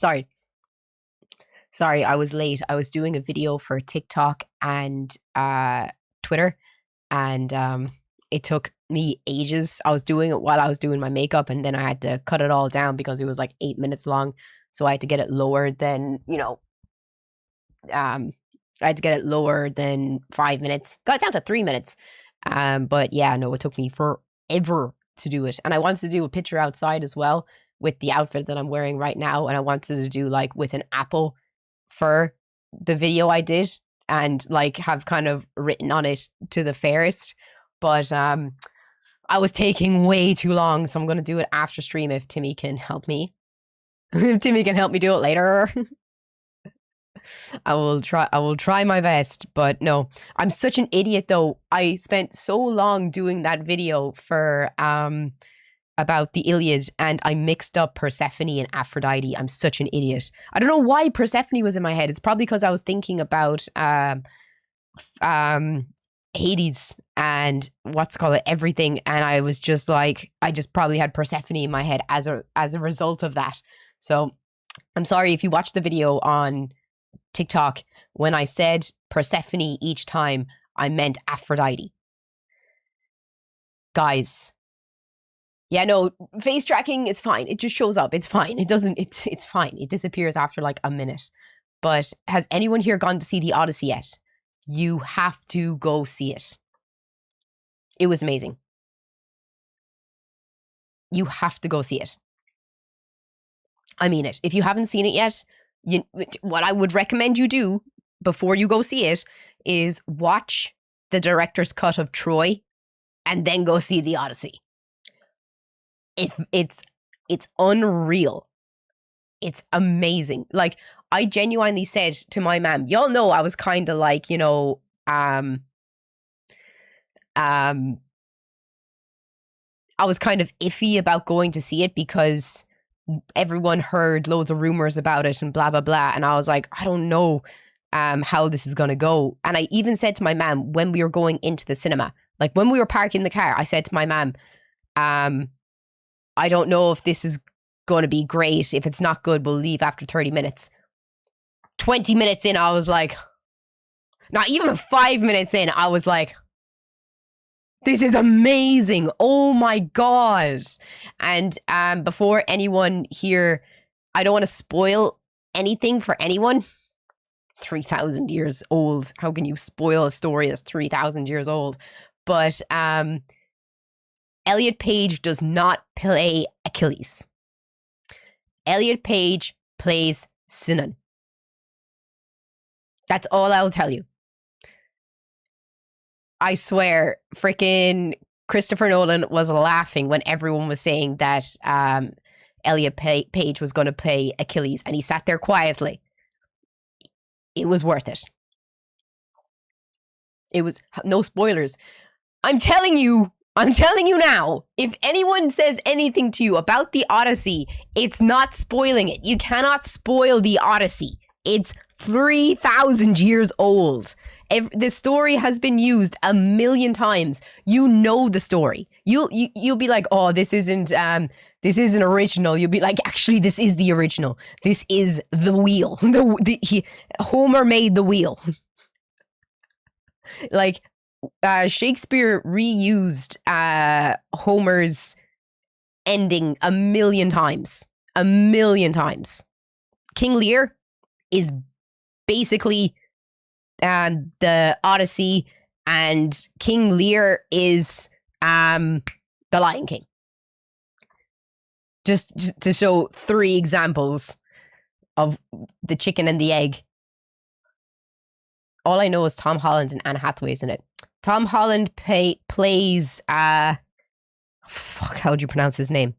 Sorry. Sorry, I was late. I was doing a video for TikTok and Twitter, and it took me ages. I was doing it while I was doing my makeup, and then I had to cut it all down because it was like 8 minutes long. So I had to get it lower than, I had to get it lower than 5 minutes. Got it down to 3 minutes. But yeah, no, it took me forever to do it. And I wanted to do a picture outside as well with the outfit that I'm wearing right now. And I wanted to do like with an apple for the video I did and like have kind of written on it to the fairest. But I was taking way too long, so I'm going to do it after stream if Timmy can help me. If Timmy can help me do it later. I will try my best, but no. I'm such an idiot though. I spent so long doing that video for about the Iliad, and I mixed up Persephone and Aphrodite. I'm such an idiot. I don't know why Persephone was in my head. It's probably because I was thinking about Hades and everything, and I was just like, I just probably had Persephone in my head as a result of that. So I'm sorry if you watched the video on TikTok. When I said Persephone each time, I meant Aphrodite. Guys. Yeah, no, face tracking is fine. It just shows up. It's fine. It's fine. It disappears after like a minute. But has anyone here gone to see the Odyssey yet? You have to go see it. It was amazing. You have to go see it. I mean it. If you haven't seen it yet, what I would recommend you do before you go see it is watch the director's cut of Troy and then go see the Odyssey. It's unreal. It's amazing. Like, I genuinely said to my mom, y'all know I was kind of like, I was kind of iffy about going to see it because everyone heard loads of rumors about it and blah, blah, blah. And I was like, I don't know how this is going to go. And I even said to my mom when we were going into the cinema, like when we were parking the car, I said to my mom, I don't know if this is going to be great. If it's not good, we'll leave after 30 minutes. 20 minutes in, I was like, not even 5 minutes in, I was like, this is amazing. Oh my God. And before anyone here, I don't want to spoil anything for anyone. 3,000 years old. How can you spoil a story that's 3,000 years old? But Elliot Page does not play Achilles. Elliot Page plays Sinon. That's all I'll tell you. I swear, freaking Christopher Nolan was laughing when everyone was saying that Elliot Page was going to play Achilles, and he sat there quietly. It was worth it. It was no spoilers. I'm telling you now, if anyone says anything to you about the Odyssey, it's not spoiling it. You cannot spoil the Odyssey. It's 3,000 years old. The story has been used 1,000,000 times. You know the story. You'll be like, oh, this isn't original. You'll be like, actually, this is the original. This is the wheel. Homer made the wheel. Like, Shakespeare reused Homer's ending 1,000,000 times. 1,000,000 times. King Lear is basically the Odyssey, and King Lear is the Lion King. Just to show 3 examples of the chicken and the egg. All I know is Tom Holland and Anne Hathaway's in it. Tom Holland plays how would you pronounce his name?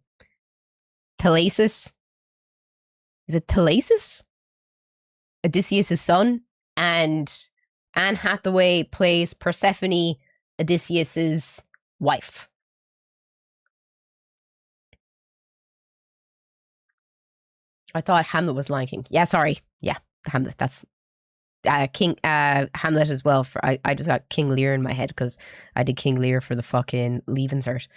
Telesis? Is it Telesis? Odysseus' son. And Anne Hathaway plays Persephone, Odysseus' wife. I thought Hamlet was Lion King. Yeah, sorry. Yeah, Hamlet. That's King Hamlet as well. I just got King Lear in my head because I did King Lear for the fucking Leaving Cert.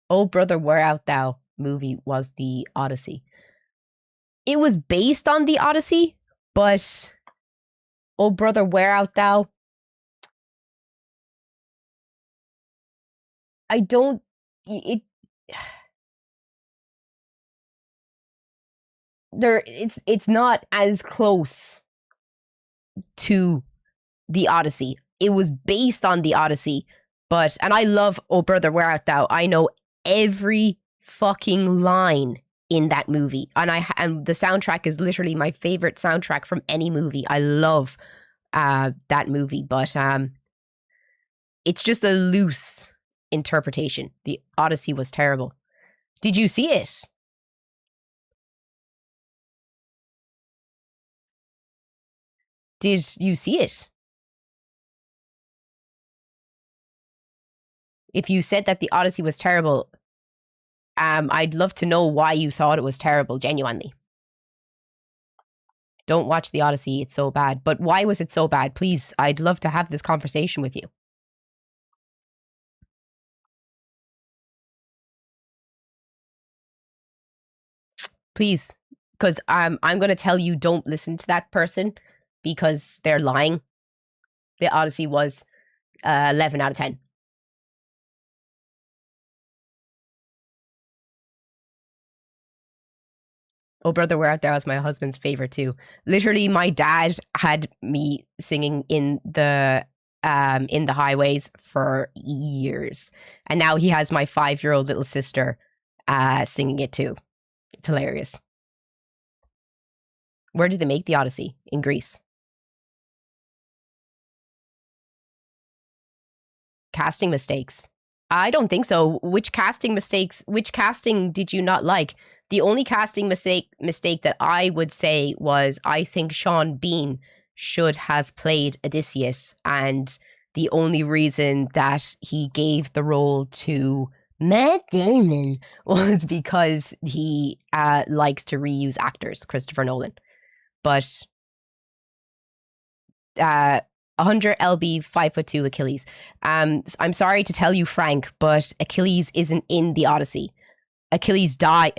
Oh brother, where art thou? movie was the Odyssey. It was based on the Odyssey, but oh brother, where art thou? I don't. It. There. It's not as close to the Odyssey. It was based on the Odyssey, but and I love Oh Brother, Where Art Thou? I know every fucking line in that movie, and the soundtrack is literally my favorite soundtrack from any movie. I love that movie, but it's just a loose interpretation. The Odyssey was terrible. Did you see it? Did you see it? If you said that the Odyssey was terrible, I'd love to know why you thought it was terrible, genuinely. Don't watch the Odyssey, it's so bad. But why was it so bad? Please, I'd love to have this conversation with you. Please, because I'm going to tell you don't listen to that person because they're lying. The Odyssey was 11 out of 10. Oh Brother, Where Art Thou was my husband's favorite too. Literally, my dad had me singing in the highways for years, and now he has my 5-year-old little sister singing it too. It's hilarious. Where did they make the Odyssey? In Greece. Casting mistakes. I don't think so. Which casting did you not like? The only casting mistake that I would say was I think Sean Bean should have played Odysseus, and the only reason that he gave the role to Matt Damon was because he likes to reuse actors, Christopher Nolan. But 100 LB 5'2" Achilles. I'm sorry to tell you, Frank, but Achilles isn't in the Odyssey. Achilles died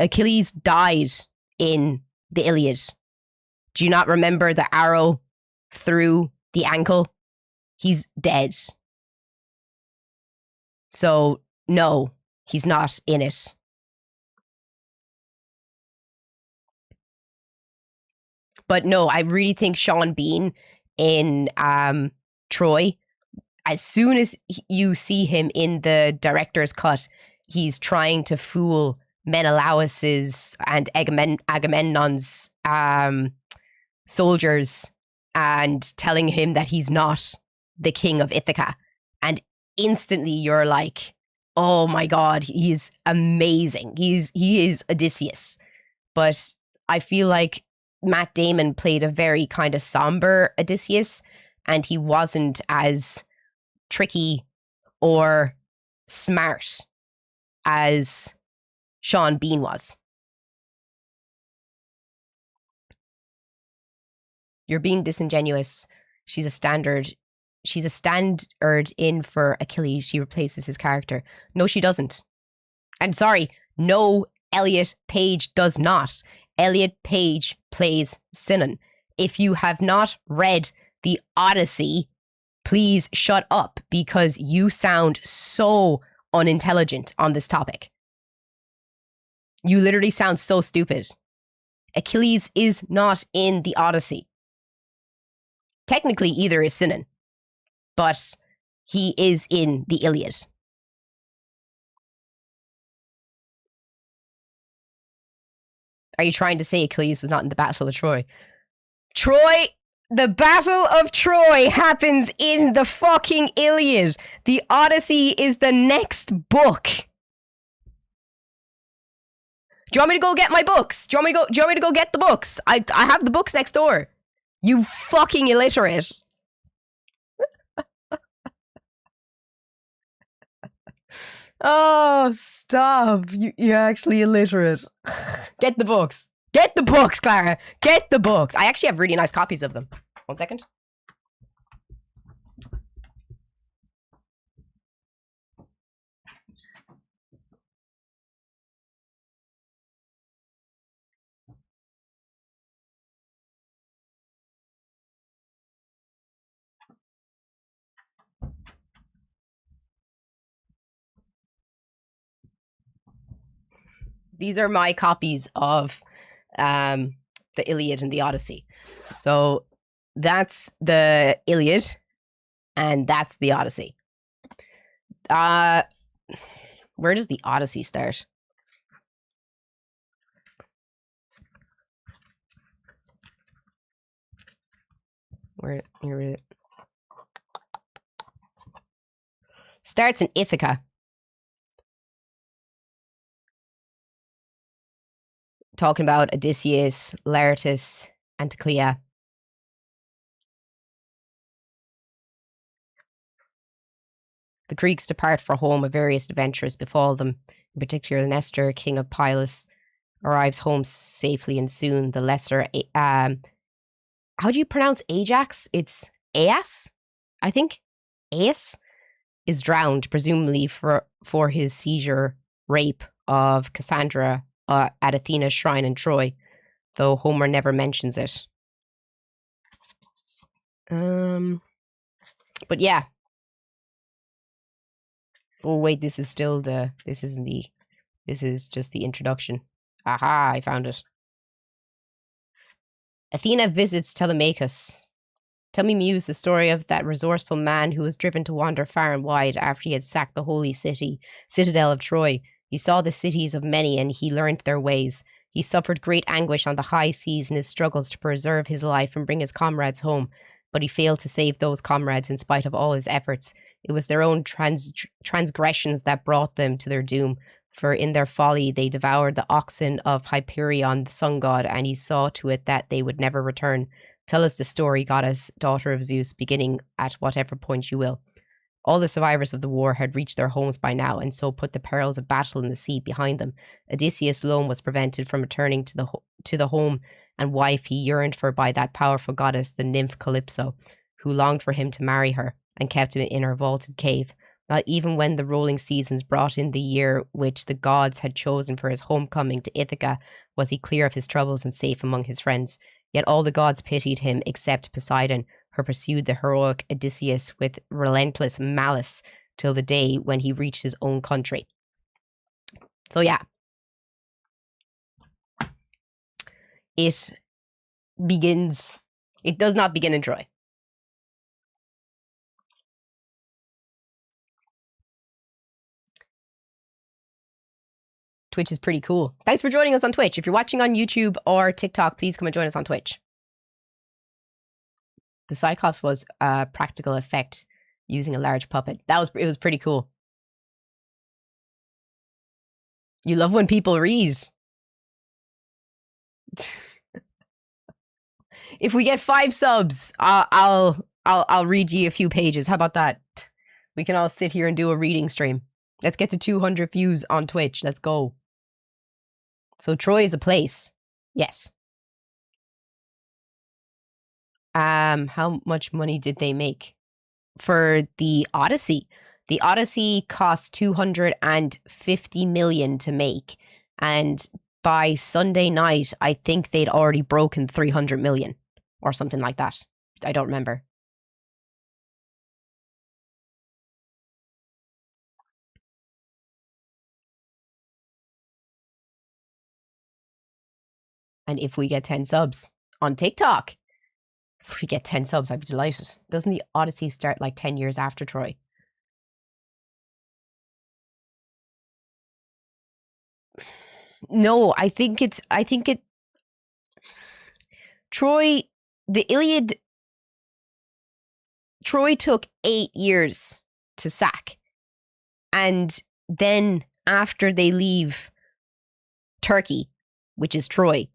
in the Iliad. Do you not remember the arrow through the ankle? He's dead. So, no, he's not in it. But no, I really think Sean Bean in Troy, as soon as you see him in the director's cut, he's trying to fool Menelaus's and Agamemnon's soldiers and telling him that he's not the king of Ithaca. And instantly you're like, oh my God, he's amazing. He is Odysseus. But I feel like Matt Damon played a very kind of somber Odysseus, and he wasn't as tricky or smart as Sean Bean was. You're being disingenuous. She's a standard in for Achilles. She replaces his character. No, she doesn't. And sorry, no, Elliot Page does not. Elliot Page plays Sinon. If you have not read the Odyssey, please shut up because you sound so unintelligent on this topic. You literally sound so stupid. Achilles is not in the Odyssey. Technically, either is Sinon, but he is in the Iliad. Are you trying to say Achilles was not in the Battle of Troy? The Battle of Troy happens in the fucking Iliad. The Odyssey is the next book. Do you want me to go get my books? Do you want me to go get the books? I have the books next door. You fucking illiterate. Oh, stop. You're actually illiterate. Get the books. Get the books, Clara. Get the books. I actually have really nice copies of them. 1 second. These are my copies of the Iliad and the Odyssey. So that's the Iliad, and that's the Odyssey. Where does the Odyssey start? Where here it starts in Ithaca. Talking about Odysseus, Laertes, and Clea. The Greeks depart for home, and various adventures befall them. In particular, Nestor, king of Pylos, arrives home safely, and soon the lesser, how do you pronounce Ajax? It's Aias, I think. Aias is drowned, presumably for his seizure rape of Cassandra at Athena's shrine in Troy, though Homer never mentions it. But yeah. Oh wait, this is just the introduction. Aha, I found it. Athena visits Telemachus. Tell me, Muse, the story of that resourceful man who was driven to wander far and wide after he had sacked the holy citadel of Troy. He saw the cities of many and he learned their ways. He suffered great anguish on the high seas in his struggles to preserve his life and bring his comrades home, but he failed to save those comrades in spite of all his efforts. It was their own transgressions that brought them to their doom, for in their folly they devoured the oxen of Hyperion, the sun god, and he saw to it that they would never return. Tell us the story, goddess, daughter of Zeus, beginning at whatever point you will. All the survivors of the war had reached their homes by now, and so put the perils of battle in the sea behind them. Odysseus alone was prevented from returning to the home and wife he yearned for by that powerful goddess, the nymph Calypso, who longed for him to marry her and kept him in her vaulted cave. Not even when the rolling seasons brought in the year which the gods had chosen for his homecoming to Ithaca was he clear of his troubles and safe among his friends. Yet all the gods pitied him except Poseidon, who pursued the heroic Odysseus with relentless malice till the day when he reached his own country. So yeah. It does not begin in Troy. Twitch is pretty cool. Thanks for joining us on Twitch. If you're watching on YouTube or TikTok, please come and join us on Twitch. The Cyclops was a practical effect using a large puppet. It was pretty cool. You love when people read. If we get 5 subs, I'll read you a few pages. How about that? We can all sit here and do a reading stream. Let's get to 200 views on Twitch. Let's go. So Troy is a place. Yes. How much money did they make for the Odyssey? The Odyssey cost 250 million to make, and by Sunday night, I think they'd already broken 300 million or something like that. I don't remember. And if we get 10 subs on TikTok, if we get 10 subs, I'd be delighted. Doesn't the Odyssey start like 10 years after Troy? No, Troy, the Iliad, Troy took 8 years to sack. And then after they leave Turkey, which is Troy,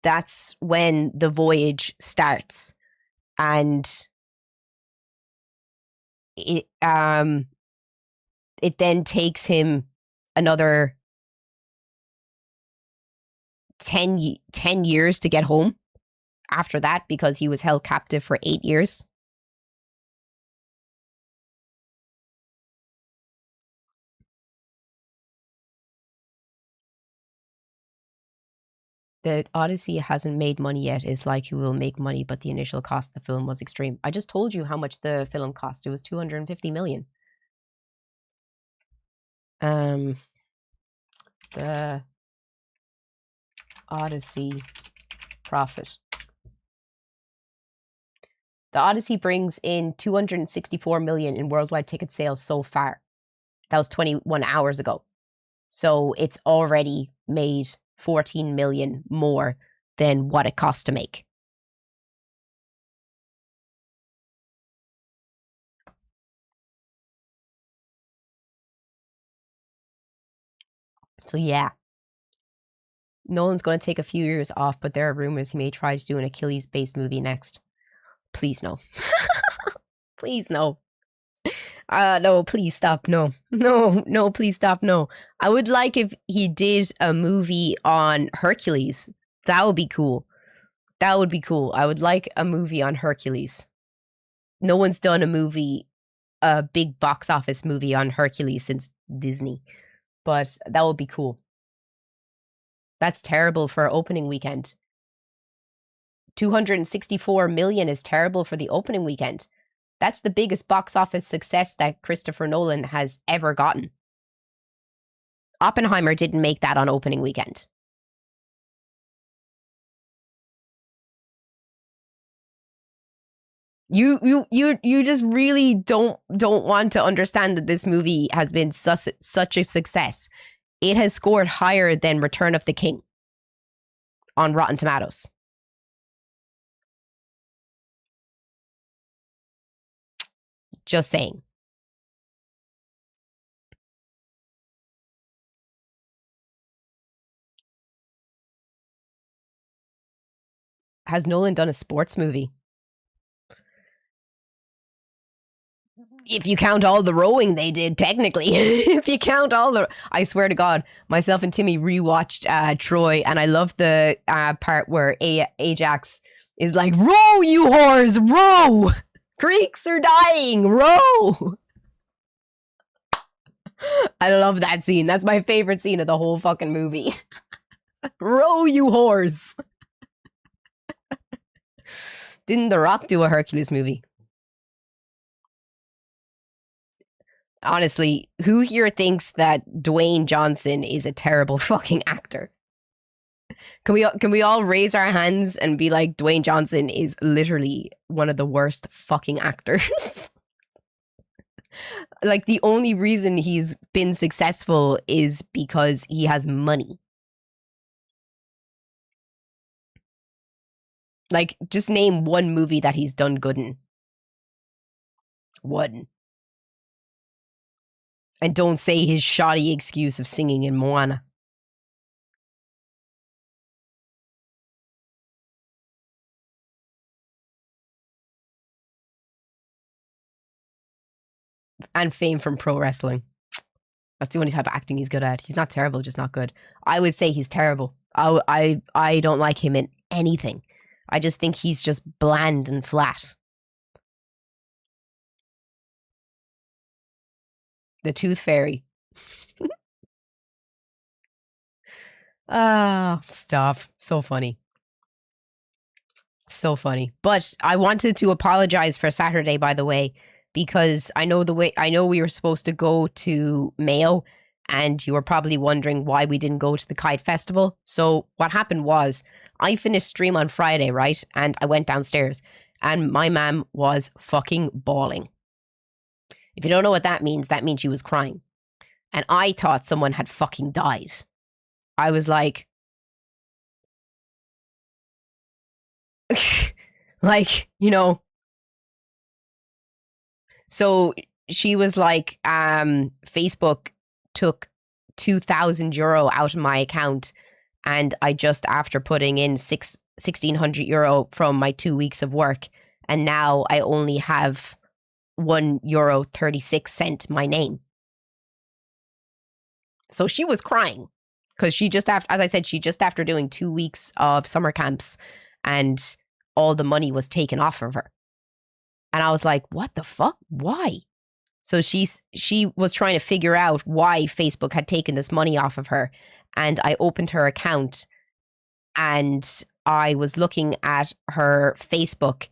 that's when the voyage starts. And it then takes him another 10 years to get home after that, because he was held captive for 8 years. The Odyssey hasn't made money yet. It's like it will make money, but the initial cost of the film was extreme. I just told you how much the film cost. It was 250 million. The Odyssey profit. The Odyssey brings in 264 million in worldwide ticket sales so far. That was 21 hours ago. So it's already made 14 million more than what it cost to make. So yeah. Nolan's going to take a few years off, but there are rumors he may try to do an Achilles-based movie next. Please no. Please no. No, please stop. No, please stop. No. I would like if he did a movie on Hercules. That would be cool. That would be cool. I would like a movie on Hercules. No one's done a big box office movie on Hercules since Disney. But that would be cool. That's terrible for opening weekend. 264 million is terrible for the opening weekend. That's the biggest box office success that Christopher Nolan has ever gotten. Oppenheimer didn't make that on opening weekend. You just really don't want to understand that this movie has been such a success. It has scored higher than Return of the King on Rotten Tomatoes. Just saying. Has Nolan done a sports movie? If you count all the rowing they did, technically. If you count all the... I swear to God, myself and Timmy rewatched Troy, and I love the part where Ajax is like, row, you whores, row! Greeks are dying, row! I love that scene. That's my favorite scene of the whole fucking movie. Row, you whores! Didn't The Rock do a Hercules movie? Honestly, who here thinks that Dwayne Johnson is a terrible fucking actor? Can we all raise our hands and be like, Dwayne Johnson is literally one of the worst fucking actors? Like, the only reason he's been successful is because he has money. Like, just name one movie that he's done good in. One. And don't say his shoddy excuse of singing in Moana. And fame from pro wrestling. That's the only type of acting he's good at. He's not terrible, just not good. I would say he's terrible. I don't like him in anything. I just think he's just bland and flat. The Tooth Fairy. Stop. So funny. So funny. But I wanted to apologize for Saturday, by the way, because I know we were supposed to go to Mayo, and you were probably wondering why we didn't go to the Kite Festival. So what happened was, I finished stream on Friday, right? And I went downstairs, and my mom was fucking bawling. If you don't know what that means she was crying. And I thought someone had fucking died. I was like, like, you know. So she was like, Facebook took 2,000 euro out of my account, and I just, after putting in 1,600 euro from my 2 weeks of work, and now I only have €1.36 my name. So she was crying because she just after, as I said, she just after doing 2 weeks of summer camps, and all the money was taken off of her. And I was like, what the fuck? Why? So she was trying to figure out why Facebook had taken this money off of her. And I opened her account, and I was looking at her Facebook,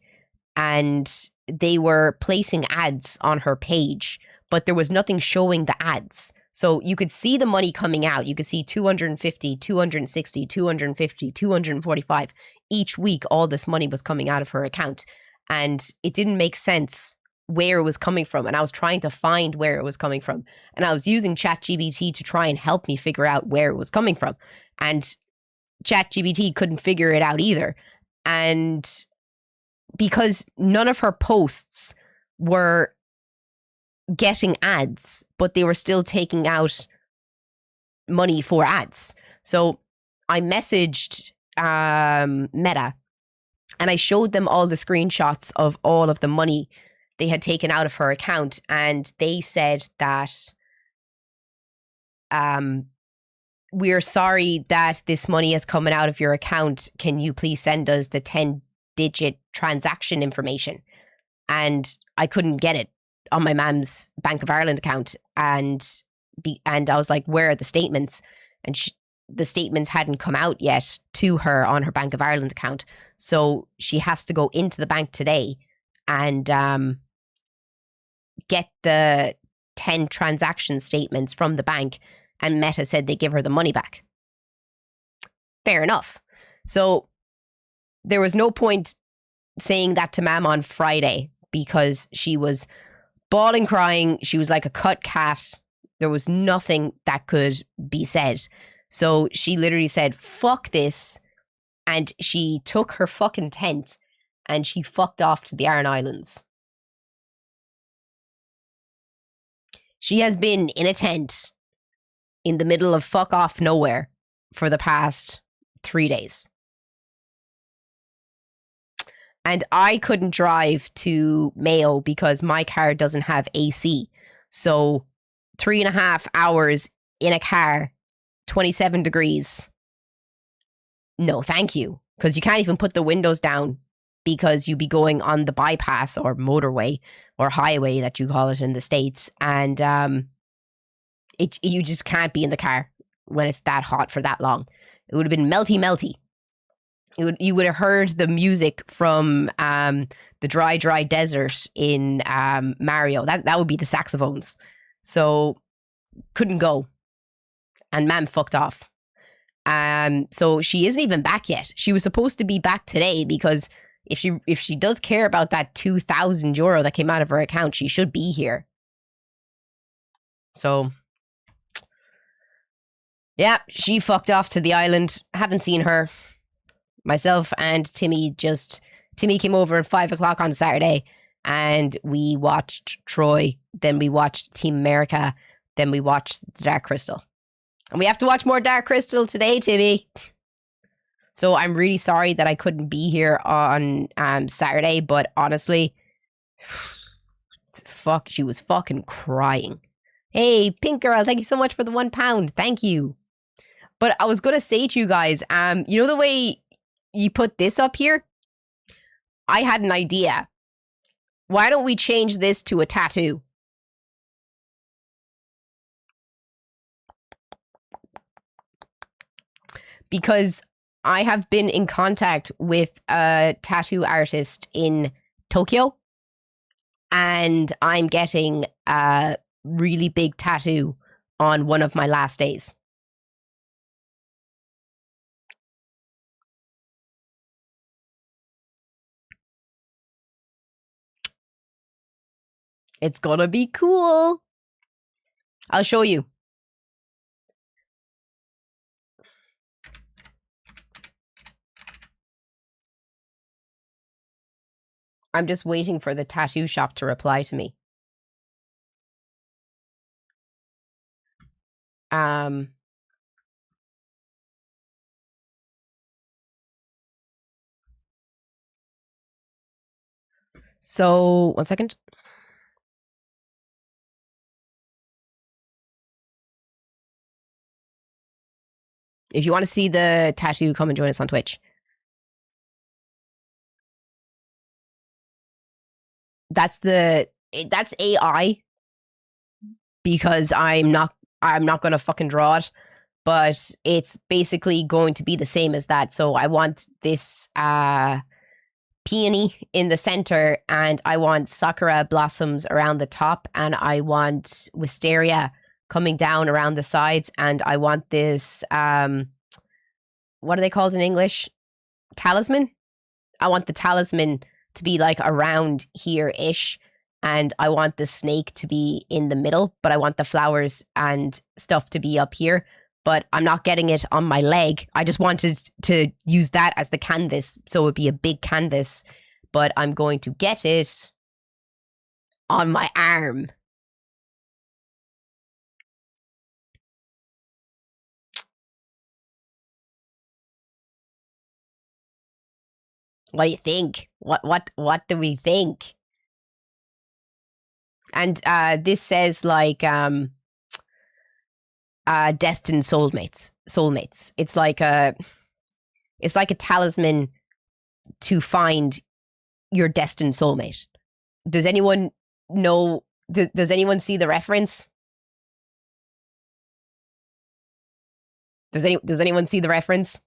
and they were placing ads on her page, but there was nothing showing the ads. So you could see the money coming out. You could see 250, 260, 250, 245. Each week, all this money was coming out of her account. And it didn't make sense where it was coming from. And I was trying to find where it was coming from. And I was using ChatGPT to try and help me figure out where it was coming from. And ChatGPT couldn't figure it out either. And because none of her posts were getting ads, but they were still taking out money for ads. So I messaged Meta and I showed them all the screenshots of all of the money they had taken out of her account. And they said that we're sorry that this money is coming out of your account. Can you please send us the 10-digit transaction information? And I couldn't get it on my mom's Bank of Ireland account. And I was like, where are the statements? And the statements hadn't come out yet to her on her Bank of Ireland account. So she has to go into the bank today and get the 10 transaction statements from the bank. And Meta said they give her the money back. Fair enough. So there was no point saying that to Mam on Friday because she was bawling, crying. She was like a cut cat. There was nothing that could be said. So she literally said, fuck this. And she took her fucking tent and she fucked off to the Aran Islands. She has been in a tent in the middle of fuck off nowhere for the past 3 days. And I couldn't drive to Mayo because my car doesn't have AC. So 3.5 hours in a car, 27 degrees. No, thank you. Because you can't even put the windows down because you'd be going on the bypass or motorway or highway that you call it in the States. And you just can't be in the car when it's that hot for that long. It would have been melty. You would have heard the music from the dry desert in Mario. That would be the saxophones. So couldn't go. And Mam fucked off. So she isn't even back yet. She was supposed to be back today because if she does care about that €2,000 that came out of her account, she should be here. So yeah, she fucked off to the island. Haven't seen her. Myself and Timmy came over at 5 o'clock on Saturday and we watched Troy. Then we watched Team America. Then we watched The Dark Crystal. And we have to watch more Dark Crystal today, Timmy. So I'm really sorry that I couldn't be here on Saturday, but honestly, fuck, she was fucking crying. Hey, Pink Girl, thank you so much for the £1. Thank you. But I was going to say to you guys, you know the way you put this up here? I had an idea. Why don't we change this to a tattoo? Because I have been in contact with a tattoo artist in Tokyo. And I'm getting a really big tattoo on one of my last days. It's gonna be cool. I'll show you. I'm just waiting for the tattoo shop to reply to me. So, 1 second. If you want to see the tattoo, come and join us on Twitch. That's AI because I'm not going to fucking draw it, but it's basically going to be the same as that. So I want this peony in the center, and I want sakura blossoms around the top, and I want wisteria coming down around the sides, and I want this, what are they called in English? Talisman? I want the talisman to be like around here-ish, and I want the snake to be in the middle, but I want the flowers and stuff to be up here. But I'm not getting it on my leg. I just wanted to use that as the canvas, so it would be a big canvas. But I'm going to get it on my arm. What do you think? What do we think? And this says like destined soulmates. It's like a talisman to find your destined soulmate. Does anyone know? Does anyone see the reference? Does anyone see the reference?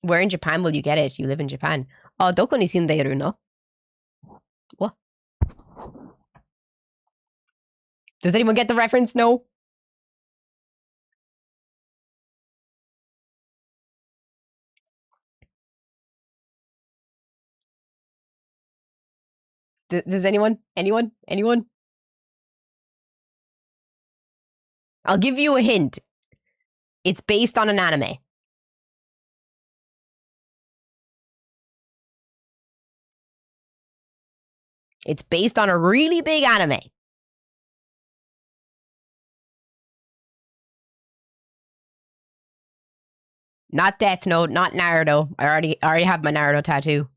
Where in Japan will you get it? You live in Japan. Oh, どこに住んでいるの? What? Does anyone get the reference? No? Does anyone? Anyone? I'll give you a hint. It's based on an anime. It's based on a really big anime. Not Death Note, not Naruto. I already have my Naruto tattoo.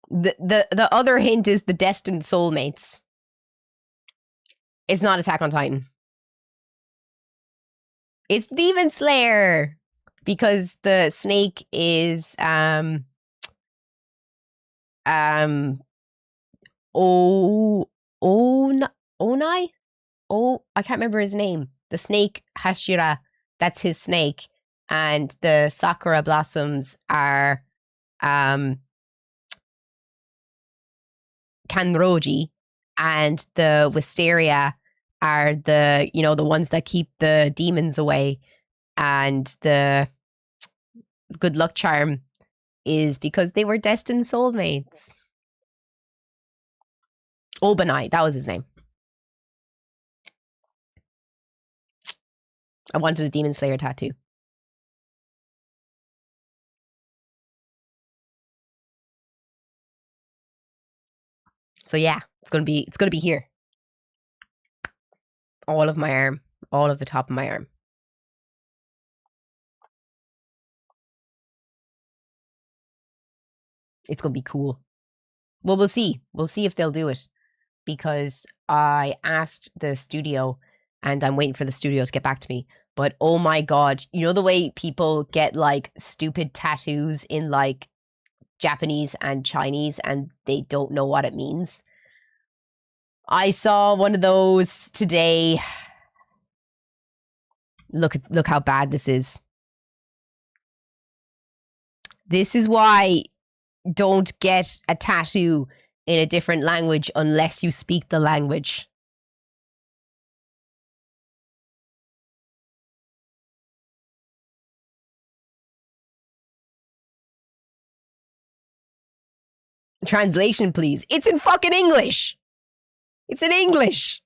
The other hint is the destined soulmates. It's not Attack on Titan. It's Demon Slayer, because the snake is Onai. Oh, I can't remember his name. The snake Hashira, that's his snake, and the Sakura blossoms are Kanroji, and the Wisteria are the ones that keep the demons away, and the good luck charm is because they were destined soulmates. Obanai, that was his name. I wanted a Demon Slayer tattoo. So yeah, it's gonna be here. All of my arm, all of the top of my arm. It's gonna be cool. Well, we'll see. We'll see if they'll do it, because I asked the studio, and I'm waiting for the studio to get back to me. But oh my god, you know the way people get like stupid tattoos in like Japanese and Chinese, and they don't know what it means? I saw one of those today. Look how bad this is. This is why don't get a tattoo in a different language unless you speak the language. Translation, please. It's in fucking English. It's in English.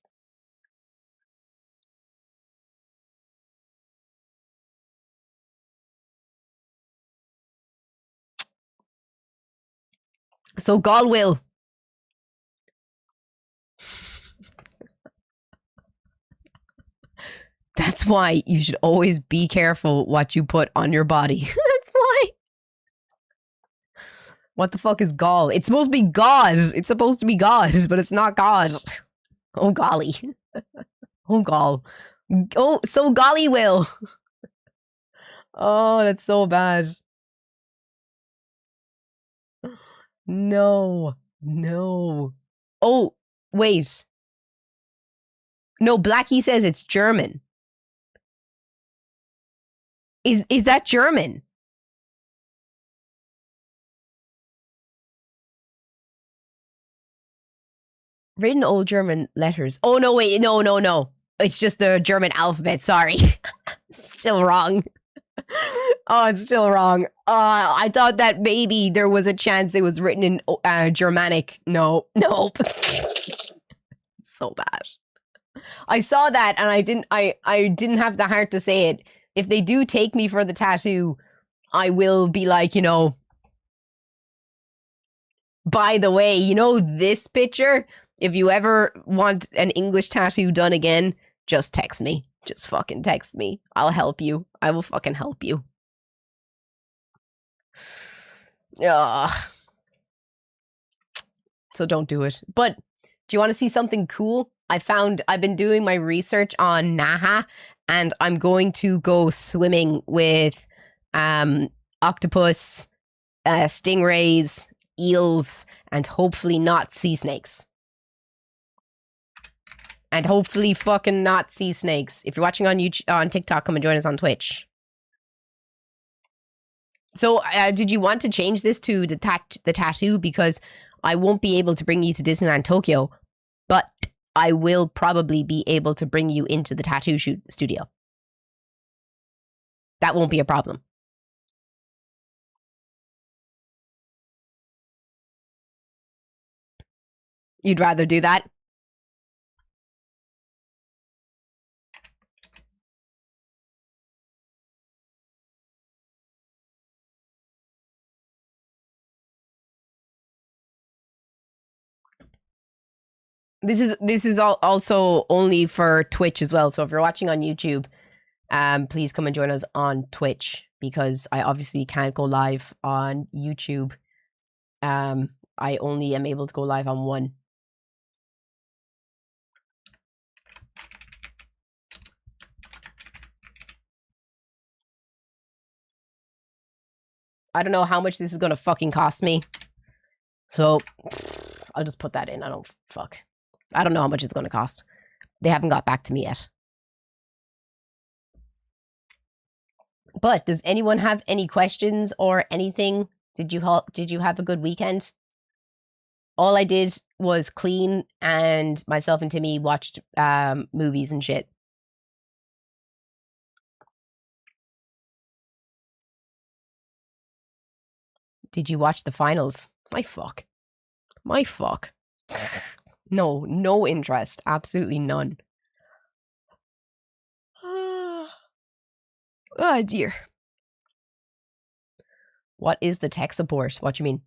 So Gaul will. That's why you should always be careful what you put on your body. That's why. What the fuck is Gaul? It's supposed to be God. It's supposed to be God, but it's not God. Oh golly. Oh Gaul. Oh, so golly will. Oh, that's so bad. No. Oh, wait. No, Blackie says it's German. Is that German? Written old German letters. Oh, no, wait. No. It's just the German alphabet. Sorry. Still wrong. Oh, it's still wrong. I thought that maybe there was a chance it was written in Germanic. Nope. So bad. I saw that and I didn't have the heart to say it. If they do take me for the tattoo, I will be like, you know, by the way, you know this picture? If you ever want an English tattoo done again, just text me. Just fucking text me. I'll help you. I will fucking help you. So don't do it. But do you want to see something cool? I've been doing my research on Naha, and I'm going to go swimming with octopus, stingrays, eels, and hopefully not sea snakes. And hopefully fucking not sea snakes. If you're watching on YouTube, on TikTok, come and join us on Twitch. So, did you want to change this to the tattoo? Because I won't be able to bring you to Disneyland Tokyo, but I will probably be able to bring you into the tattoo studio. That won't be a problem. You'd rather do that? This is also only for Twitch as well. So if you're watching on YouTube, please come and join us on Twitch, because I obviously can't go live on YouTube. I only am able to go live on one. I don't know how much this is gonna fucking cost me. So I'll just put that in. I don't know how much it's gonna cost. They haven't got back to me yet. But does anyone have any questions or anything? Did you have a good weekend? All I did was clean, and myself and Timmy watched movies and shit. Did you watch the finals? My fuck. No interest. Absolutely none. Oh dear. What is the tech support? What do you mean?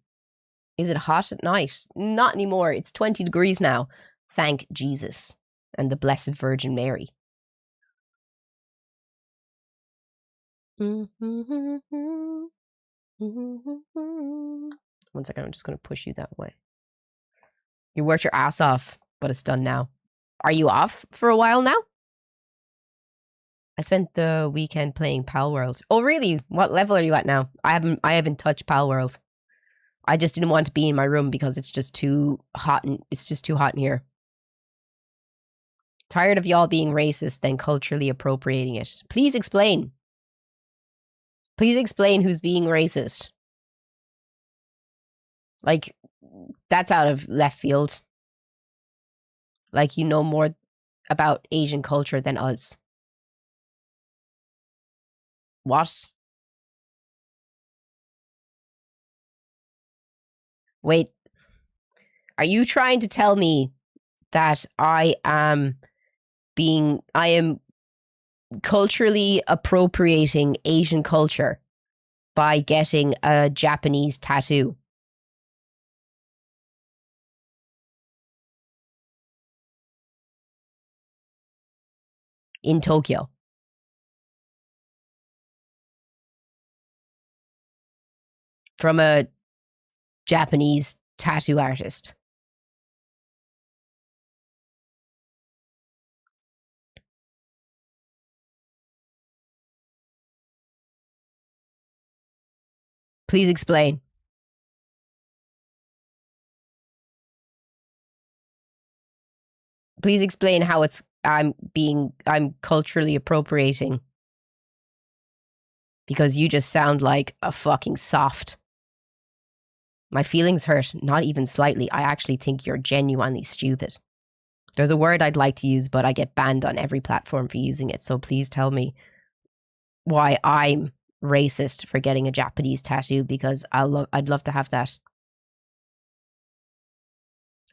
Is it hot at night? Not anymore. It's 20 degrees now. Thank Jesus and the Blessed Virgin Mary. One second, I'm just going to push you that way. You worked your ass off, but it's done now. Are you off for a while now? I spent the weekend playing Palworld. Oh, really? What level are you at now? I haven't touched Palworld. I just didn't want to be in my room because it's just too hot, and it's just too hot in here. Tired of y'all being racist, then culturally appropriating it. Please explain. Please explain who's being racist. Like, that's out of left field. Like, you know more about Asian culture than us. What? Wait. Are you trying to tell me that I am culturally appropriating Asian culture by getting a Japanese tattoo? In Tokyo. From a Japanese tattoo artist. Please explain. Please explain how I'm culturally appropriating. Because you just sound like a fucking soft. My feelings hurt, not even slightly. I actually think you're genuinely stupid. There's a word I'd like to use, but I get banned on every platform for using it. So please tell me why I'm racist for getting a Japanese tattoo, because I'd love to have that.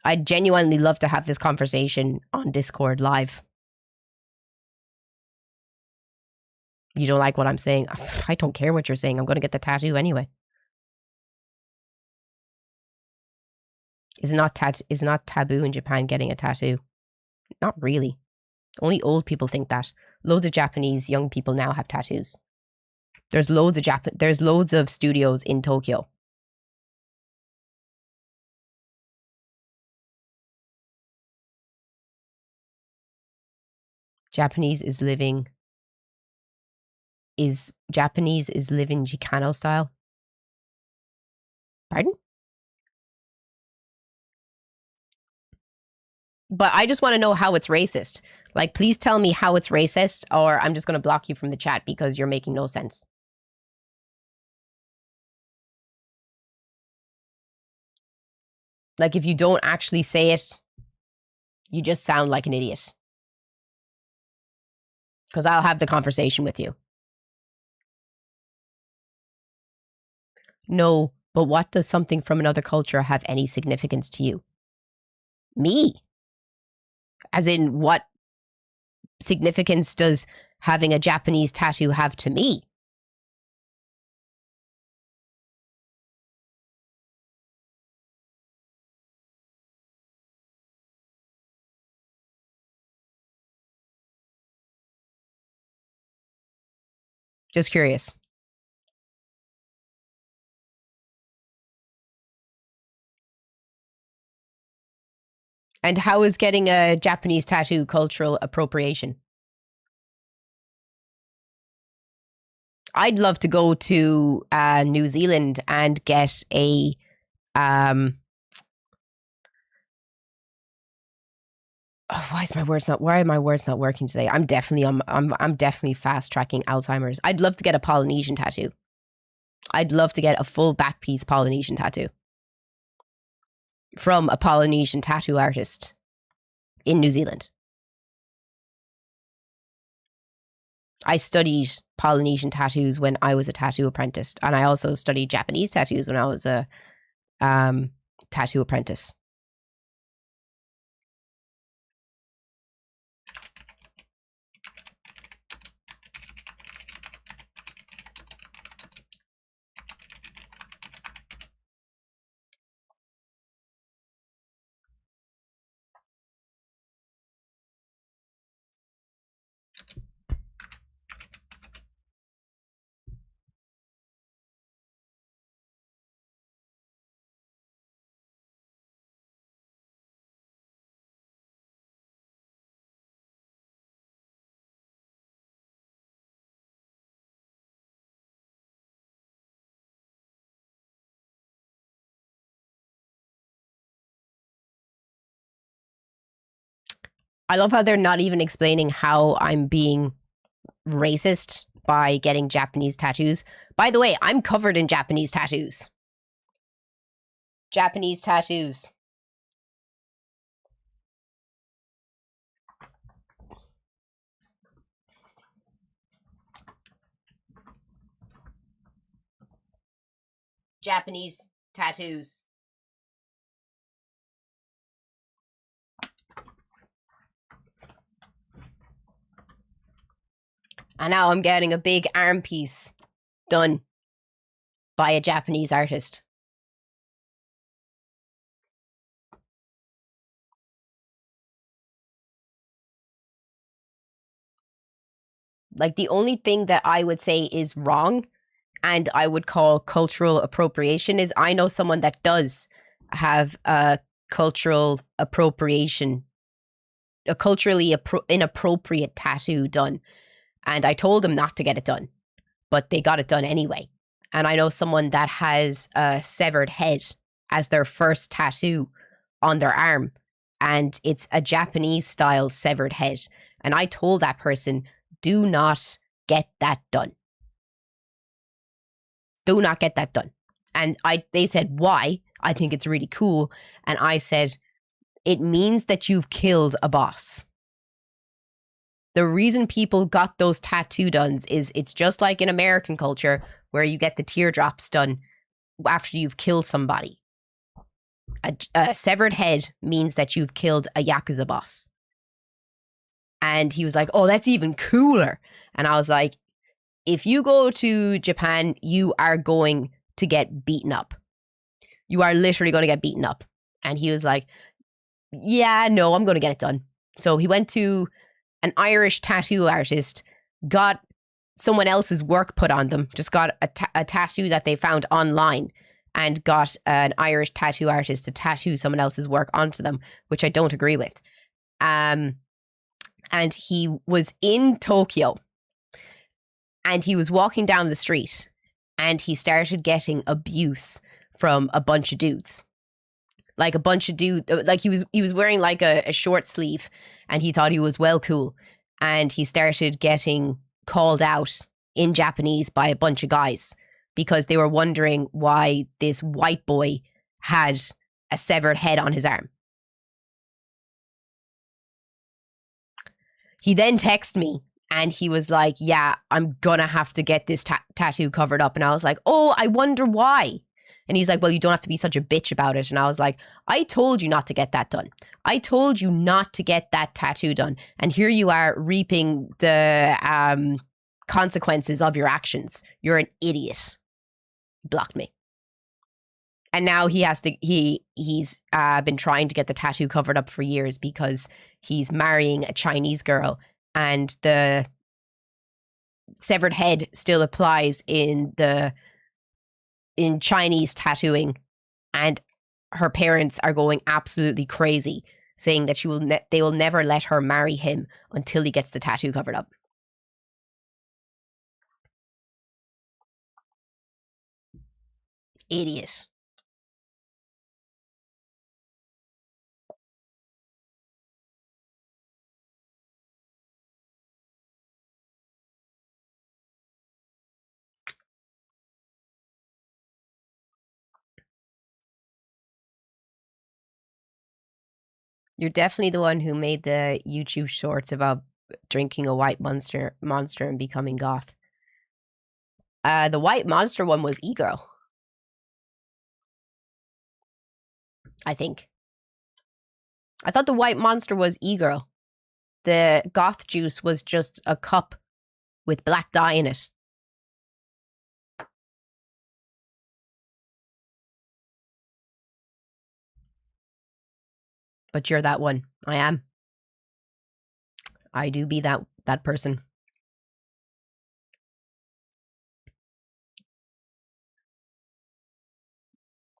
I'd genuinely love to have this conversation on Discord live. You don't like what I'm saying? I don't care what you're saying. I'm going to get the tattoo anyway. Is it not taboo in Japan getting a tattoo? Not really. Only old people think that. Loads of Japanese young people now have tattoos. There's loads of studios in Tokyo. Japanese is living Chicano style. Pardon? But I just want to know how it's racist. Like, please tell me how it's racist, or I'm just going to block you from the chat because you're making no sense. Like, if you don't actually say it, you just sound like an idiot. Because I'll have the conversation with you. No, but what does something from another culture have any significance to you? Me? As in, what significance does having a Japanese tattoo have to me? Just curious. And how is getting a Japanese tattoo cultural appropriation? I'd love to go to New Zealand and get a why are my words not working today? I'm definitely fast tracking Alzheimer's. I'd love to get a Polynesian tattoo. I'd love to get a full back piece Polynesian tattoo from a Polynesian tattoo artist in New Zealand. I studied Polynesian tattoos when I was a tattoo apprentice, and I also studied Japanese tattoos when I was a tattoo apprentice. I love how they're not even explaining how I'm being racist by getting Japanese tattoos. By the way, I'm covered in Japanese tattoos. Japanese tattoos. Japanese tattoos. And now I'm getting a big arm piece done by a Japanese artist. Like, the only thing that I would say is wrong and I would call cultural appropriation is I know someone that does have a cultural appropriation, a culturally inappropriate tattoo done. And I told them not to get it done, but they got it done anyway. And I know someone that has a severed head as their first tattoo on their arm. And it's a Japanese style severed head. And I told that person, do not get that done. Do not get that done. And they said, why? I think it's really cool. And I said, it means that you've killed a boss. The reason people got those tattoo done is it's just like in American culture where you get the teardrops done after you've killed somebody. A severed head means that you've killed a Yakuza boss. And he was like, oh, that's even cooler. And I was like, if you go to Japan, you are going to get beaten up. You are literally going to get beaten up. And he was like, yeah, no, I'm going to get it done. So he went to an Irish tattoo artist, got someone else's work put on them, just got a tattoo that they found online, and got an Irish tattoo artist to tattoo someone else's work onto them, which I don't agree with. And he was in Tokyo, and he was walking down the street, and he started getting abuse from a bunch of dudes. Like a bunch of dudes, like he was wearing like a short sleeve, and he thought he was well cool. And he started getting called out in Japanese by a bunch of guys because they were wondering why this white boy had a severed head on his arm. He then texted me and he was like, yeah, I'm gonna have to get this tattoo covered up. And I was like, oh, I wonder why. And he's like, well, you don't have to be such a bitch about it. And I was like, I told you not to get that done. I told you not to get that tattoo done. And here you are reaping the consequences of your actions. You're an idiot. Blocked me. And now he's been trying to get the tattoo covered up for years because he's marrying a Chinese girl. And the severed head still applies in Chinese tattooing, and her parents are going absolutely crazy, saying that they will never let her marry him until he gets the tattoo covered up. Idiot. You're definitely the one who made the YouTube shorts about drinking a white monster and becoming goth. The white monster one was e-girl, I think. I thought the white monster was e-girl. The goth juice was just a cup with black dye in it. But you're that one. I am. I do be that person.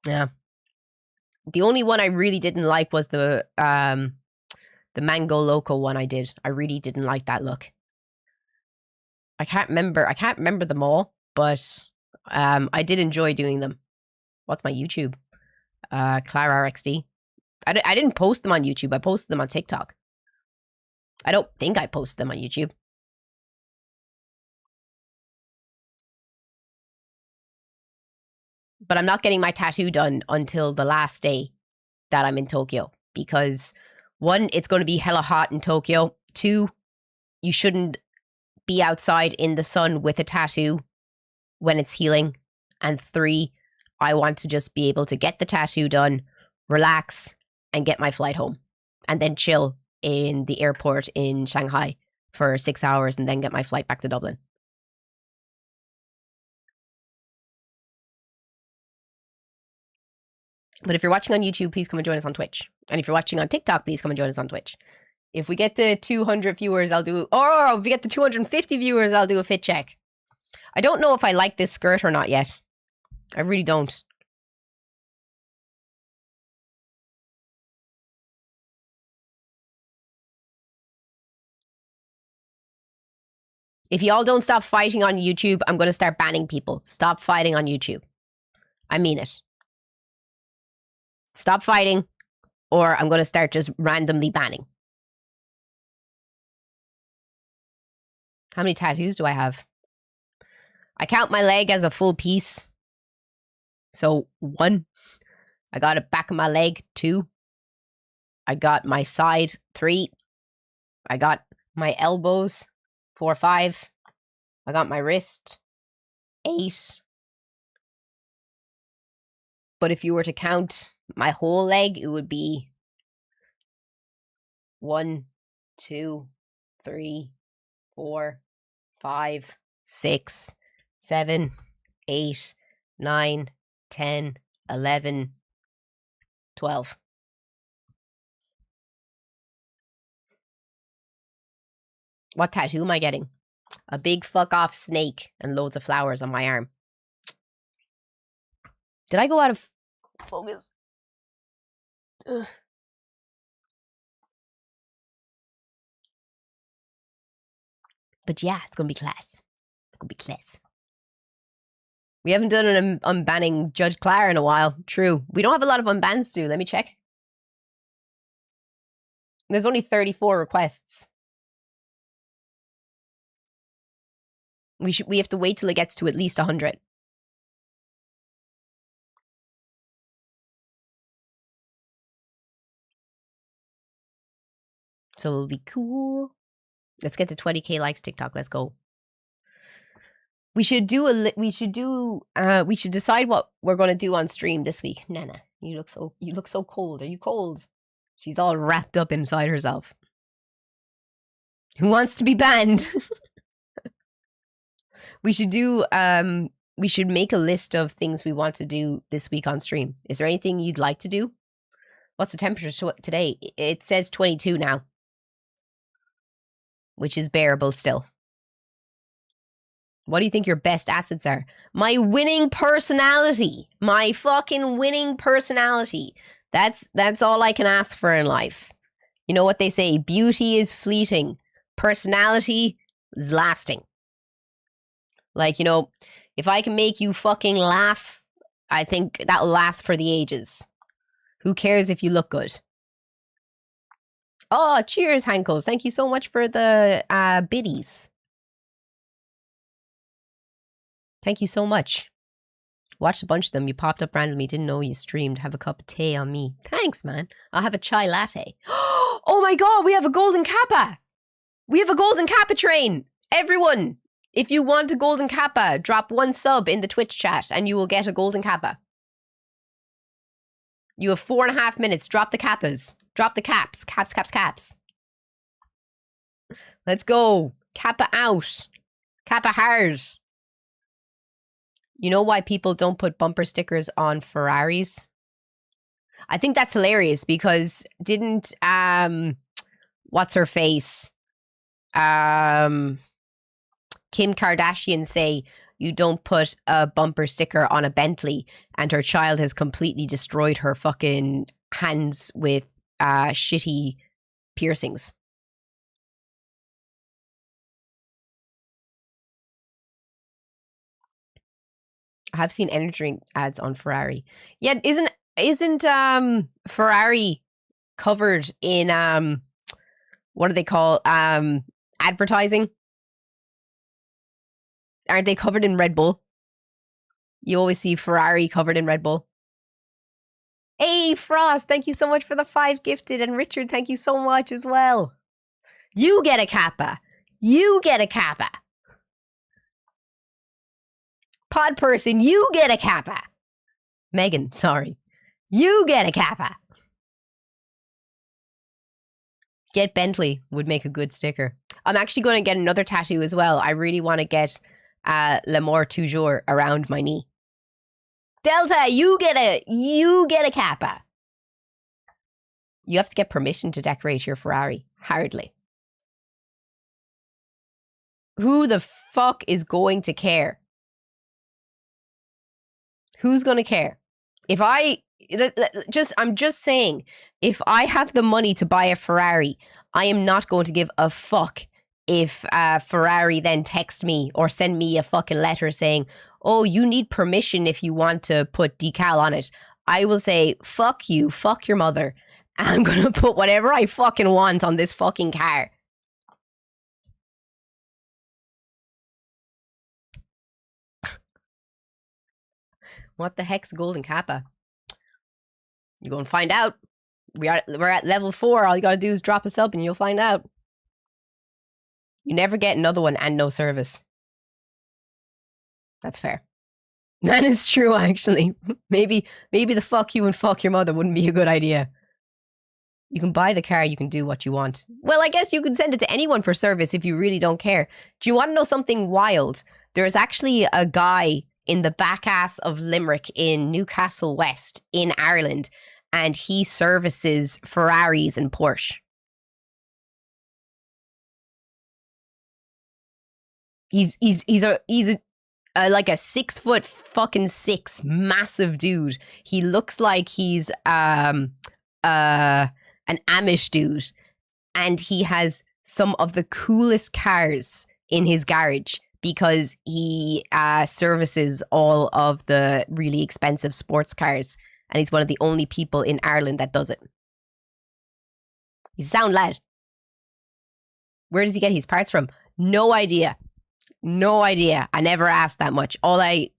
Yeah. The only one I really didn't like was the Mango Loco one I did. I really didn't like that look. I can't remember them all, but I did enjoy doing them. What's my YouTube? Clara RXD. I didn't post them on YouTube. I posted them on TikTok. I don't think I posted them on YouTube. But I'm not getting my tattoo done until the last day that I'm in Tokyo. Because 1, it's going to be hella hot in Tokyo. 2, you shouldn't be outside in the sun with a tattoo when it's healing. And 3, I want to just be able to get the tattoo done, relax, and get my flight home. And then chill in the airport in Shanghai for 6 hours and then get my flight back to Dublin. But if you're watching on YouTube, please come and join us on Twitch. And if you're watching on TikTok, please come and join us on Twitch. If we get to 200 viewers, I'll do... Or if we get to 250 viewers, I'll do a fit check. I don't know if I like this skirt or not yet. I really don't. If y'all don't stop fighting on YouTube, I'm going to start banning people. Stop fighting on YouTube. I mean it. Stop fighting, or I'm going to start just randomly banning. How many tattoos do I have? I count my leg as a full piece. So 1. I got it back of my leg, 2. I got my side, 3. I got my elbows, 4, 5. I got my wrist, 8. But if you were to count my whole leg, it would be 1, 2, 3, 4, 5, 6, 7, 8, 9, 10, 11, 12. What tattoo am I getting? A big fuck off snake and loads of flowers on my arm. Did I go out of focus? Ugh. But yeah, it's gonna be class. It's gonna be class. We haven't done an unbanning Judge Claire in a while. True. We don't have a lot of unbans to do. Let me check. There's only 34 requests. We have to wait till it gets to at least 100. So it'll be cool. Let's get to 20k likes TikTok. Let's go. We should do we should decide what we're going to do on stream this week. Nana, you look so cold. Are you cold? She's all wrapped up inside herself. Who wants to be banned? We should do we should make a list of things we want to do this week on stream. Is there anything you'd like to do? What's the temperature today? It says 22 now, which is bearable still. What do you think your best assets are? My winning personality. My fucking winning personality. That's all I can ask for in life. You know what they say, beauty is fleeting. Personality is lasting. Like, you know, if I can make you fucking laugh, I think that'll last for the ages. Who cares if you look good? Oh, cheers, Hankles. Thank you so much for the biddies. Thank you so much. Watched a bunch of them. You popped up randomly. Didn't know you streamed. Have a cup of tea on me. Thanks, man. I'll have a chai latte. Oh my god, we have a golden kappa. We have a golden kappa train. Everyone, if you want a golden kappa, drop 1 sub in the Twitch chat and you will get a golden kappa. You have 4.5 minutes. Drop the kappas. Drop the caps. Caps, caps, caps. Let's go. Kappa out. Kappa hard. You know why people don't put bumper stickers on Ferraris? I think that's hilarious because didn't what's her face? Kim Kardashian say you don't put a bumper sticker on a Bentley, and her child has completely destroyed her fucking hands with shitty piercings. I have seen energy drink ads on Ferrari. Yeah, isn't Ferrari covered in what do they call advertising? Aren't they covered in Red Bull? You always see Ferrari covered in Red Bull. Hey, Frost, thank you so much for the 5 gifted. And Richard, thank you so much as well. You get a kappa. You get a kappa. Pod person, you get a kappa. Megan, sorry. You get a kappa. Get Bentley would make a good sticker. I'm actually going to get another tattoo as well. I really want to get L'amour toujours around my knee. Delta, you get a kappa. You have to get permission to decorate your Ferrari. Hardly. Who the fuck is going to care? Who's going to care? If I'm just saying, if I have the money to buy a Ferrari, I am not going to give a fuck if Ferrari then text me or send me a fucking letter saying, oh, you need permission if you want to put decal on it. I will say, fuck you, fuck your mother. I'm going to put whatever I fucking want on this fucking car. What the heck's golden kappa? You're going to find out. We're at level 4. All you got to do is drop a sub and you'll find out. You never get another one and no service. That's fair. That is true, actually. Maybe the fuck you and fuck your mother wouldn't be a good idea. You can buy the car, you can do what you want. Well, I guess you can send it to anyone for service if you really don't care. Do you want to know something wild? There's actually a guy in the back ass of Limerick in Newcastle West in Ireland, and he services Ferraris and Porsche. He's like a 6'6" massive dude. He looks like he's an Amish dude, and he has some of the coolest cars in his garage because he services all of the really expensive sports cars, and he's one of the only people in Ireland that does it. He's a sound lad. Where does he get his parts from? No idea. No idea. I never asked that much. All I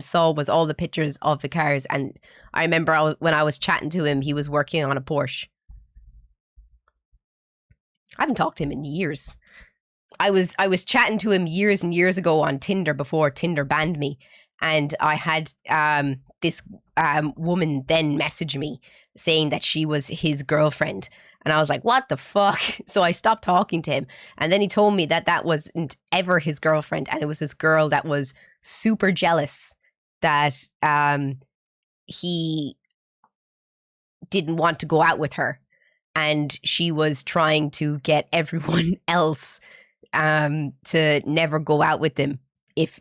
saw was all the pictures of the cars, and I remember when I was chatting to him, he was working on a Porsche. I haven't talked to him in years. I was chatting to him years and years ago on Tinder before Tinder banned me, and I had this woman then message me saying that she was his girlfriend. And I was like, what the fuck? So I stopped talking to him. And then he told me that that wasn't ever his girlfriend. And it was this girl that was super jealous that he didn't want to go out with her. And she was trying to get everyone else to never go out with him if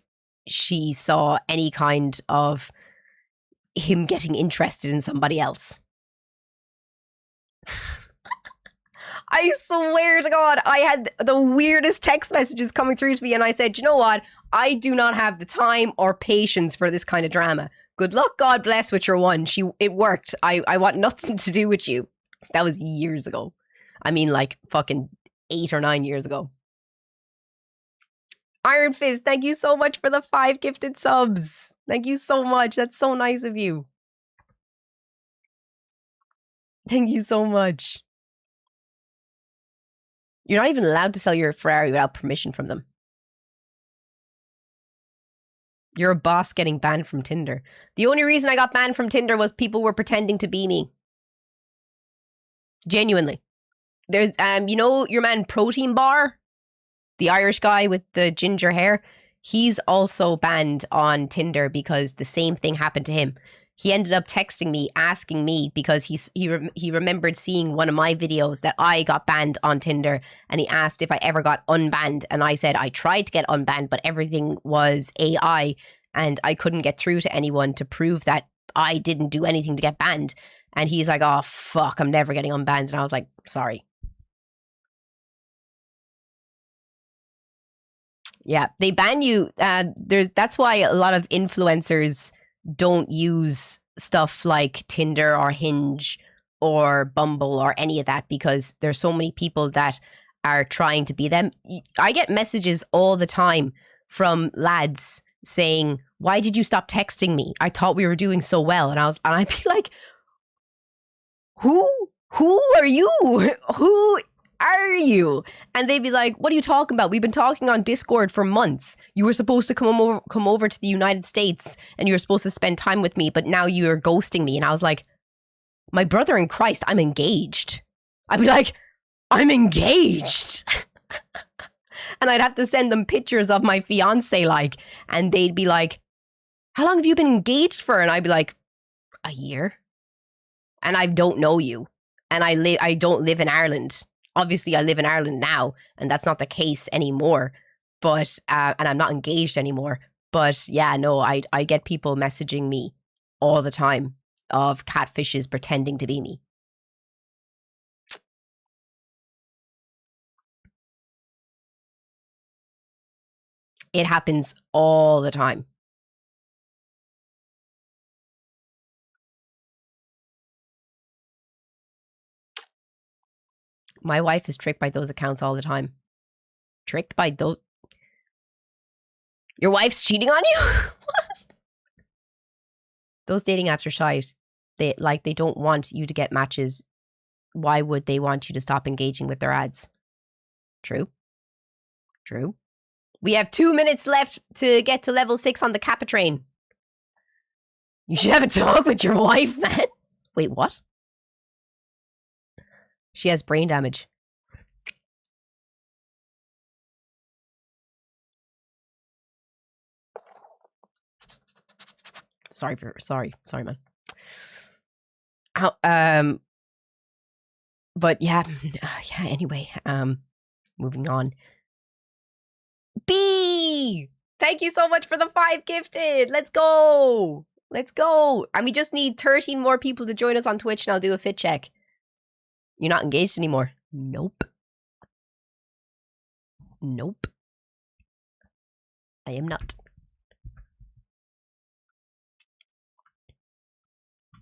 she saw any kind of him getting interested in somebody else. I swear to God, I had the weirdest text messages coming through to me, and I said, you know what? I do not have the time or patience for this kind of drama. Good luck, God bless with your one. It worked. I want nothing to do with you. That was years ago. I mean, like fucking 8 or 9 years ago. Iron Fist, thank you so much for the 5 gifted subs. Thank you so much. That's so nice of you. Thank you so much. You're not even allowed to sell your Ferrari without permission from them. You're a boss getting banned from Tinder. The only reason I got banned from Tinder was people were pretending to be me. Genuinely. There's, you know your man Protein Bar? The Irish guy with the ginger hair? He's also banned on Tinder because the same thing happened to him. He ended up texting me, asking me, because he remembered seeing one of my videos that I got banned on Tinder, and he asked if I ever got unbanned, and I said I tried to get unbanned, but everything was AI, and I couldn't get through to anyone to prove that I didn't do anything to get banned. And he's like, oh, fuck, I'm never getting unbanned. And I was like, sorry. Yeah, they ban you. That's why a lot of influencers don't use stuff like Tinder or Hinge or Bumble or any of that, because there's so many people that are trying to be them. I get messages all the time from lads saying, why did you stop texting me? I thought we were doing so well. And I'd be like, who are you? Who are you? And they'd be like, what are you talking about? We've been talking on Discord for months. You were supposed to come over to the United States, and you were supposed to spend time with me, but now you're ghosting me. And I was like, my brother in Christ, I'm engaged. I'd be like, I'm engaged. And I'd have to send them pictures of my fiance, like, and they'd be like, how long have you been engaged for? And I'd be like, a year. And I don't know you. And I don't live in Ireland. Obviously, I live in Ireland now, and that's not the case anymore. But, and I'm not engaged anymore. But yeah, no, I get people messaging me all the time of catfishes pretending to be me. It happens all the time. My wife is tricked by those accounts all the time. Tricked by those... Your wife's cheating on you? What? Those dating apps are shite. they don't want you to get matches, why would they want you to stop engaging with their ads? True. True. We have 2 minutes left to get to level 6 on the Kappa train. You should have a talk with your wife, man. Wait, what? She has brain damage. Sorry, man. But yeah, anyway, moving on. B! Thank you so much for the 5 gifted. Let's go. Let's go. And we just need 13 more people to join us on Twitch and I'll do a fit check. You're not engaged anymore. Nope. Nope. I am not.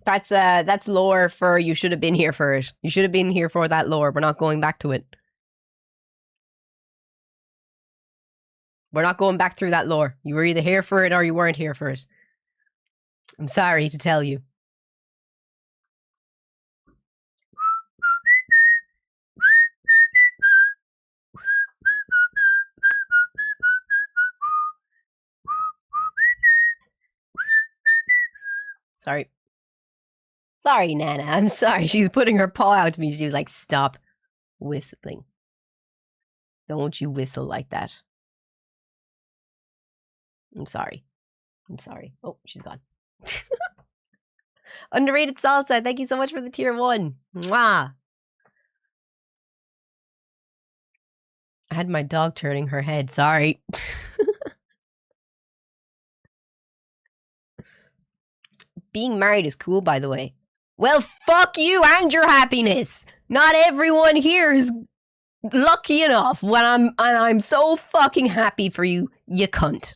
That's lore for you should have been here for it. You should have been here for that lore. We're not going back to it. We're not going back through that lore. You were either here for it or you weren't here for it. I'm sorry to tell you. Sorry. Sorry, Nana. I'm sorry. She's putting her paw out to me. She was like, stop whistling. Don't you whistle like that. I'm sorry. I'm sorry. Oh, she's gone. Underrated Salsa. Thank you so much for the tier 1. Mwah. I had my dog turning her head. Sorry. Being married is cool, by the way. Well, fuck you and your happiness. Not everyone here is lucky enough when I'm so fucking happy for you, you cunt.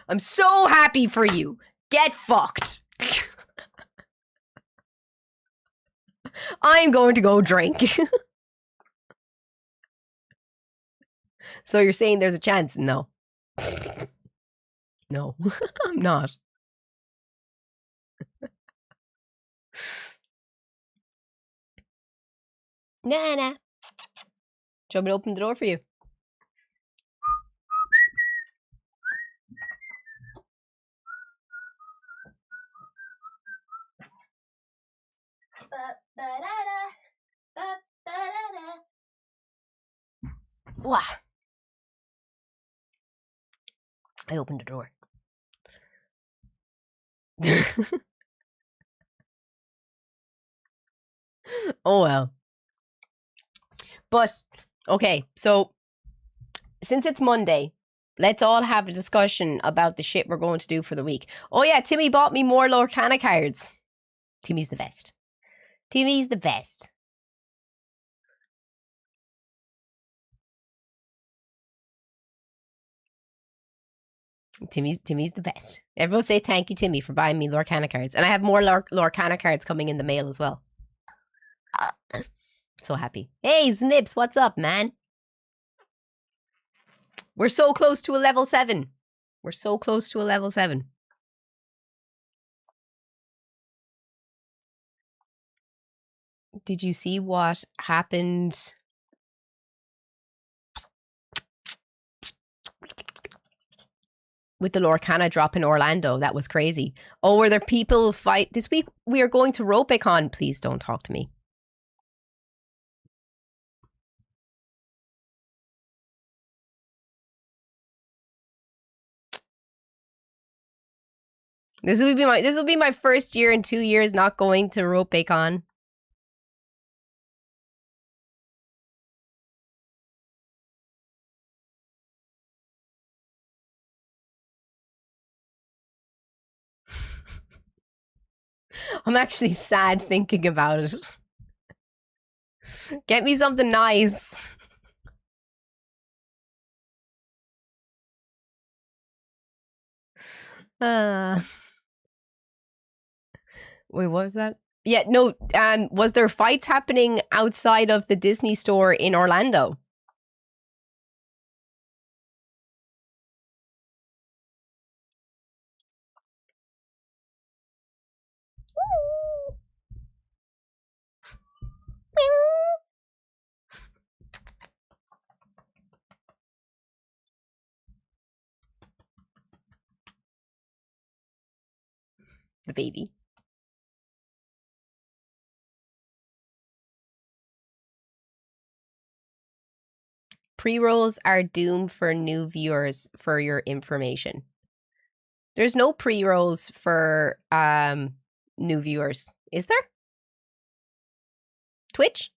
I'm so happy for you. Get fucked. I'm going to go drink. So you're saying there's a chance? No. No, I'm not. Nana. Do you want me to open the door for you? Wow. I opened the door. Oh well. But, okay, so since it's Monday, let's all have a discussion about the shit we're going to do for the week. Oh yeah, Timmy bought me more Lorcana cards. Timmy's the best. Timmy's the best. Timmy's the best. Everyone say thank you, Timmy, for buying me Lorcana cards. And I have more Lorcana cards coming in the mail as well. So happy. Hey, Snips, what's up, man? We're so close to a level 7. We're so close to a level 7. Did you see what happened? With the Lorcana drop in Orlando? That was crazy. Oh, were there people fight? This week we are going to Ropecon. Please don't talk to me. This will be my first year in 2 years not going to Ropecon. I'm actually sad thinking about it. Get me something nice. Wait, what was that? Yeah, no, was there fights happening outside of the Disney store in Orlando? the baby. Pre-rolls are doomed for new viewers for your information. There's no pre-rolls for new viewers, is there? Twitch?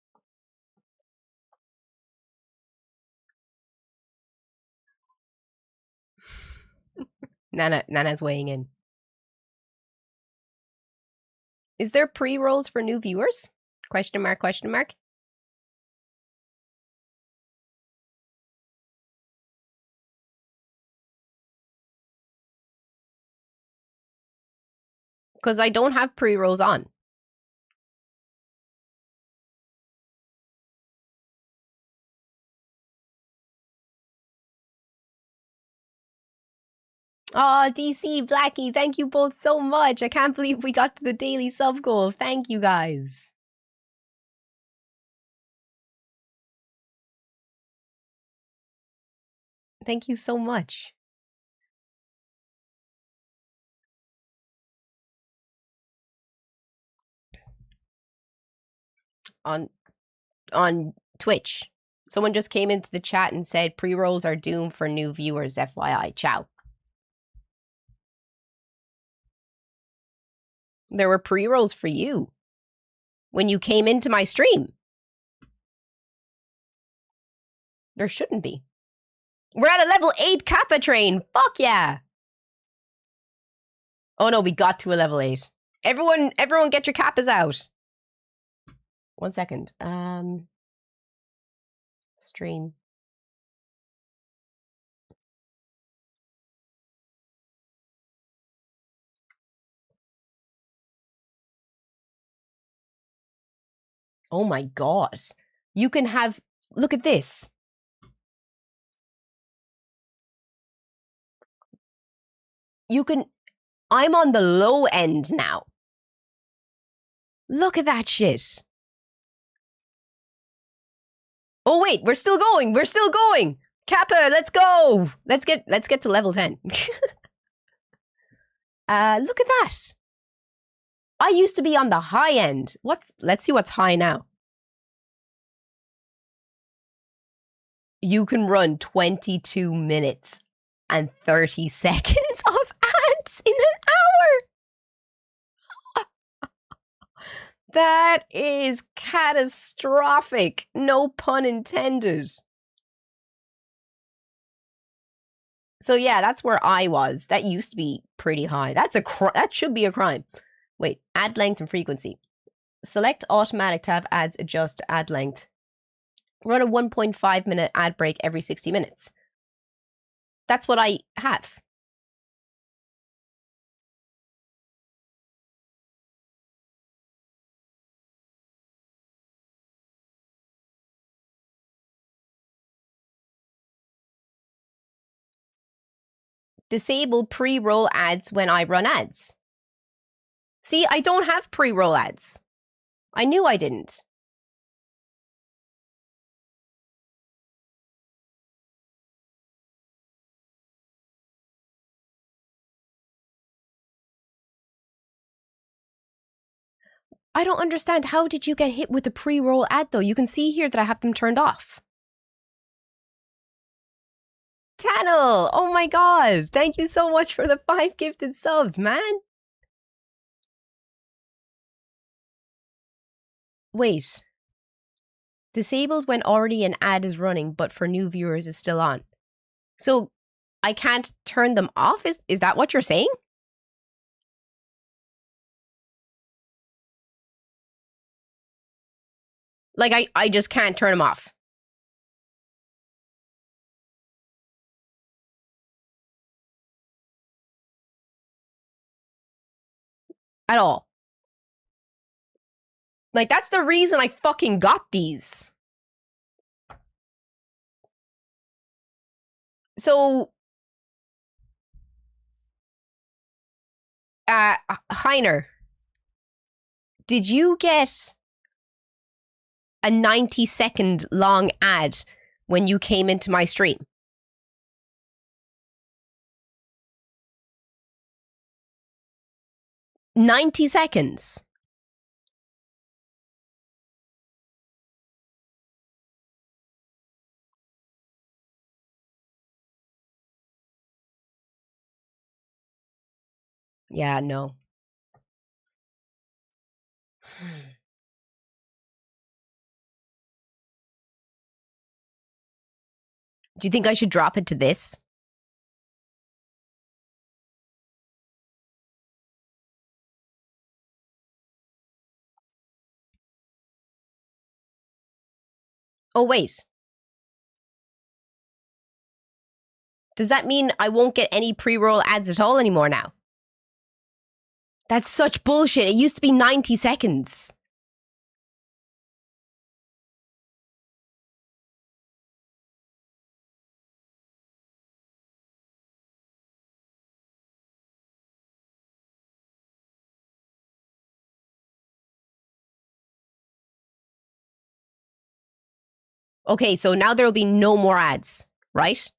Nana's weighing in. Is there pre-rolls for new viewers? Question mark, question mark. Because I don't have pre-rolls on. Oh, DC, Blackie, thank you both so much. I can't believe we got to the daily sub goal. Thank you, guys. Thank you so much. On Twitch, someone just came into the chat and said pre-rolls are doomed for new viewers, FYI. Ciao. There were pre-rolls for you when you came into my stream. There shouldn't be. We're at a level 8 Kappa train. Fuck yeah. Oh no, we got to a level 8. Everyone get your Kappas out. 1 second. Stream. Oh my god. You can have, look at this. You can, I'm on the low end now. Look at that shit. Oh wait, we're still going. We're still going. Kappa, let's go. Let's get to level 10. Look at that. I used to be on the high end. Let's see what's high now. You can run 22 minutes and 30 seconds of ads in an hour. That is catastrophic. No pun intended. So yeah, that's where I was. That used to be pretty high. That should be a crime. Wait, ad length and frequency. Select automatic to have ads adjust to ad length. Run a 1.5 minute ad break every 60 minutes. That's what I have. Disable pre-roll ads when I run ads. See, I don't have pre-roll ads. I knew I didn't. I don't understand. How did you get hit with a pre-roll ad, though? You can see here that I have them turned off. Tannel! Oh my god! Thank you so much for the 5 gifted subs, man! Wait. Disabled when already an ad is running, but for new viewers is still on. So, I can't turn them off? Is that what you're saying? Like, I just can't turn them off. At all. Like, that's the reason I fucking got these. So, Heiner, did you get a 90-second long ad when you came into my stream? 90 seconds. Yeah, no. Do you think I should drop it to this? Oh, wait. Does that mean I won't get any pre-roll ads at all anymore now? That's such bullshit. It used to be 90 seconds. Okay, so now there will be no more ads, right?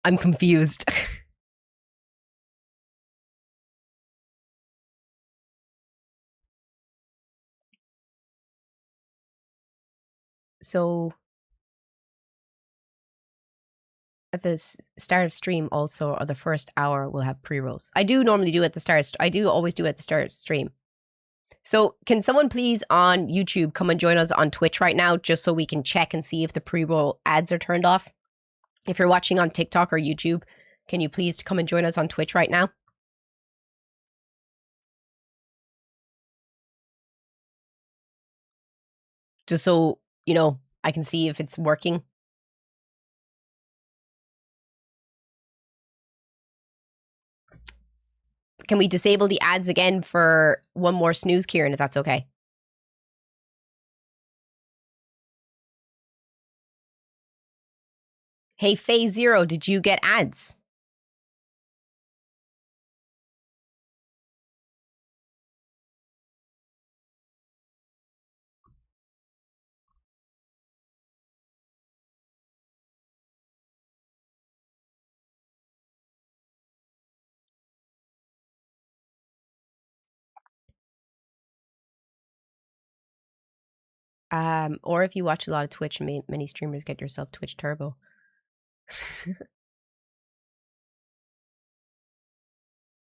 I'm confused. So at the start of stream also, or the first hour, we'll have pre-rolls. I do normally do at the start. I do always do at the start of stream. So can someone please on YouTube come and join us on Twitch right now, just so we can check and see if the pre-roll ads are turned off? If you're watching on TikTok or YouTube, can you please come and join us on Twitch right now? Just so, you know, I can see if it's working. Can we disable the ads again for one more snooze, Kieran, if that's okay? Hey, Phase Zero, did you get ads? Or if you watch a lot of Twitch, many streamers get yourself Twitch Turbo.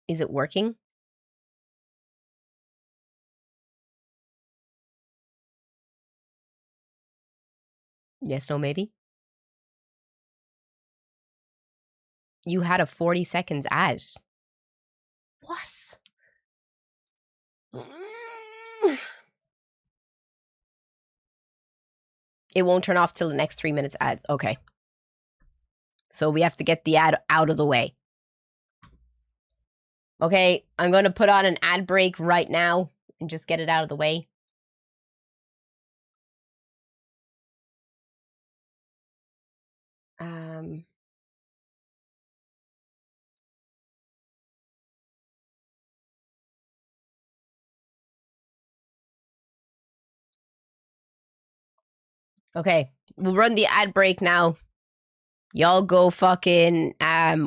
Is it working? Yes, no, maybe. You had a 40 seconds ad. What? It won't turn off till the next 3 minutes ads. Okay. So we have to get the ad out of the way. Okay, I'm going to put on an ad break right now and just get it out of the way. Okay, we'll run the ad break now. Y'all go fucking,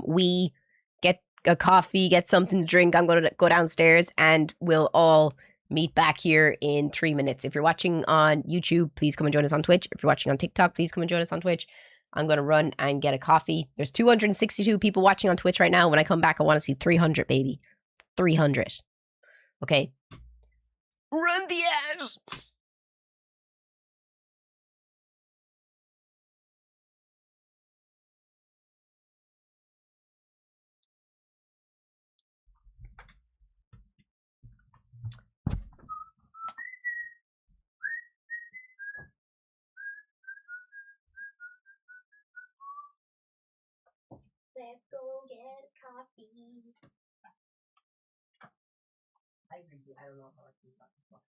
we get a coffee, get something to drink. I'm going to go downstairs and we'll all meet back here in 3 minutes. If you're watching on YouTube, please come and join us on Twitch. If you're watching on TikTok, please come and join us on Twitch. I'm going to run and get a coffee. There's 262 people watching on Twitch right now. When I come back, I want to see 300, baby. 300. Okay. Run the ads! Let's go get coffee. I don't know how I feel about this one.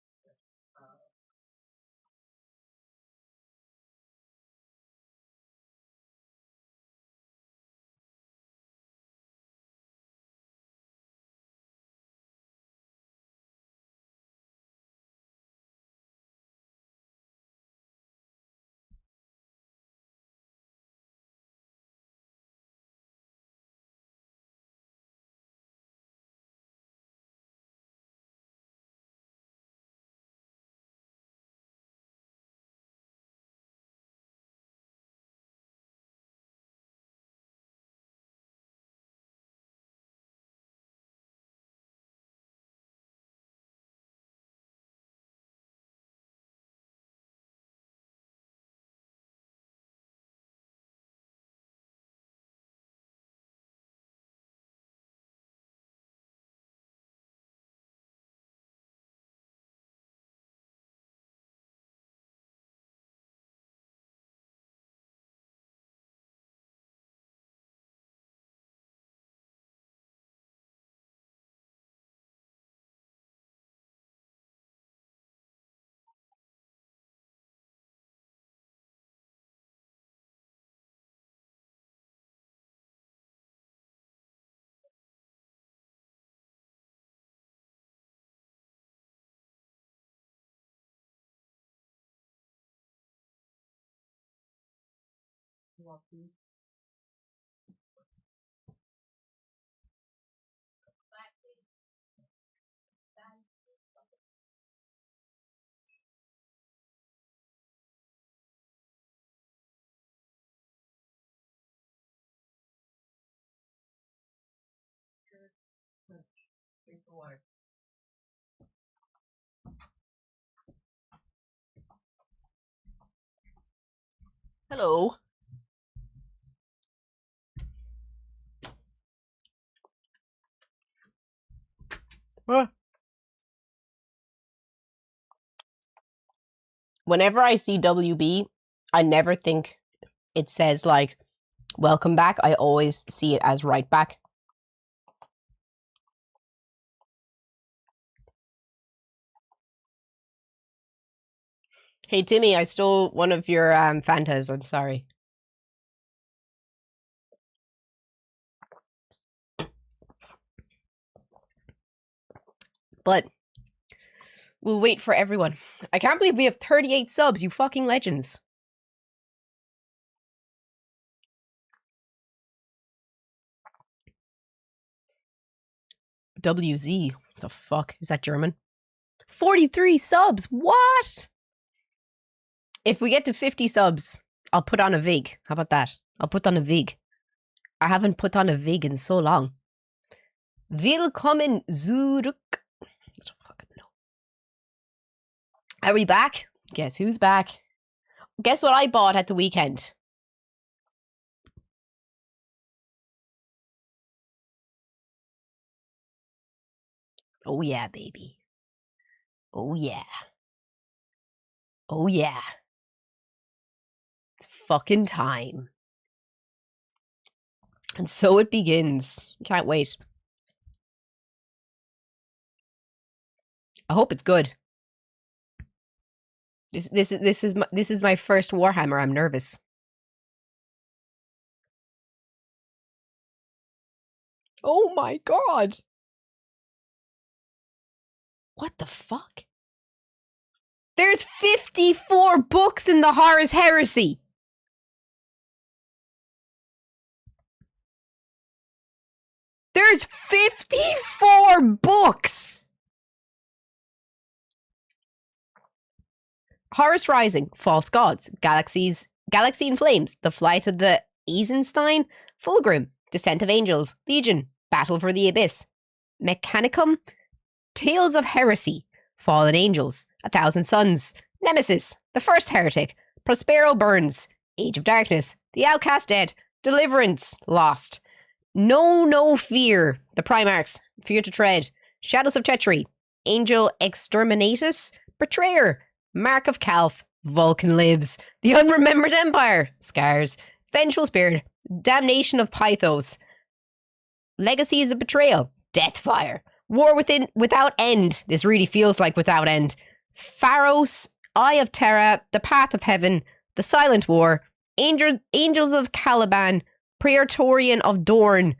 Hello. Whenever I see WB, I never think it says like welcome back. I always see it as right back. Hey Timmy, I stole one of your Fantas. I'm sorry. But we'll wait for everyone. I can't believe we have 38 subs, you fucking legends. WZ. What the fuck? Is that German? 43 subs. What? If we get to 50 subs, I'll put on a VIG. How about that? I'll put on a VIG. I haven't put on a VIG in so long. Willkommen zurück. I don't fucking know. Are we back? Guess who's back? Guess what I bought at the weekend? Oh yeah, baby. Oh yeah. Oh yeah. It's fucking time. And so it begins. Can't wait. I hope it's good. This is my first Warhammer. I'm nervous. Oh my god. What the fuck? There's 54 books in the Horus Heresy. There's 54 books. Horus Rising, False Gods, Galaxy in Flames, The Flight of the Eisenstein, Fulgrim, Descent of Angels, Legion, Battle for the Abyss, Mechanicum, Tales of Heresy, Fallen Angels, A Thousand Suns, Nemesis, The First Heretic, Prospero Burns, Age of Darkness, The Outcast Dead, Deliverance, Lost, No Fear, The Primarchs, Fear to Tread, Shadows of Tetri, Angel Exterminatus, Betrayer, Mark of Calf, Vulcan Lives, The Unremembered Empire, Scars, Vengeful Spirit, Damnation of Pythos, Legacies of Betrayal, Deathfire, War Without End, this really feels like Without End, Pharos, Eye of Terra, The Path of Heaven, The Silent War, Angels of Caliban, Praetorian of Dorn,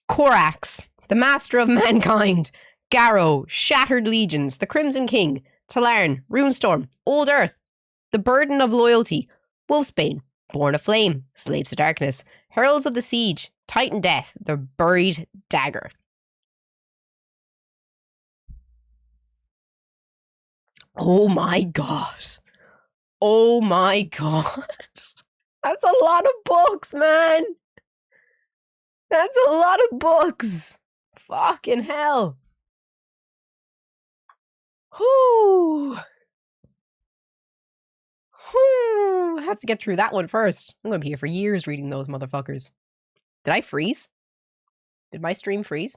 Corax, The Master of Mankind, Garrow, Shattered Legions, The Crimson King, Talarn, Runestorm, Old Earth, The Burden of Loyalty, Wolfsbane, Born of Flame, Slaves of Darkness, Heralds of the Siege, Titan Death, The Buried Dagger. Oh my god. Oh my god. That's a lot of books, man. That's a lot of books. Fucking hell. Whoo. Whoo. I have to get through that one first. I'm going to be here for years reading those motherfuckers. Did I freeze? Did my stream freeze?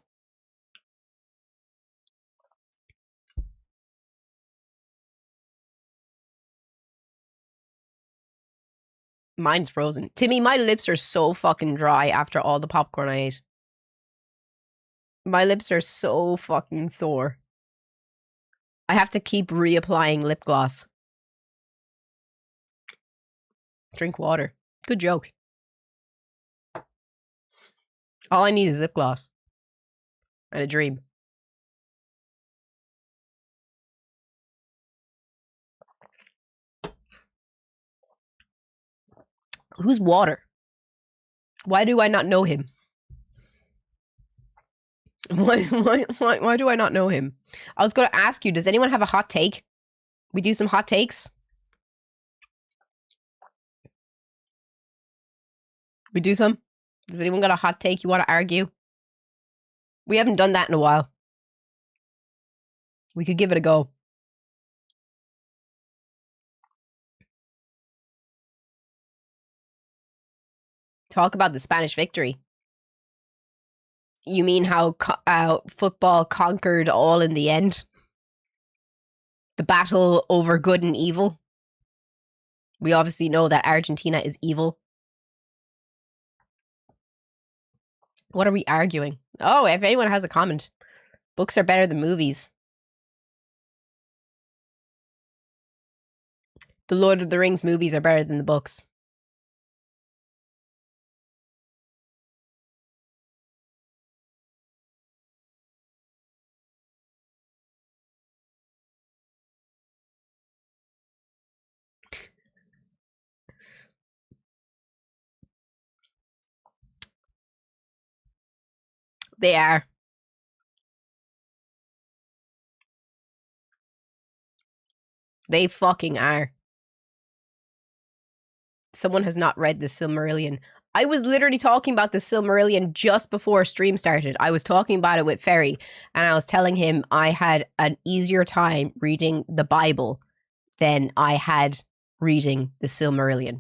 Mine's frozen. Timmy, my lips are so fucking dry after all the popcorn I ate. My lips are so fucking sore. I have to keep reapplying lip gloss. Drink water. Good joke. All I need is lip gloss. And a dream. Who's water? Why do I not know him? Why do I not know him? I was going to ask you, does anyone have a hot take? We do some hot takes? We do some? Does anyone got a hot take you want to argue? We haven't done that in a while. We could give it a go. Talk about the Spanish victory. You mean how football conquered all in the end? The battle over good and evil? We obviously know that Argentina is evil. What are we arguing? Oh, if anyone has a comment. Books are better than movies. The Lord of the Rings movies are better than the books. They are. They fucking are. Someone has not read the Silmarillion. I was literally talking about the Silmarillion just before stream started. I was talking about it with Ferry, and I was telling him I had an easier time reading the Bible than I had reading the Silmarillion.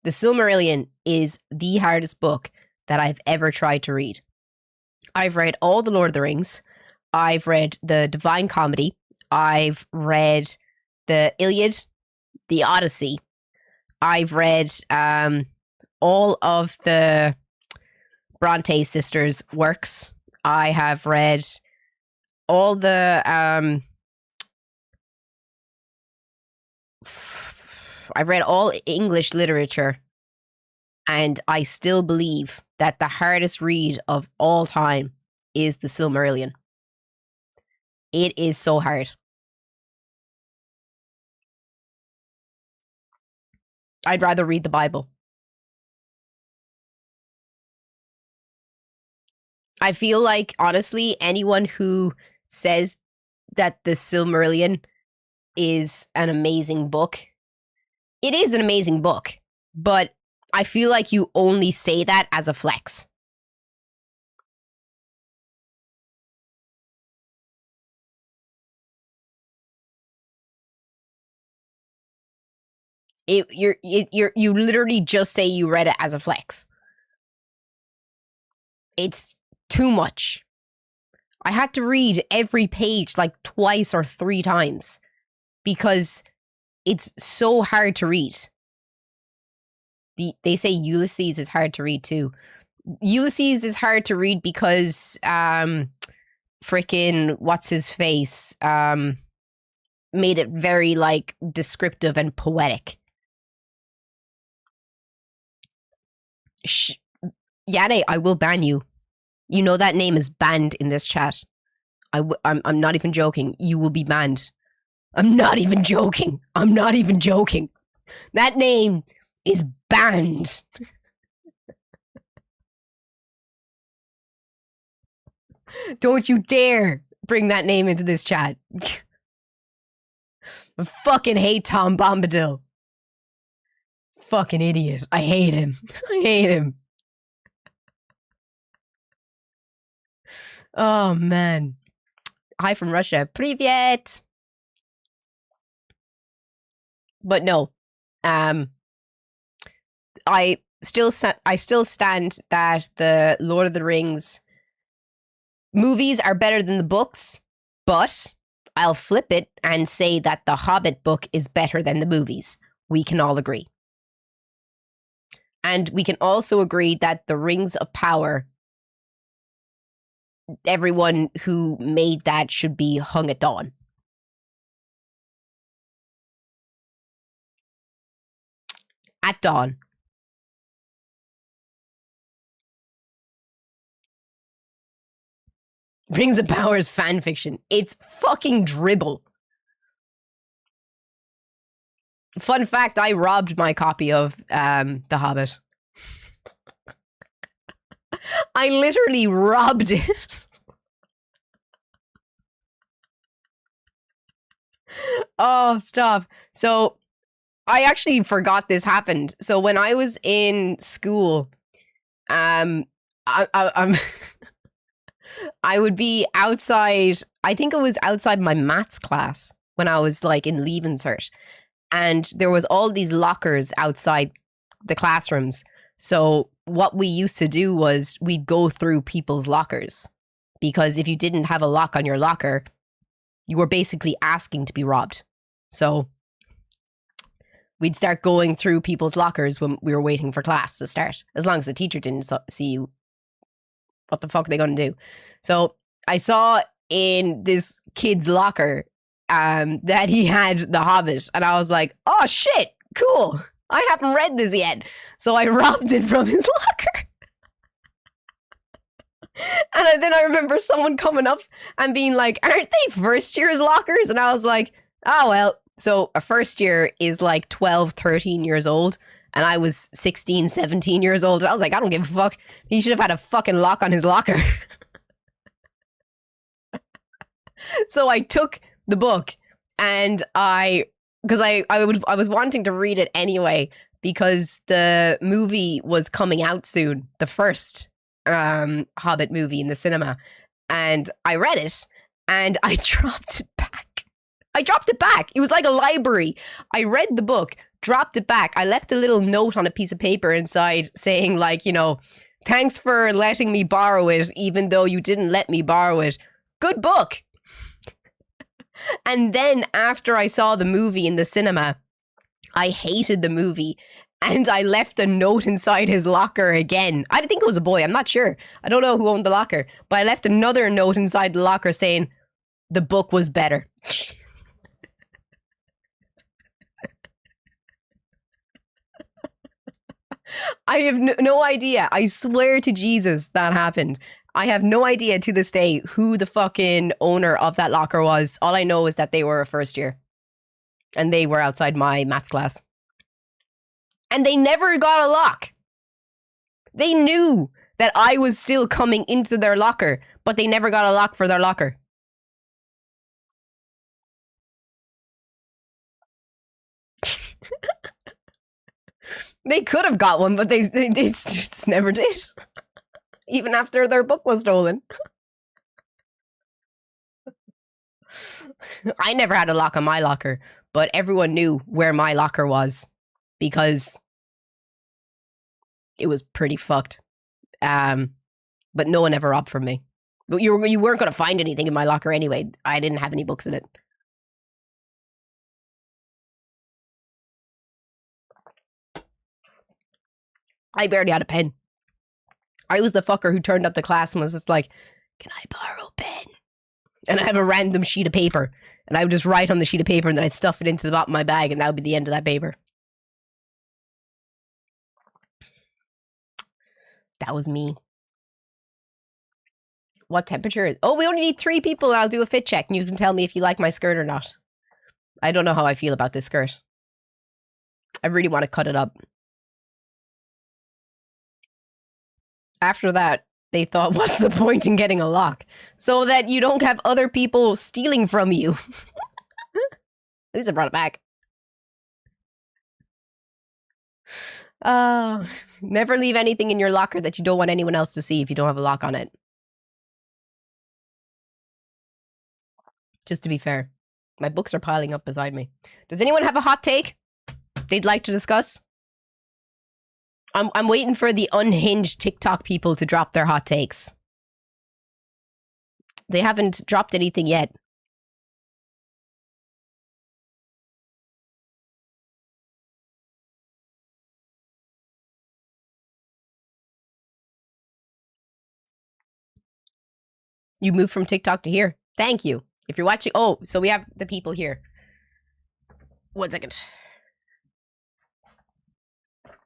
The Silmarillion is the hardest book that I've ever tried to read. I've read all the Lord of the Rings. I've read the Divine Comedy. I've read the Iliad, the Odyssey. I've read all of the Bronte sisters' works. I have read all the I've read all English literature, and I still believe that the hardest read of all time is the Silmarillion. It is so hard. I'd rather read the Bible. I feel like, honestly, anyone who says that the Silmarillion is an amazing book, it is an amazing book, but I feel like you only say that as a flex. You literally just say you read it as a flex. It's too much. I had to read every page like twice or 3 times because it's so hard to read. They say Ulysses is hard to read too. Ulysses is hard to read because frickin' what's his face made it very like descriptive and poetic. Yane, I will ban you. You know that name is banned in this chat. I'm not even joking. You will be banned. I'm not even joking. I'm not even joking. That name is banned. Don't you dare bring that name into this chat. I fucking hate Tom Bombadil. Fucking idiot. I hate him. I hate him. Oh, man. Hi from Russia. Привет. But no. I still stand that the Lord of the Rings movies are better than the books, but I'll flip it and say that the Hobbit book is better than the movies. We can all agree. And we can also agree that the Rings of Power, everyone who made that should be hung at dawn. At dawn. Rings of Power is fan fiction. It's fucking dribble. Fun fact, I robbed my copy of The Hobbit. I literally robbed it. Oh, stop. So I actually forgot this happened. So when I was in school, I'm I would be outside. I think it was outside my maths class when I was like in Leaving Cert, and there was all these lockers outside the classrooms. So what we used to do was we'd go through people's lockers, because if you didn't have a lock on your locker, you were basically asking to be robbed. So we'd start going through people's lockers when we were waiting for class to start, as long as the teacher didn't see you. What the fuck are they gonna do? So I saw in this kid's locker that he had The Hobbit, and I was like, oh shit, cool. I haven't read this yet. So I robbed it from his locker. And then I remember someone coming up and being like, aren't they first year's lockers? And I was like, oh, well. So a first year is like 12, 13 years old. And I was 16, 17 years old. I was like, I don't give a fuck. He should have had a fucking lock on his locker. So I took the book, and because I was wanting to read it anyway, because the movie was coming out soon, the first Hobbit movie in the cinema, and I read it, and I dropped it back. It was like a library. I read the book, dropped it back. I left a little note on a piece of paper inside saying, like, thanks for letting me borrow it, even though you didn't let me borrow it. Good book. And then after I saw the movie in the cinema, I hated the movie, and I left a note inside his locker again. I think it was a boy. I'm not sure. I don't know who owned the locker, but I left another note inside the locker saying the book was better. I have no idea. I swear to Jesus that happened. I have no idea to this day who the fucking owner of that locker was. All I know is that they were a first year, and they were outside my maths class. And they never got a lock. They knew that I was still coming into their locker, but they never got a lock for their locker. They could have got one, but they just never did. Even after their book was stolen. I never had a lock on my locker, but everyone knew where my locker was, because it was pretty fucked. But no one ever robbed from me. But you weren't going to find anything in my locker anyway. I didn't have any books in it. I barely had a pen. I was the fucker who turned up to class and was just like, can I borrow a pen? And I have a random sheet of paper, and I would just write on the sheet of paper, and then I'd stuff it into the bottom of my bag, and that would be the end of that paper. That was me. What temperature is... Oh, we only need 3 people, and I'll do a fit check, and you can tell me if you like my skirt or not. I don't know how I feel about this skirt. I really want to cut it up. After that, they thought, what's the point in getting a lock? So that you don't have other people stealing from you. At least I brought it back. Never leave anything in your locker that you don't want anyone else to see if you don't have a lock on it. Just to be fair. My books are piling up beside me. Does anyone have a hot take they'd like to discuss? I'm waiting for the unhinged TikTok people to drop their hot takes. They haven't dropped anything yet. You moved from TikTok to here. Thank you. If you're watching... Oh, so we have the people here. 1 second.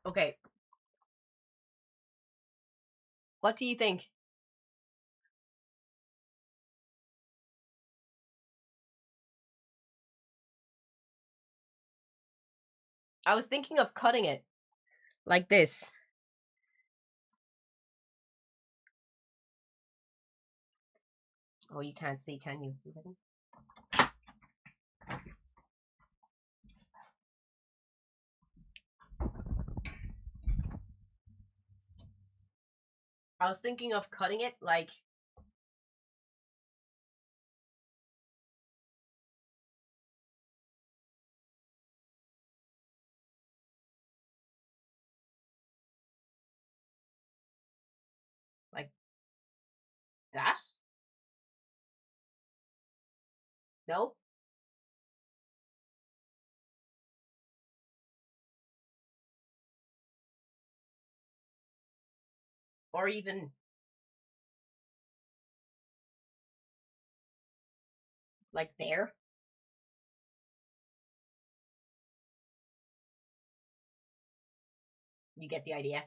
Okay. What do you think? I was thinking of cutting it like this. Oh, you can't see, can you? I was thinking of cutting it like that. No? Or even like there. You get the idea.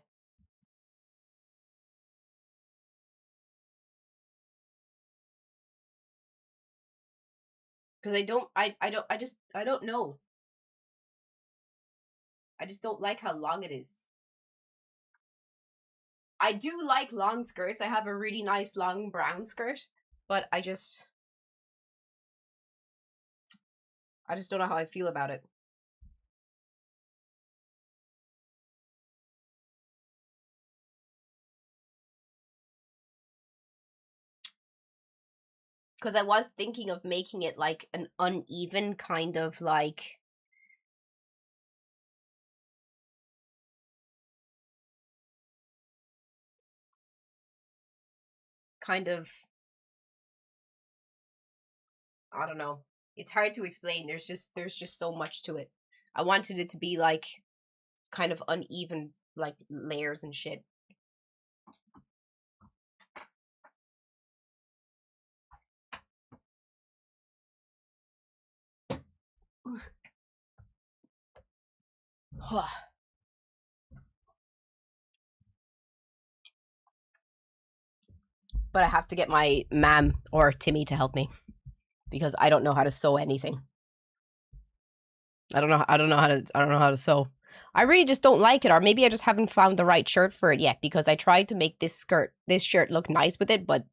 Because I don't know. I just don't like how long it is. I do like long skirts. I have a really nice long brown skirt, but I just don't know how I feel about it. Because I was thinking of making it like an uneven kind of like kind of I don't know. It's hard to explain. There's just so much to it. I wanted it to be like kind of uneven like layers and shit. But I have to get my mam or Timmy to help me because I don't know how to sew anything. I don't know how to sew. I really just don't like it, or maybe I just haven't found the right shirt for it yet because I tried to make this shirt look nice with it, but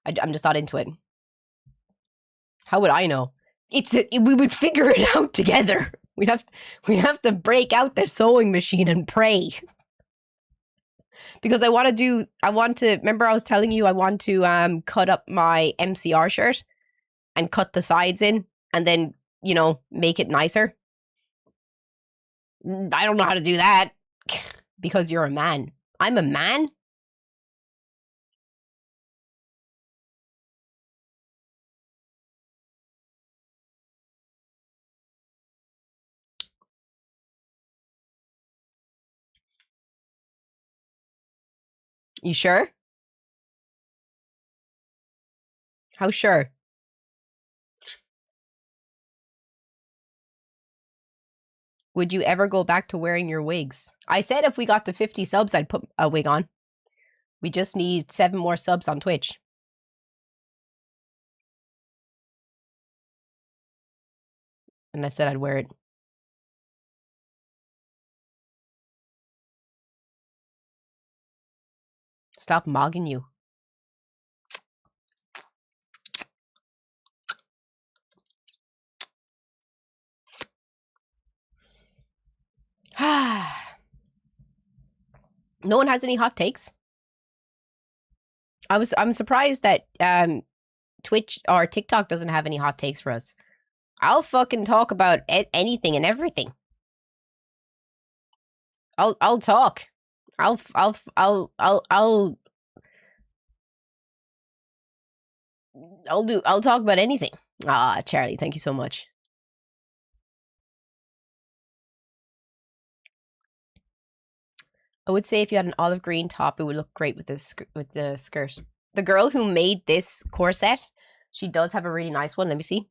I'm just not into it. How would I know? We would figure it out together. We'd have to break out the sewing machine and pray. Because I want to remember I was telling you I want to cut up my MCR shirt and cut the sides in and then, you know, make it nicer. I don't know how to do that because you're a man. I'm a man? You sure? How sure? Would you ever go back to wearing your wigs? I said if we got to 50 subs, I'd put a wig on. We just need 7 more subs on Twitch. And I said I'd wear it. Stop mogging you. No one has any hot takes? I'm surprised that Twitch or TikTok doesn't have any hot takes for us. I'll fucking talk about anything and everything. I'll talk. I'll talk about anything. Ah, Charlie, thank you so much. I would say if you had an olive green top, it would look great with the skirt. The girl who made this corset, she does have a really nice one. Let me see.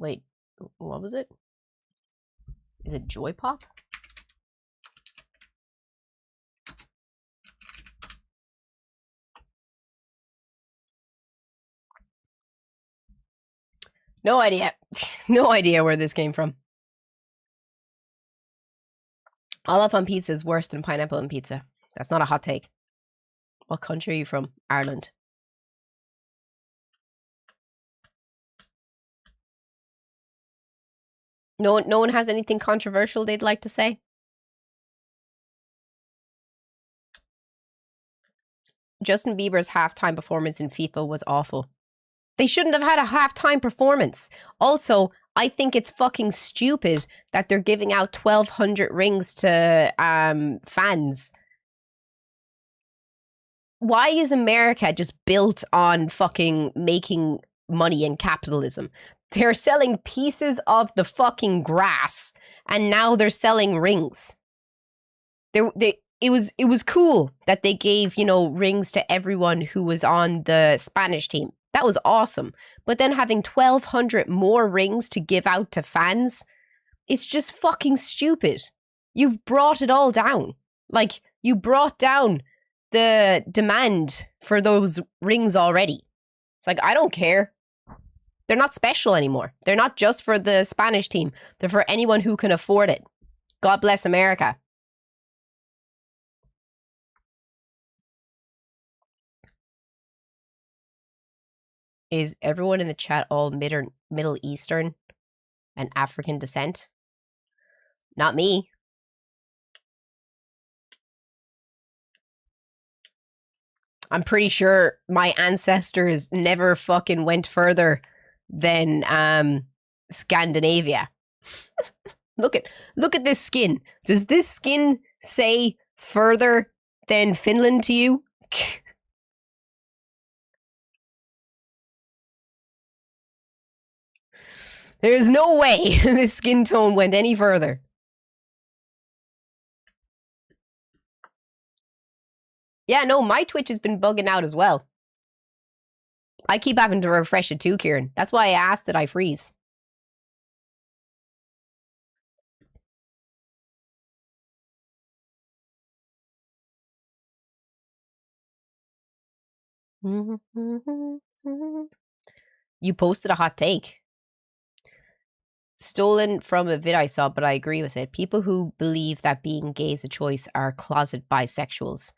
Wait, what was it? Is it Joy Pop? No idea. No idea where this came from. Olive on pizza is worse than pineapple on pizza. That's not a hot take. What country are you from? Ireland. No one has anything controversial they'd like to say? Justin Bieber's halftime performance in FIFA was awful. They shouldn't have had a halftime performance. Also, I think it's fucking stupid that they're giving out 1,200 rings to fans. Why is America just built on fucking making money and capitalism? They're selling pieces of the fucking grass, and now they're selling rings. It was cool that they gave, you know, rings to everyone who was on the Spanish team. That was awesome. But then having 1,200 more rings to give out to fans, it's just fucking stupid. You've brought it all down. Like, you brought down the demand for those rings already. It's like, I don't care. They're not special anymore. They're not just for the Spanish team. They're for anyone who can afford it. God bless America. Is everyone in the chat all Middle Eastern and African descent? Not me. I'm pretty sure my ancestors never fucking went further than Scandinavia. Look at this skin. Does this skin say further than Finland to you? There's no way this skin tone went any further. Yeah, no, my Twitch has been bugging out as well. I keep having to refresh it too, Kieran. That's why I asked that I freeze. You posted a hot take. Stolen from a vid I saw, but I agree with it. People who believe that being gay is a choice are closet bisexuals.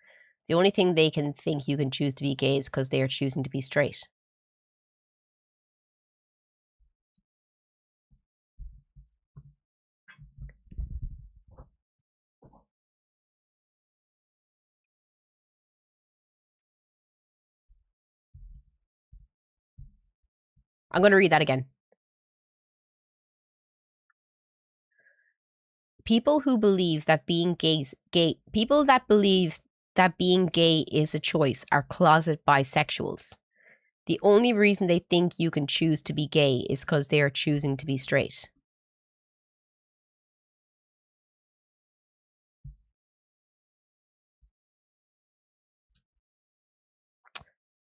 The only thing they can think you can choose to be gay is because they are choosing to be straight. I'm going to read that again. People who believe that being people that believe that being gay is a choice are closet bisexuals. The only reason they think you can choose to be gay is because they are choosing to be straight.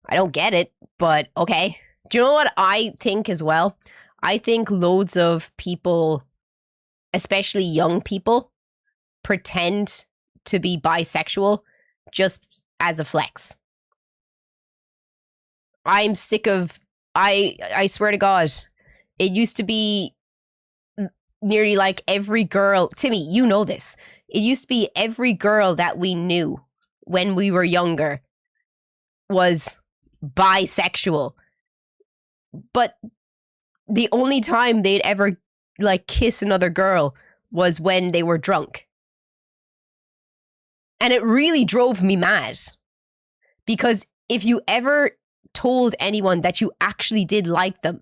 I don't get it, but okay. Do you know what I think as well? I think loads of people, especially young people, pretend to be bisexual just as a flex. I'm sick of, I swear to God, it used to be nearly like every girl, Timmy, you know this. It used to be every girl that we knew when we were younger was bisexual. But the only time they'd ever like kiss another girl was when they were drunk. And it really drove me mad. Because if you ever told anyone that you actually did like them,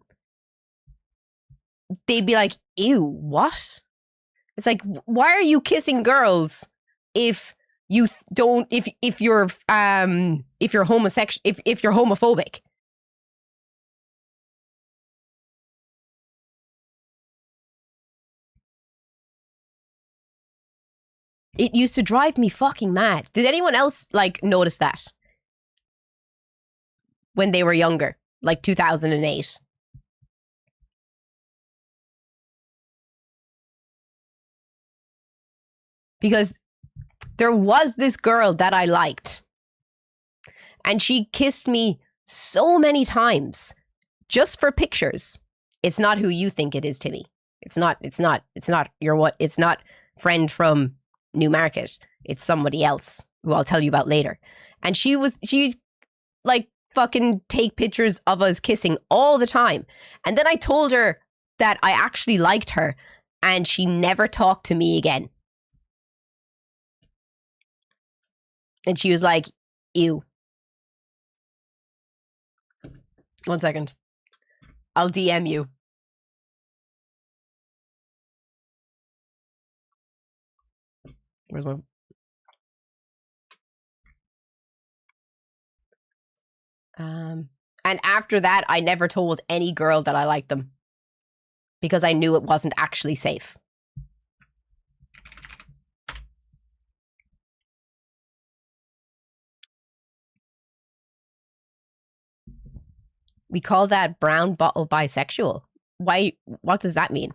they'd be like, ew, what? It's like, why are you kissing girls if you don't, if you're homosexual, if you're homophobic? It used to drive me fucking mad. Did anyone else like notice that when they were younger, like 2008? Because there was this girl that I liked, and she kissed me so many times just for pictures. It's not who you think it is, Timmy. It's not your what? It's not friend from Newmarket. It's somebody else who I'll tell you about later. And she like fucking take pictures of us kissing all the time. And then I told her that I actually liked her, and she never talked to me again. And she was like, ew. 1 second. I'll DM you. Where's my... And after that, I never told any girl that I liked them. Because I knew it wasn't actually safe. We call that brown bottle bisexual. Why? What does that mean?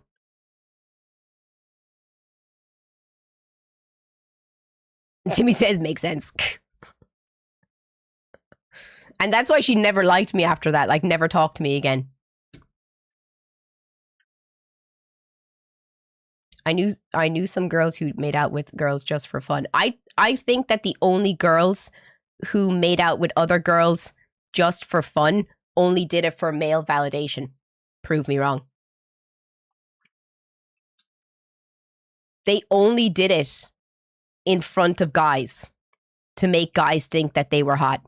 Timmy says makes sense. And that's why she never liked me after that. Like, never talked to me again. I knew some girls who made out with girls just for fun. I think that the only girls who made out with other girls just for fun only did it for male validation. Prove me wrong. They only did it in front of guys to make guys think that they were hot.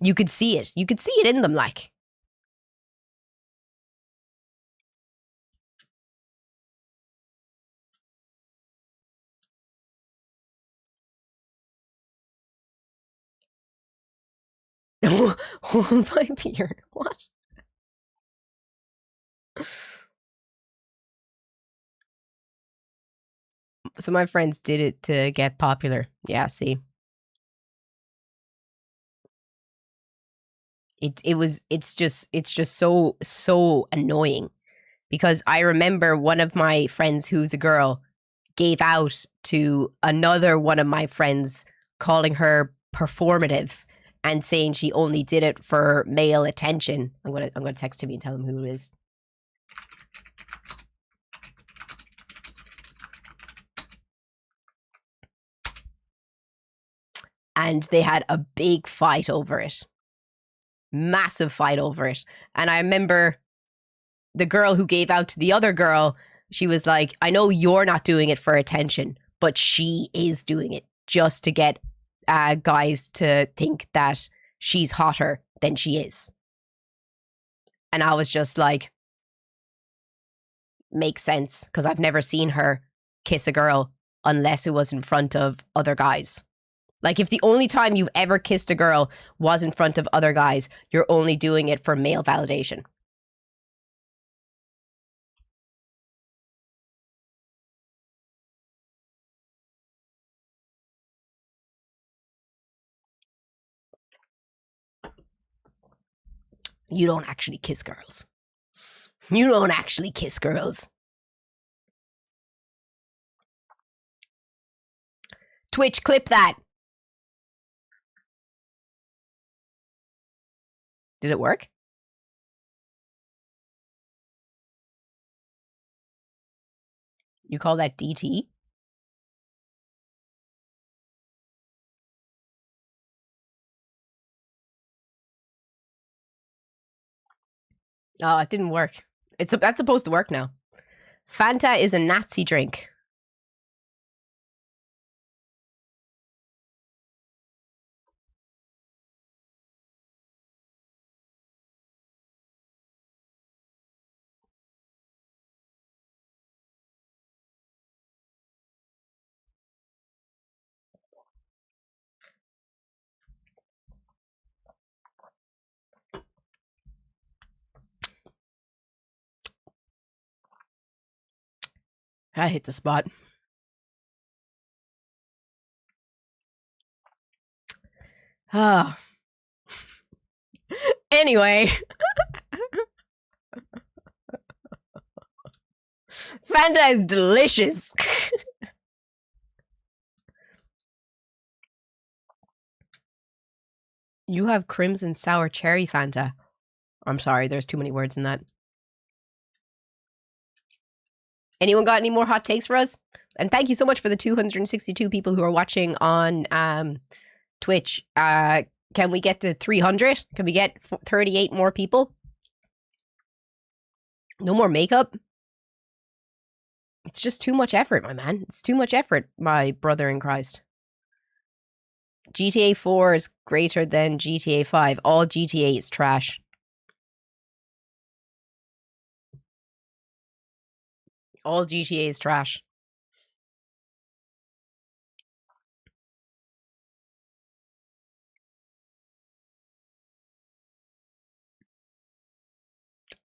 You could see it. You could see it in them, like. Hold my beer. What? So my friends did it to get popular. Yeah, see. It's just so annoying. Because I remember one of my friends who's a girl gave out to another one of my friends, calling her performative and saying she only did it for male attention. I'm gonna text him and tell him who it is. And they had a big fight over it. Massive fight over it. And I remember the girl who gave out to the other girl, she was like, I know you're not doing it for attention, but she is doing it just to get guys to think that she's hotter than she is. And I was just like, makes sense, because I've never seen her kiss a girl unless it was in front of other guys. Like, if the only time you've ever kissed a girl was in front of other guys, you're only doing it for male validation. You don't actually kiss girls. You don't actually kiss girls. Twitch, clip that. Did it work? You call that DT? Oh, it didn't work. That's supposed to work now. Fanta is a Nazi drink. I hit the spot. Ah. Anyway. Fanta is delicious. You have Crimson Sour Cherry Fanta. I'm sorry, there's too many words in that. Anyone got any more hot takes for us? And thank you so much for the 262 people who are watching on Twitch. Can we get to 300? Can we get 38 more people? No more makeup? It's just too much effort, my man. It's too much effort, my brother in Christ. GTA 4 is greater than GTA 5. All GTA is trash. All GTA is trash.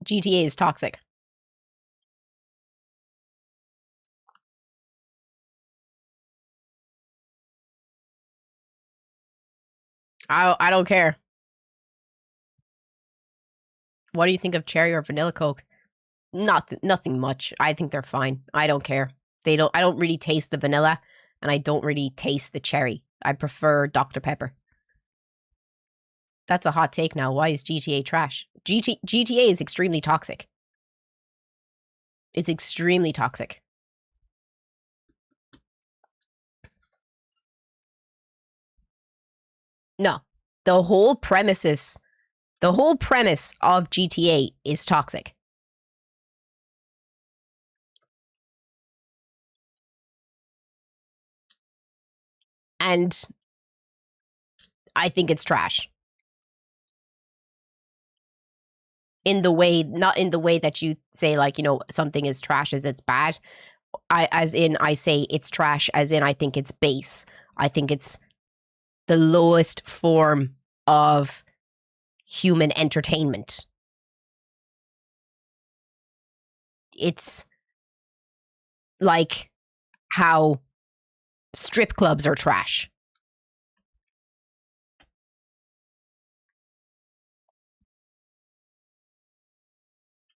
GTA is toxic. I don't care. What do you think of cherry or vanilla Coke? Nothing much. I think they're fine. I don't care. I don't really taste the vanilla, and I don't really taste the cherry. I prefer Dr. Pepper. That's a hot take now. Why is GTA trash? GTA is extremely toxic. It's extremely toxic. No. The whole premise of GTA is toxic. And I think it's trash. Not in the way that you say, like, you know, something is trash as it's bad. I say it's trash as in I think it's base. I think it's the lowest form of human entertainment. It's like how strip clubs are trash.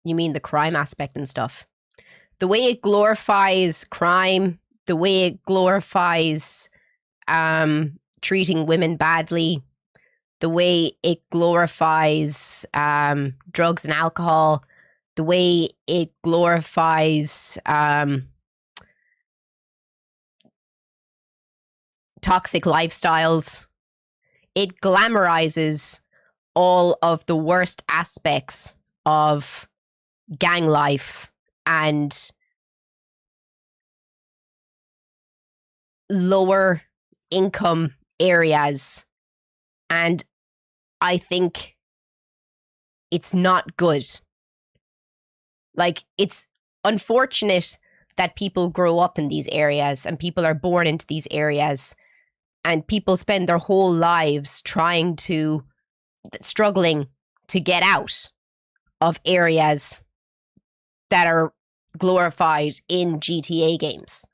You mean the crime aspect and stuff? The way it glorifies crime, the way it glorifies treating women badly, the way it glorifies drugs and alcohol, the way it glorifies toxic lifestyles. It glamorizes all of the worst aspects of gang life and lower income areas. And I think it's not good. Like, it's unfortunate that people grow up in these areas and people are born into these areas and people spend their whole lives struggling to get out of areas that are glorified in GTA games.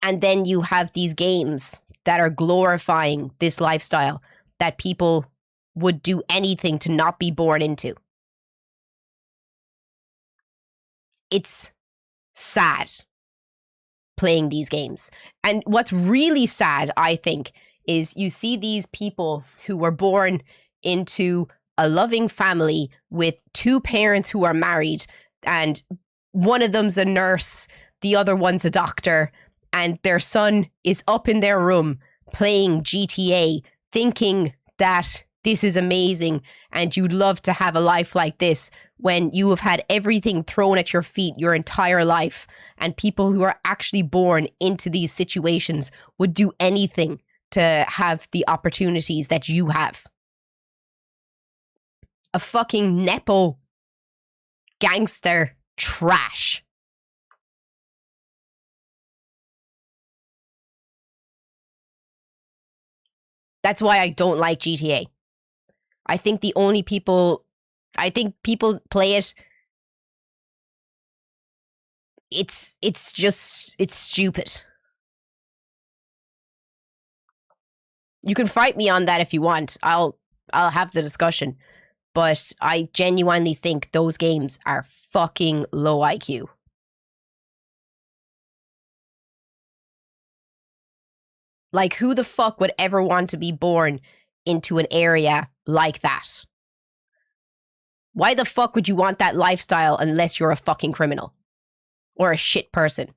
And then you have these games that are glorifying this lifestyle that people would do anything to not be born into. It's sad playing these games. And what's really sad, I think, is you see these people who were born into a loving family with two parents who are married, and one of them's a nurse, the other one's a doctor, and their son is up in their room playing GTA, thinking that this is amazing and you'd love to have a life like this when you have had everything thrown at your feet your entire life, and people who are actually born into these situations would do anything to have the opportunities that you have. A fucking Nepo gangster trash. That's why I don't like GTA. I think people play it. It's stupid. You can fight me on that if you want. I'll have the discussion. But I genuinely think those games are fucking low IQ. Like, who the fuck would ever want to be born into an area like that? Why the fuck would you want that lifestyle unless you're a fucking criminal or a shit person?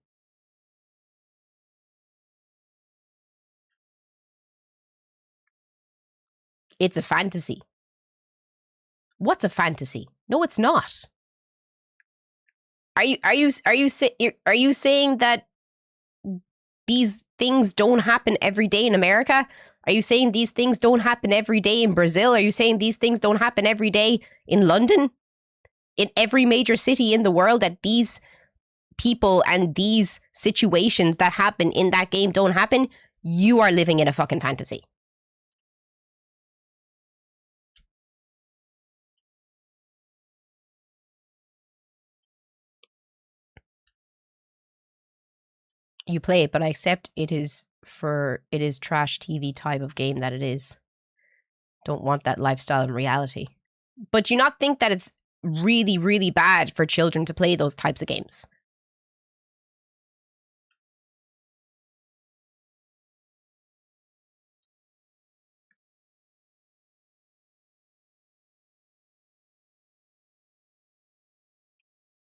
It's a fantasy. What's a fantasy? No, it's not. Are you saying that these things don't happen every day in America? Are you saying these things don't happen every day in Brazil? Are you saying these things don't happen every day in London? In every major city in the world, that these people and these situations that happen in that game don't happen? You are living in a fucking fantasy. You play it, but I accept it is trash TV type of game that it is. Don't want that lifestyle in reality. But do you not think that it's really, really bad for children to play those types of games?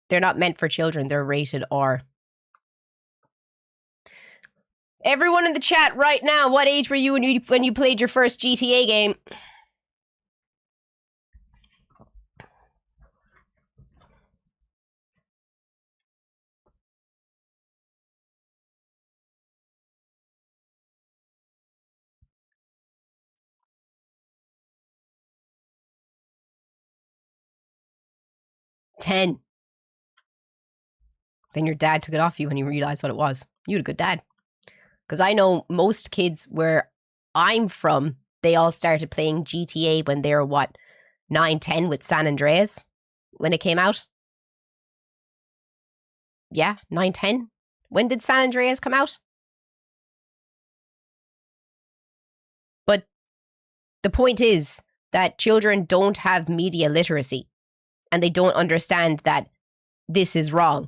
They're not meant for children. They're rated R. Everyone in the chat right now, what age were you when you played your first GTA game? Ten. Then your dad took it off you when you realized what it was. You had a good dad. Because I know most kids where I'm from, they all started playing GTA when they were, what, 9, 10 with San Andreas when it came out? Yeah, 9, 10. When did San Andreas come out? But the point is that children don't have media literacy and they don't understand that this is wrong.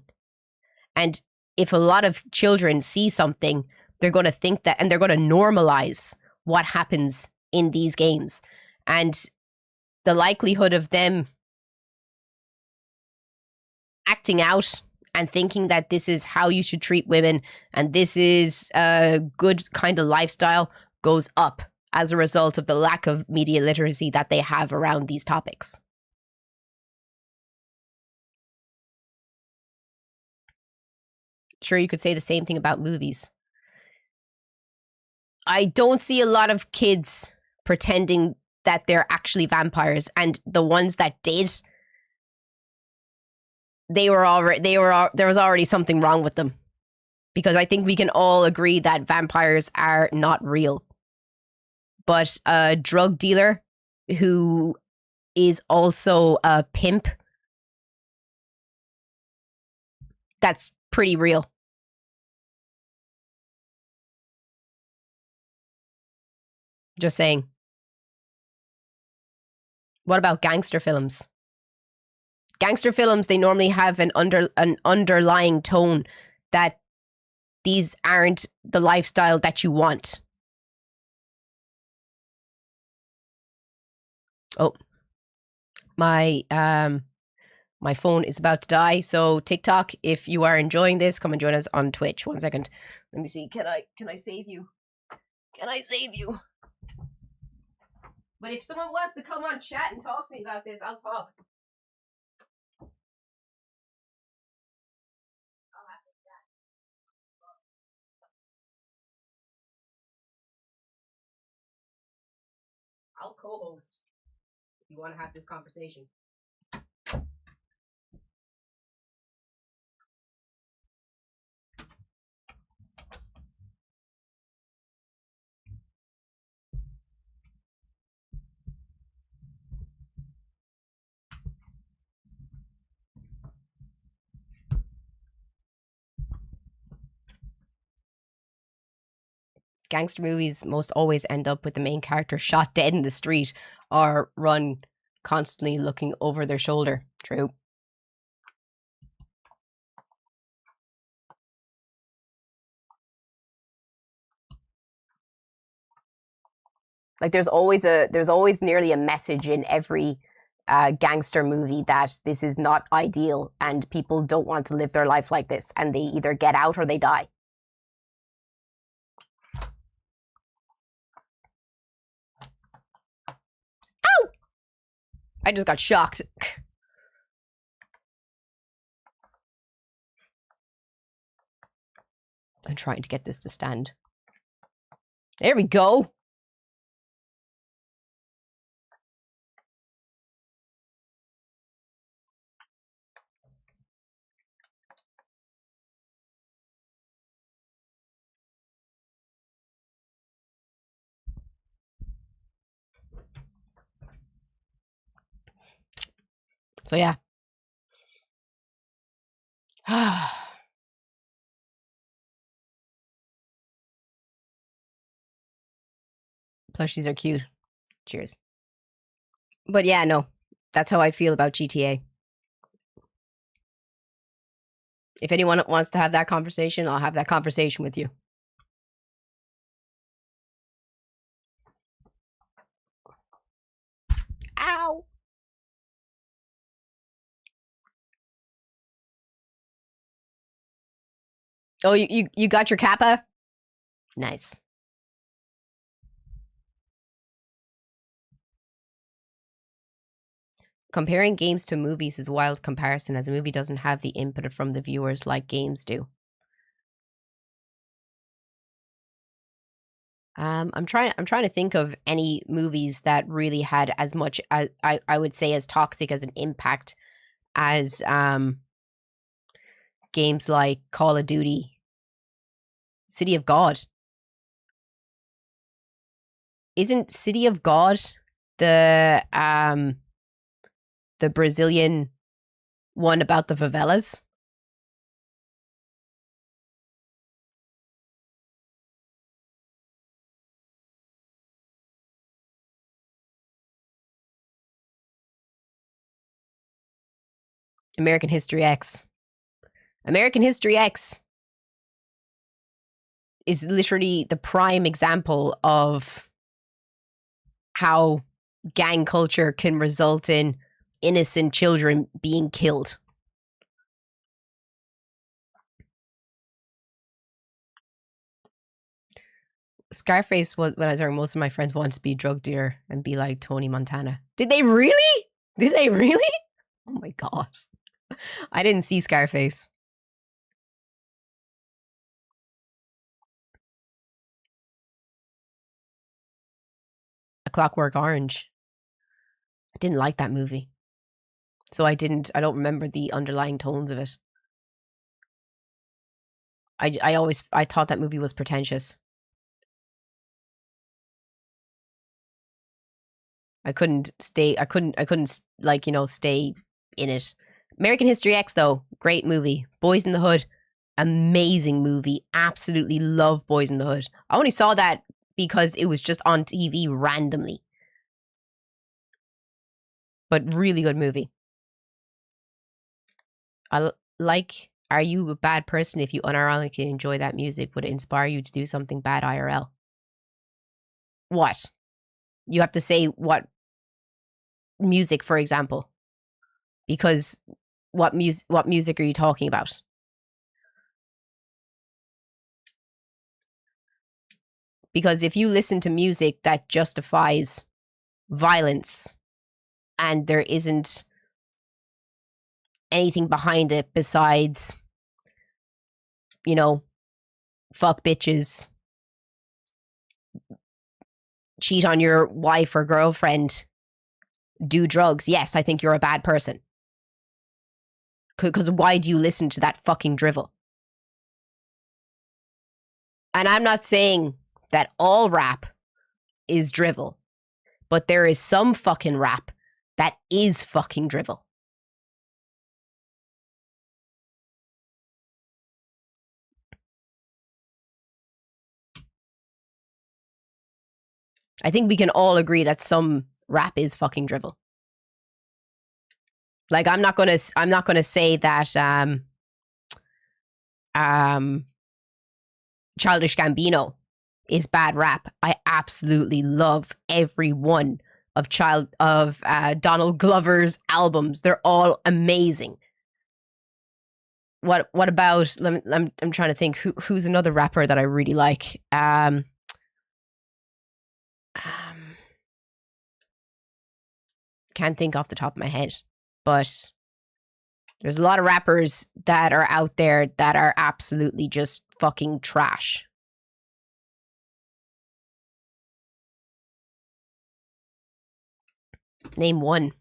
And if a lot of children see something, they're going to think that, and they're going to normalize what happens in these games. And the likelihood of them acting out and thinking that this is how you should treat women and this is a good kind of lifestyle goes up as a result of the lack of media literacy that they have around these topics. Sure, you could say the same thing about movies. I don't see a lot of kids pretending that they're actually vampires, and the ones that did, there was already something wrong with them. Because I think we can all agree that vampires are not real. But a drug dealer who is also a pimp, that's pretty real. Just saying. What about gangster films? Gangster films, they normally have an underlying tone that these aren't the lifestyle that you want. Oh, my phone is about to die. So TikTok, if you are enjoying this, come and join us on Twitch. 1 second. Let me see. Can I save you? Can I save you? But if someone wants to come on chat and talk to me about this, I'll talk. I'll co-host if you want to have this conversation. Gangster movies most always end up with the main character shot dead in the street or run constantly looking over their shoulder. True. Like there's always nearly a message in every gangster movie that this is not ideal and people don't want to live their life like this and they either get out or they die. Ow! I just got shocked. I'm trying to get this to stand. There we go. So yeah. Plushies are cute. Cheers. But yeah, no. That's how I feel about GTA. If anyone wants to have that conversation, I'll have that conversation with you. Ow! Oh, you got your kappa? Nice. Comparing games to movies is a wild comparison, as a movie doesn't have the input from the viewers like games do. I'm trying to think of any movies that really had as much as I would say as toxic as an impact as games like Call of Duty, City of God. Isn't City of God the Brazilian one about the favelas? American History X. American History X is literally the prime example of how gang culture can result in innocent children being killed. Scarface was when I was young. Most of my friends wanted to be a drug dealer and be like Tony Montana. Did they really? Did they really? Oh my god. I didn't see Scarface. A Clockwork Orange. I didn't like that movie. So I don't remember the underlying tones of it. I thought that movie was pretentious. I couldn't like, stay in it. American History X though, great movie. Boys in the Hood, amazing movie. Absolutely love Boys in the Hood. I only saw that because it was just on TV randomly. But really good movie. Are you a bad person if you unironically enjoy that music? Would it inspire you to do something bad IRL? What? You have to say what music, for example. Because what music are you talking about? Because if you listen to music that justifies violence and there isn't anything behind it besides, fuck bitches, cheat on your wife or girlfriend, do drugs, yes, I think you're a bad person. Because why do you listen to that fucking drivel? And I'm not saying that all rap is drivel, but there is some fucking rap that is fucking drivel. I think we can all agree that some rap is fucking drivel. Like I'm not gonna say that Childish Gambino is bad rap. I absolutely love every one of Donald Glover's albums. They're all amazing. What about? I'm trying to think who's another rapper that I really like. Can't think off the top of my head, but there's a lot of rappers that are out there that are absolutely just fucking trash. Name one.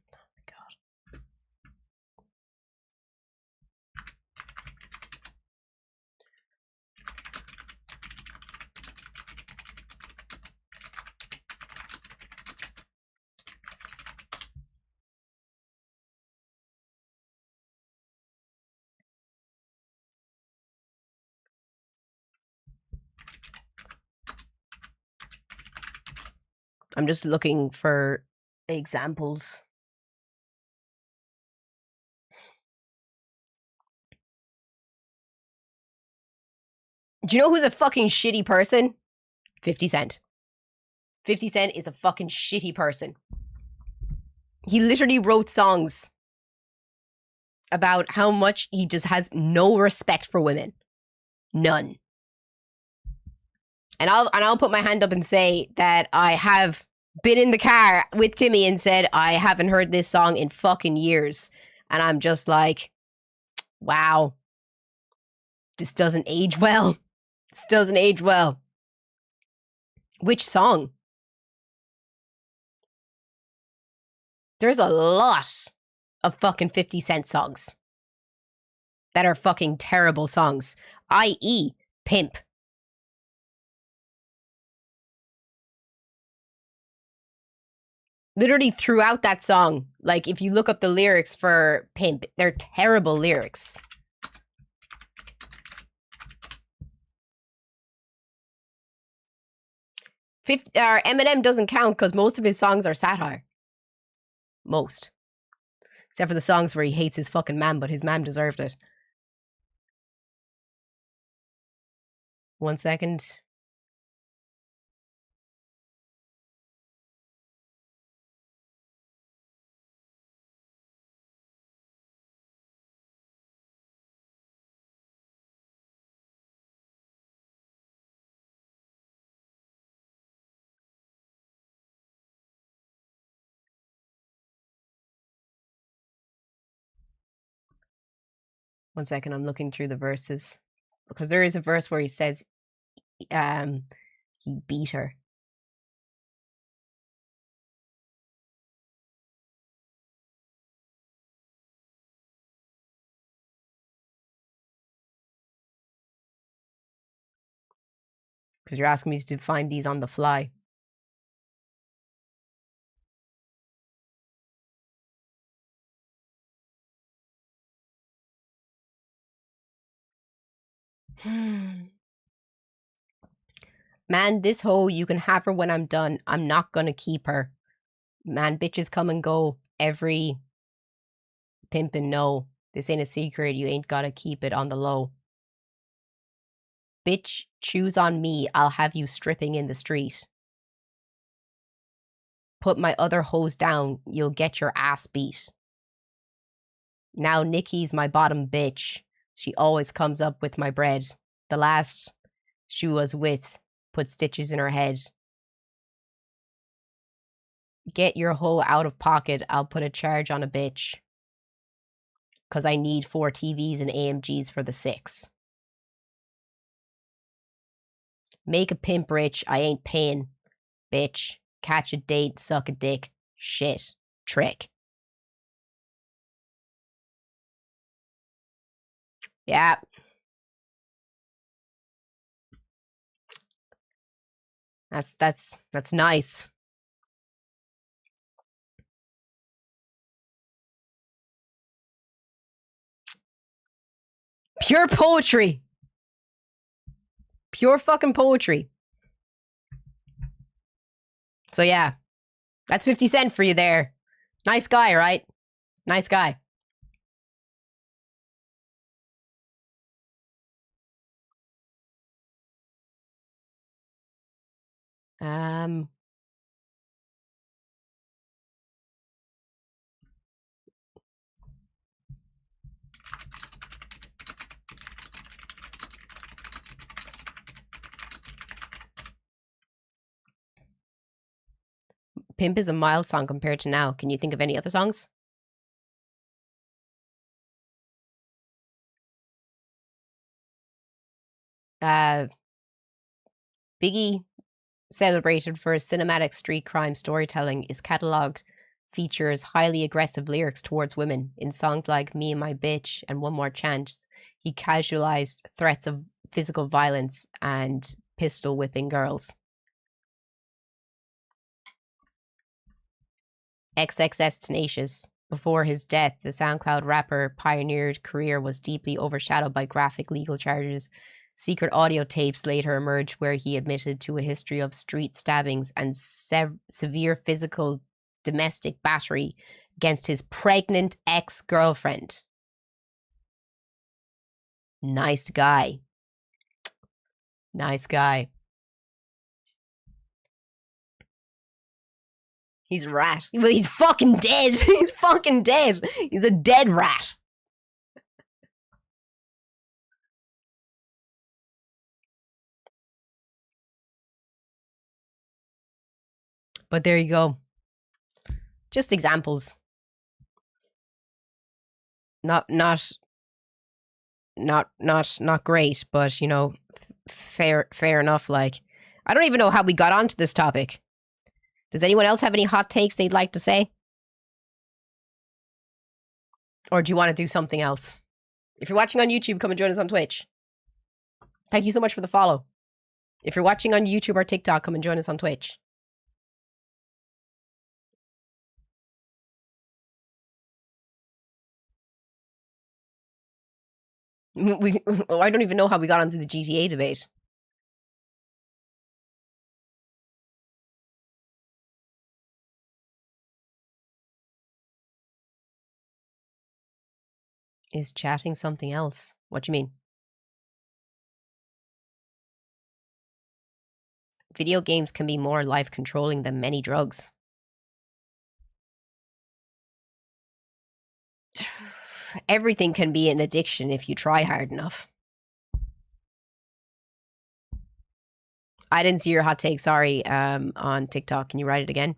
I'm just looking for examples. Do you know who's a fucking shitty person? 50 Cent. 50 Cent is a fucking shitty person. He literally wrote songs about how much he just has no respect for women. None. And I'll put my hand up and say that I have been in the car with Timmy and said, I haven't heard this song in fucking years. And I'm just like, wow. This doesn't age well. This doesn't age well. Which song? There's a lot of fucking 50 Cent songs that are fucking terrible songs, i.e. Pimp. Literally throughout that song, like if you look up the lyrics for Pimp, they're terrible lyrics. Eminem doesn't count because most of his songs are satire. Most. Except for the songs where he hates his fucking man, but his man deserved it. 1 second. One second, I'm looking through the verses. Because there is a verse where he says he beat her. Because you're asking me to find these on the fly. Man, this hoe, you can have her when I'm done. I'm not gonna keep her. Man, bitches come and go. Every pimpin' know. This ain't a secret. You ain't gotta keep it on the low. Bitch, choose on me. I'll have you stripping in the street. Put my other hoes down. You'll get your ass beat. Now Nikki's my bottom bitch. She always comes up with my bread. The last she was with put stitches in her head. Get your hoe out of pocket. I'll put a charge on a bitch. Because I need 4 TVs and AMGs for the 6. Make a pimp rich. I ain't paying. Bitch. Catch a date. Suck a dick. Shit. Trick. Yeah. That's nice. Pure poetry. Pure fucking poetry. So yeah. That's 50 Cent for you there. Nice guy, right? Nice guy. Um, Pimp is a mild song compared to now. Can you think of any other songs? Biggie, celebrated for his cinematic street crime storytelling, is catalogued features highly aggressive lyrics towards women. In songs like Me and My Bitch and One More Chance, he casualized threats of physical violence and pistol whipping girls. XXS Tenacious. Before his death, the SoundCloud rapper pioneered career was deeply overshadowed by graphic legal charges. Secret audio tapes later emerged where he admitted to a history of street stabbings and severe physical domestic battery against his pregnant ex-girlfriend. Nice guy. Nice guy. He's a rat. Well, he's fucking dead. He's fucking dead. He's a dead rat. But there you go. Just examples. Not great, but you know, fair enough. Like, I don't even know how we got onto this topic. Does anyone else have any hot takes they'd like to say? Or do you want to do something else? If you're watching on YouTube, come and join us on Twitch. Thank you so much for the follow. If you're watching on YouTube or TikTok, come and join us on Twitch. I don't even know how we got onto the GTA debate. Is chatting something else? What do you mean? Video games can be more life controlling than many drugs. Everything can be an addiction if you try hard enough. I didn't see your hot take, sorry, on TikTok. Can you write it again?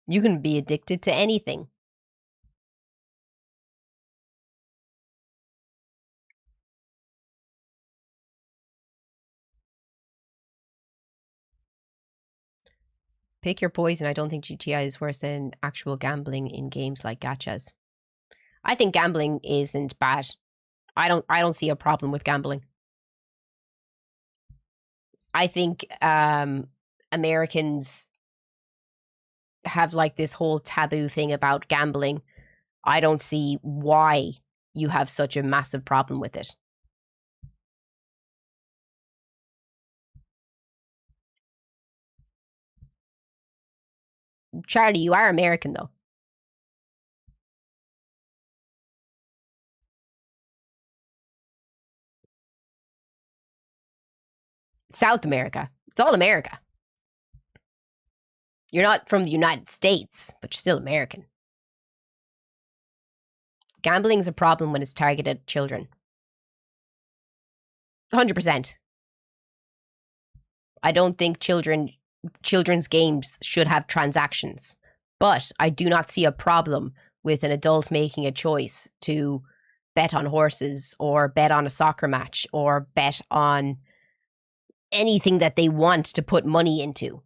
You can be addicted to anything. Pick your poison. I don't think GTA is worse than actual gambling in games like gachas. I think gambling isn't bad. I don't see a problem with gambling. I think Americans have like this whole taboo thing about gambling. I don't see why you have such a massive problem with it. Charlie, you are American though. South America. It's all America. You're not from the United States, but you're still American. Gambling's a problem when it's targeted at children. 100%. I don't think children's games should have transactions, but I do not see a problem with an adult making a choice to bet on horses or bet on a soccer match or bet on anything that they want to put money into.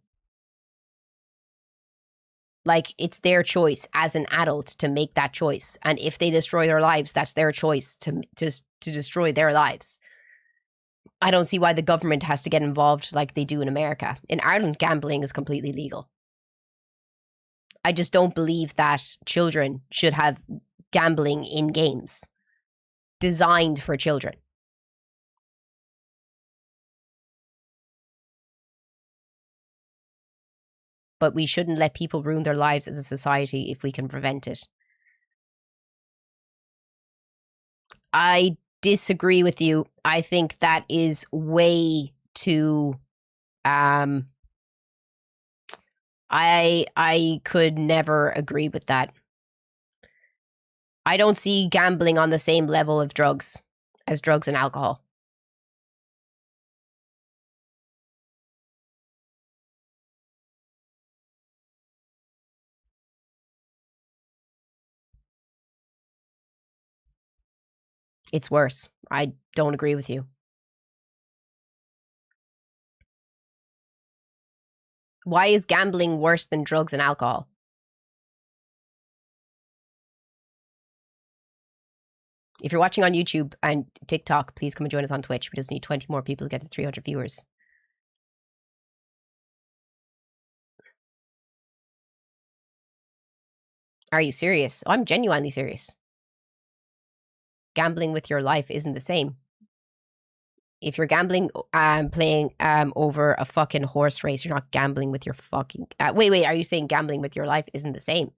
Like, it's their choice as an adult to make that choice. And if they destroy their lives, that's their choice to destroy their lives. I don't see why the government has to get involved like they do in America. In Ireland, gambling is completely legal. I just don't believe that children should have gambling in games designed for children. But we shouldn't let people ruin their lives as a society if we can prevent it. I disagree with you. I think that is way too I could never agree with that. I don't see gambling on the same level of drugs as drugs and alcohol. It's worse. I don't agree with you. Why is gambling worse than drugs and alcohol? If you're watching on YouTube and TikTok, please come and join us on Twitch. We just need 20 more people to get to 300 viewers. Are you serious? Oh, I'm genuinely serious. Gambling with your life isn't the same. If you're gambling, playing over a fucking horse race, you're not gambling with your fucking. Wait. Are you saying gambling with your life isn't the same?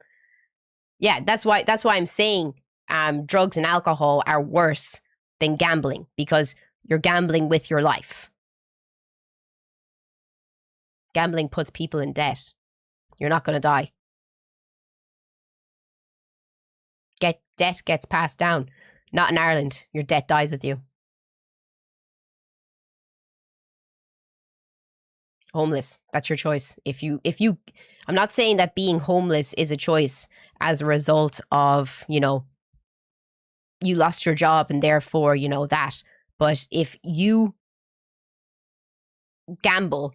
Yeah, that's why I'm saying drugs and alcohol are worse than gambling because you're gambling with your life. Gambling puts people in debt. You're not going to die. Debt gets passed down. Not in Ireland. Your debt dies with you. Homeless. That's your choice. If you I'm not saying that being homeless is a choice as a result of, you know, you lost your job and therefore, you know, that. But if you gamble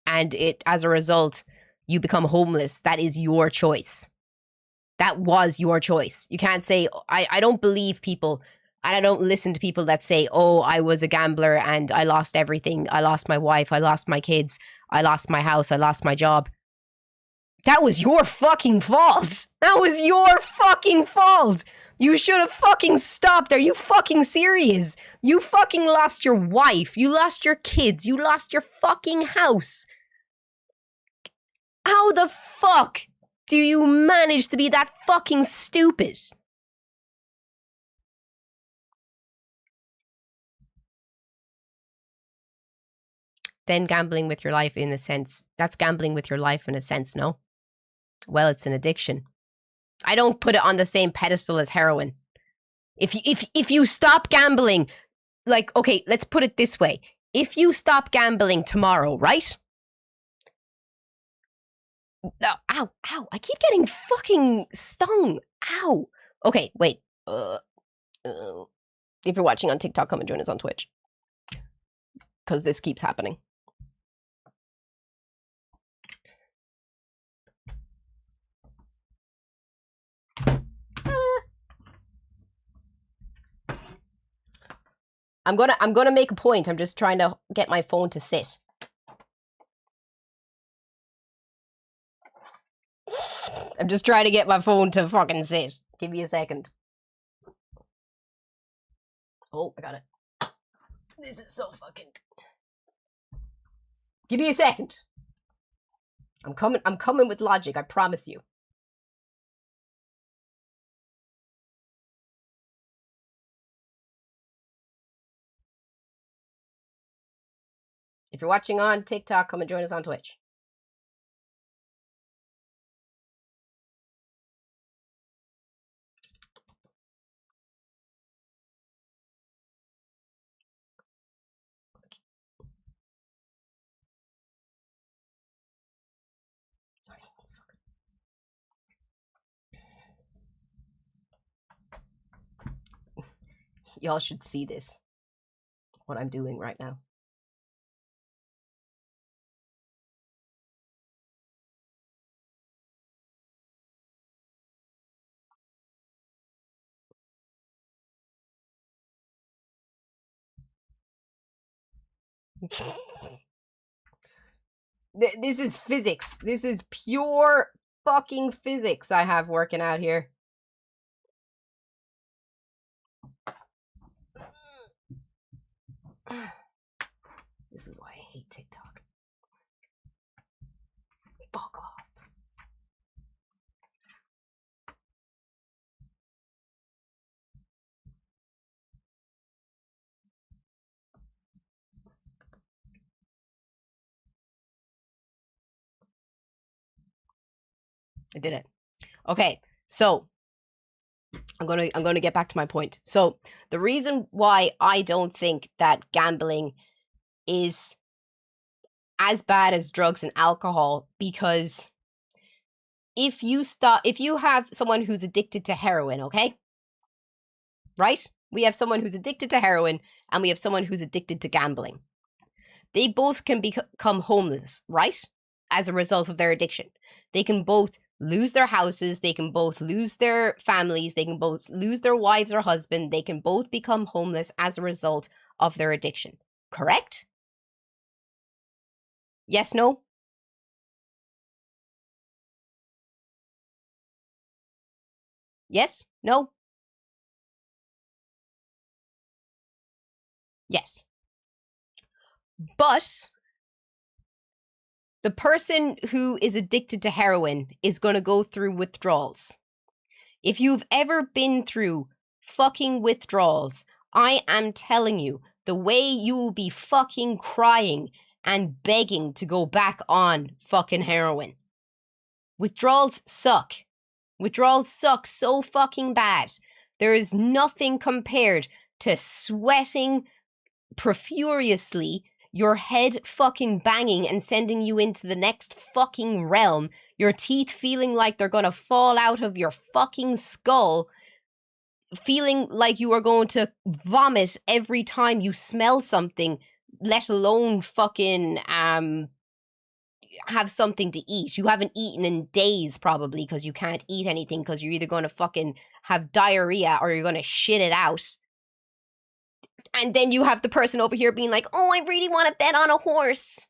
and it as a result you become homeless, that is your choice. That was your choice. You can't say, I don't believe people, and I don't listen to people that say, oh, I was a gambler and I lost everything. I lost my wife. I lost my kids. I lost my house. I lost my job. That was your fucking fault. That was your fucking fault. You should have fucking stopped. Are you fucking serious? You fucking lost your wife. You lost your kids. You lost your fucking house. How the fuck do you manage to be that fucking stupid? Then gambling with your life in a sense. That's gambling with your life in a sense, no? Well, it's an addiction. I don't put it on the same pedestal as heroin. If you stop gambling, like, okay, let's put it this way. If you stop gambling tomorrow, right? Oh, ow, I keep getting fucking stung. Ow. Okay, wait. If you're watching on TikTok, come and join us on Twitch. Because this keeps happening. I'm gonna make a point. I'm just trying to get my phone to sit. I'm just trying to get my phone to fucking sit. Give me a second. Oh, I got it. This is so fucking... Give me a second. I'm coming with logic, I promise you. If you're watching on TikTok, come and join us on Twitch. Y'all should see this. What I'm doing right now. This is physics. This is pure fucking physics I have working out here. This is why I hate TikTok. Fuck off. I did it. Okay, so I'm gonna get back to my point. So the reason why I don't think that gambling is as bad as drugs and alcohol, because if you have someone who's addicted to heroin, okay? Right? We have someone who's addicted to heroin and we have someone who's addicted to gambling. They both can become homeless, right? As a result of their addiction. They can both lose their houses, they can both lose their families, they can both lose their wives or husband, they can both become homeless as a result of their addiction. Correct? Yes, no? Yes? No? Yes. But the person who is addicted to heroin is going to go through withdrawals. If you've ever been through fucking withdrawals, I am telling you, the way you will be fucking crying and begging to go back on fucking heroin. Withdrawals suck. Withdrawals suck so fucking bad. There is nothing compared to sweating profuriously, your head fucking banging and sending you into the next fucking realm, your teeth feeling like they're gonna fall out of your fucking skull, feeling like you are going to vomit every time you smell something, let alone fucking have something to eat. You haven't eaten in days probably because you can't eat anything because you're either going to fucking have diarrhea or you're going to shit it out. And then you have the person over here being like, oh, I really want to bet on a horse.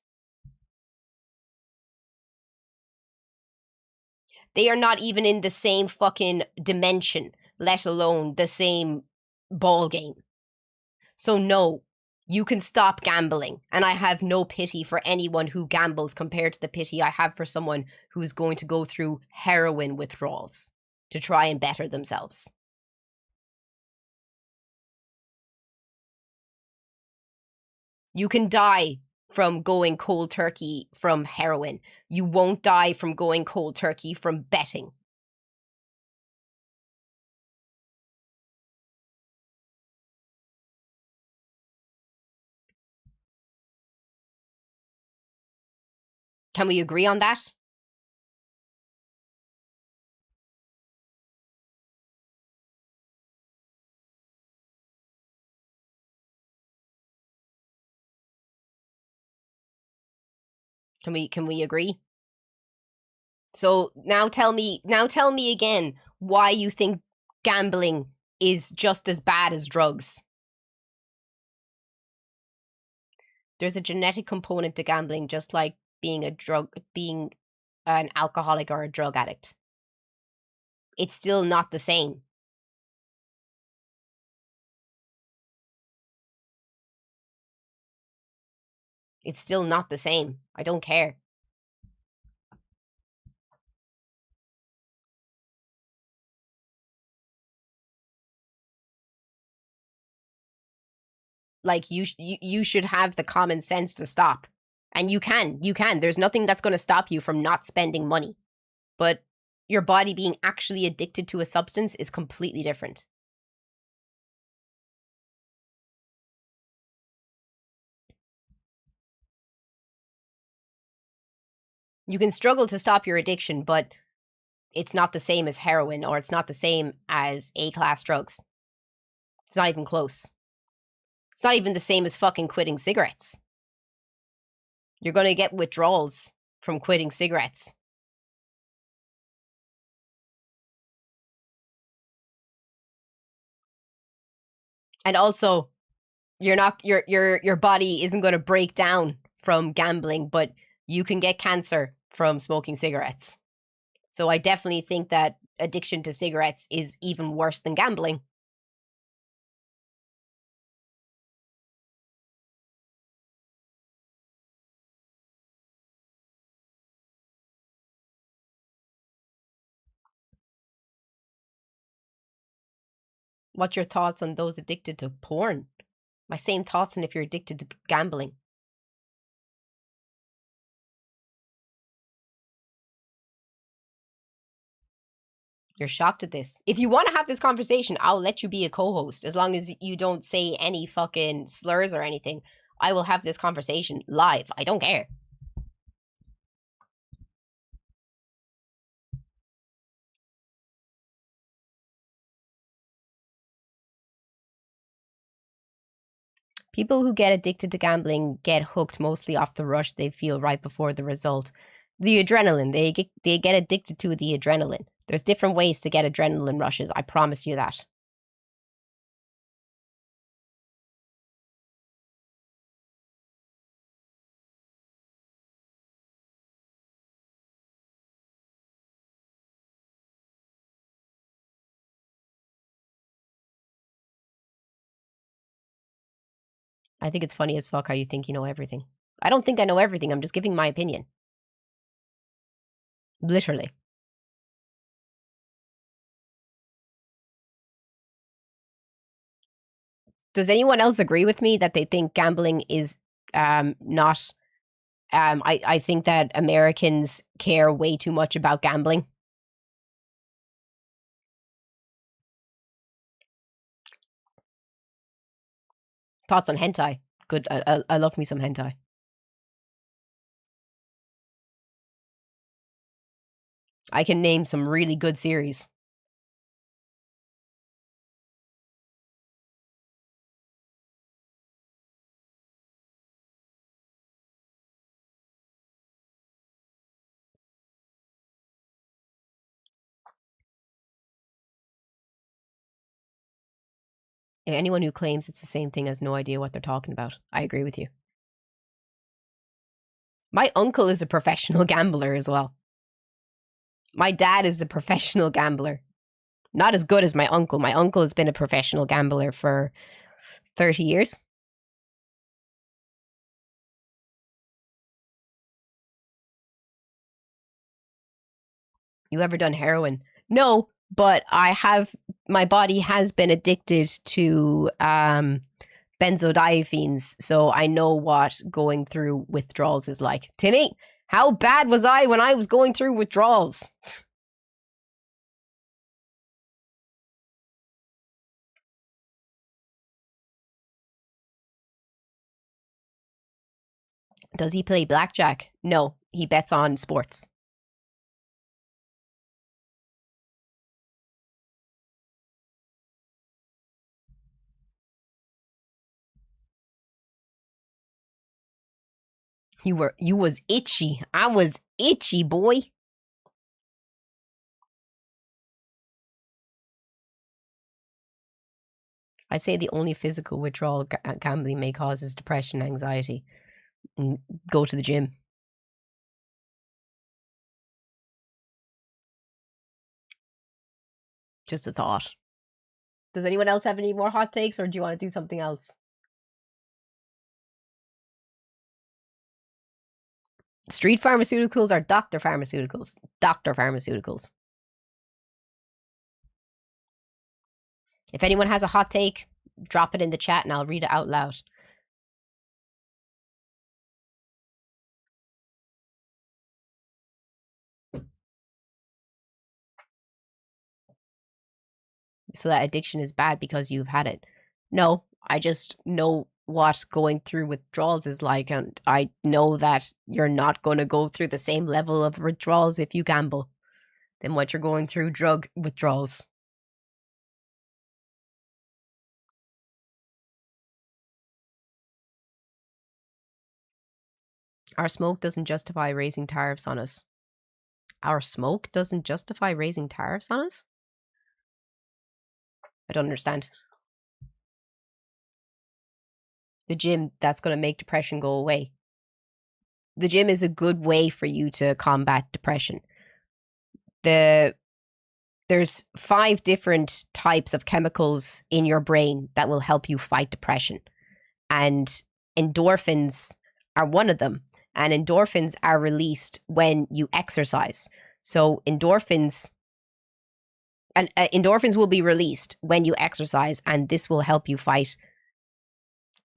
They are not even in the same fucking dimension, let alone the same ball game. So no, you can stop gambling. And I have no pity for anyone who gambles compared to the pity I have for someone who is going to go through heroin withdrawals to try and better themselves. You can die from going cold turkey from heroin. You won't die from going cold turkey from betting. Can we agree on that? Can we agree? So now tell me again why you think gambling is just as bad as drugs. There's a genetic component to gambling, just like being an alcoholic or a drug addict. It's still not the same. It's still not the same. I don't care. Like you should have the common sense to stop. And you can. There's nothing that's going to stop you from not spending money. But your body being actually addicted to a substance is completely different. You can struggle to stop your addiction, but it's not the same as heroin or it's not the same as A-class drugs. It's not even close. It's not even the same as fucking quitting cigarettes. You're going to get withdrawals from quitting cigarettes. And also, you're not your body isn't going to break down from gambling, but you can get cancer from smoking cigarettes. So I definitely think that addiction to cigarettes is even worse than gambling. What's your thoughts on those addicted to porn? My same thoughts on if you're addicted to gambling. You're shocked at this. If you want to have this conversation, I'll let you be a co-host as long as you don't say any fucking slurs or anything. I will have this conversation live. I don't care. People who get addicted to gambling get hooked mostly off the rush they feel right before the result. The adrenaline, they get addicted to the adrenaline. There's different ways to get adrenaline rushes, I promise you that. I think it's funny as fuck how you think you know everything. I don't think I know everything, I'm just giving my opinion. Literally. Does anyone else agree with me that they think gambling is not I think that Americans care way too much about gambling. Thoughts on hentai? Good. I love me some hentai. I can name some really good series. Anyone who claims it's the same thing has no idea what they're talking about. I agree with you. My uncle is a professional gambler as well. My dad is a professional gambler. Not as good as my uncle. My uncle has been a professional gambler for 30 years. You ever done heroin? No, but my body has been addicted to benzodiazepines, so I know what going through withdrawals is like. Timmy, how bad was I when I was going through withdrawals? Does he play blackjack? No, he bets on sports. You was itchy. I was itchy, boy. I'd say the only physical withdrawal gambling may cause is depression, anxiety. And go to the gym. Just a thought. Does anyone else have any more hot takes, or do you want to do something else? Street pharmaceuticals or doctor pharmaceuticals? Doctor pharmaceuticals. If anyone has a hot take, drop it in the chat and I'll read it out loud. So that addiction is bad because you've had it. No, I just know what going through withdrawals is like, and I know that you're not going to go through the same level of withdrawals if you gamble than what you're going through drug withdrawals. Our smoke doesn't justify raising tariffs on us. Our smoke doesn't justify raising tariffs on us? I don't understand. The gym, that's going to make depression go away. The gym is a good way for you to combat depression. There's 5 different types of chemicals in your brain that will help you fight depression. And endorphins are one of them. And endorphins are released when you exercise. So endorphins will be released when you exercise, and this will help you fight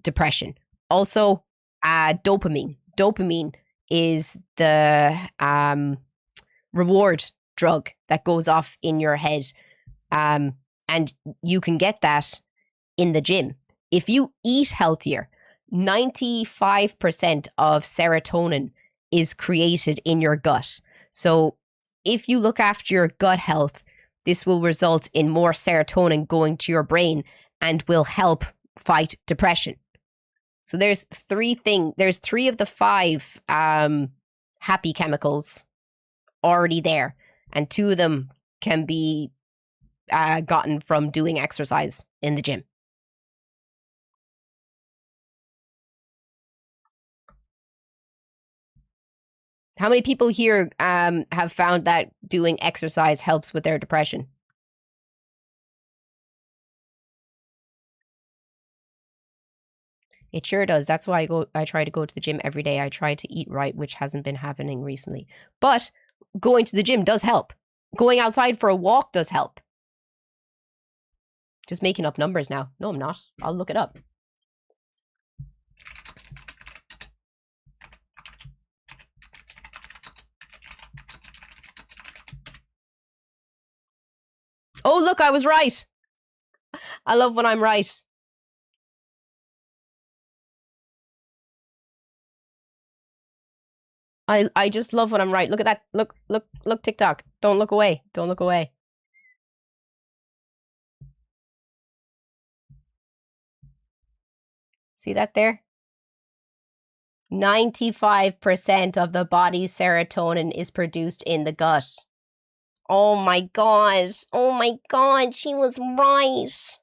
depression. Also, dopamine. Dopamine is the reward drug that goes off in your head. And you can get that in the gym. If you eat healthier, 95% of serotonin is created in your gut. So if you look after your gut health, this will result in more serotonin going to your brain and will help fight depression. So there's three of the 5 happy chemicals already there, and 2 of them can be gotten from doing exercise in the gym. How many people here have found that doing exercise helps with their depression? It sure does. That's why I try to go to the gym every day. I try to eat right, which hasn't been happening recently. But going to the gym does help. Going outside for a walk does help. Just making up numbers now. No, I'm not. I'll look it up. Oh, look, I was right. I love when I'm right. I just love when I'm right. Look at that. Look, TikTok. Don't look away. Don't look away. See that there? 95% of the body's serotonin is produced in the gut. Oh my god. Oh my god. She was right.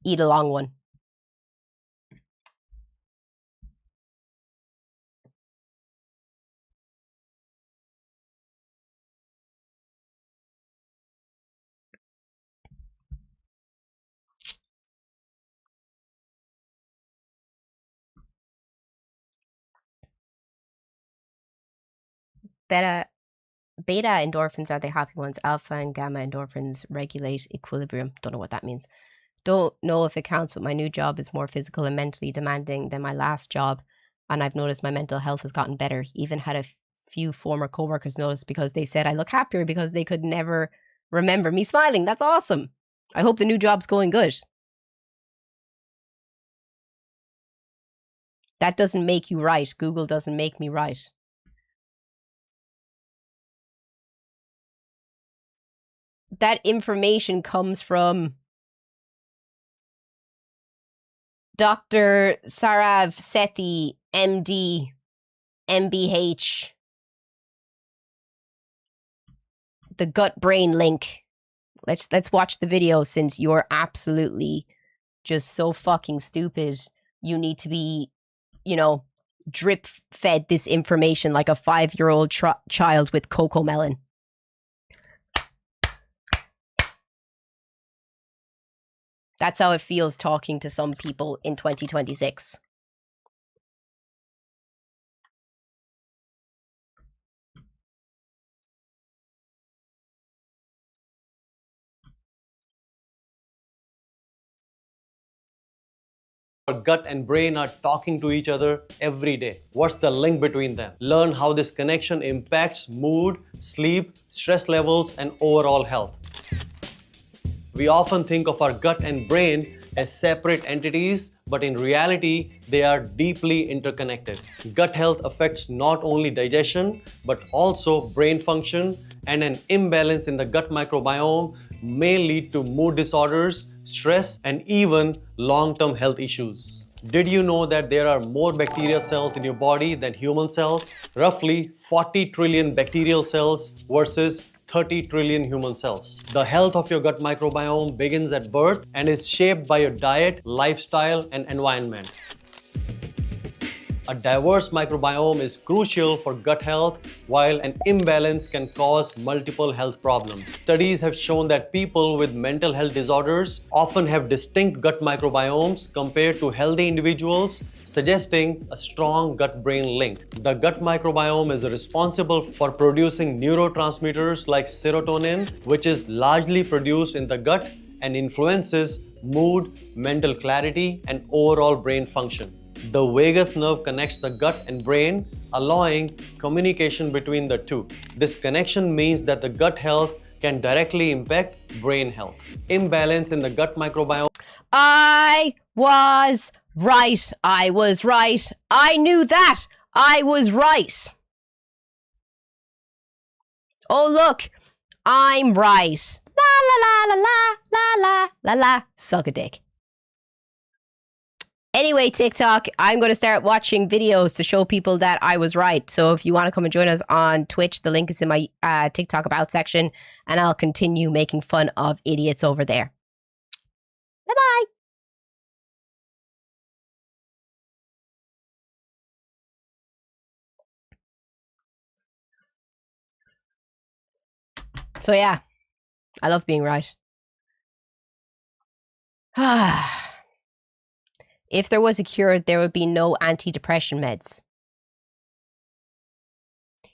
Eat a long one. Beta endorphins are the happy ones. Alpha and gamma endorphins regulate equilibrium. Don't know what that means. Don't know if it counts, but my new job is more physical and mentally demanding than my last job. And I've noticed my mental health has gotten better. Even had a few former coworkers notice because they said I look happier because they could never remember me smiling. That's awesome. I hope the new job's going good. That doesn't make you right. Google doesn't make me right. That information comes from Dr. Sarav Sethi, MD, MBH. The gut-brain link. Let's watch the video since you're absolutely just so fucking stupid. You need to be, drip fed this information like a 5-year-old child with cocoa melon. That's how it feels talking to some people in 2026. Our gut and brain are talking to each other every day. What's the link between them? Learn how this connection impacts mood, sleep, stress levels, and overall health. We often think of our gut and brain as separate entities, but in reality, they are deeply interconnected. Gut health affects not only digestion, but also brain function, and an imbalance in the gut microbiome may lead to mood disorders, stress, and even long-term health issues. Did you know that there are more bacterial cells in your body than human cells? Roughly 40 trillion bacterial cells versus 30 trillion human cells. The health of your gut microbiome begins at birth and is shaped by your diet, lifestyle, and environment. A diverse microbiome is crucial for gut health, while an imbalance can cause multiple health problems. Studies have shown that people with mental health disorders often have distinct gut microbiomes compared to healthy individuals, suggesting a strong gut-brain link. The gut microbiome is responsible for producing neurotransmitters like serotonin, which is largely produced in the gut and influences mood, mental clarity, and overall brain function. The vagus nerve connects the gut and brain, allowing communication between the two. This connection means that the gut health can directly impact brain health. Imbalance in the gut microbiome. I was right. I was right. I knew that. I was right. Oh, look. I'm right. La la la la la la la la. Suck a dick. Anyway, TikTok, I'm going to start watching videos to show people that I was right. So if you want to come and join us on Twitch, the link is in my TikTok About section, and I'll continue making fun of idiots over there. Bye-bye. So yeah, I love being right. If there was a cure, there would be no antidepressant meds.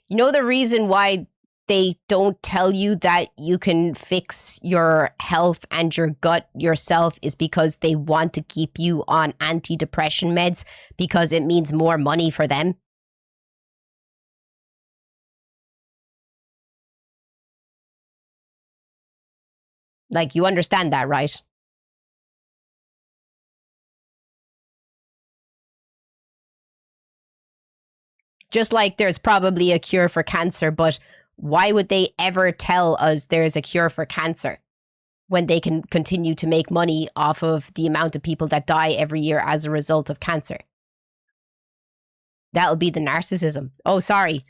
You know the reason why they don't tell you that you can fix your health and your gut yourself is because they want to keep you on antidepressant meds because it means more money for them. Like, you understand that, right? Just like there's probably a cure for cancer, but why would they ever tell us there's a cure for cancer when they can continue to make money off of the amount of people that die every year as a result of cancer? That would be the narcissism. Oh, sorry.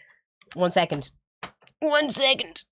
1 second. 1 second.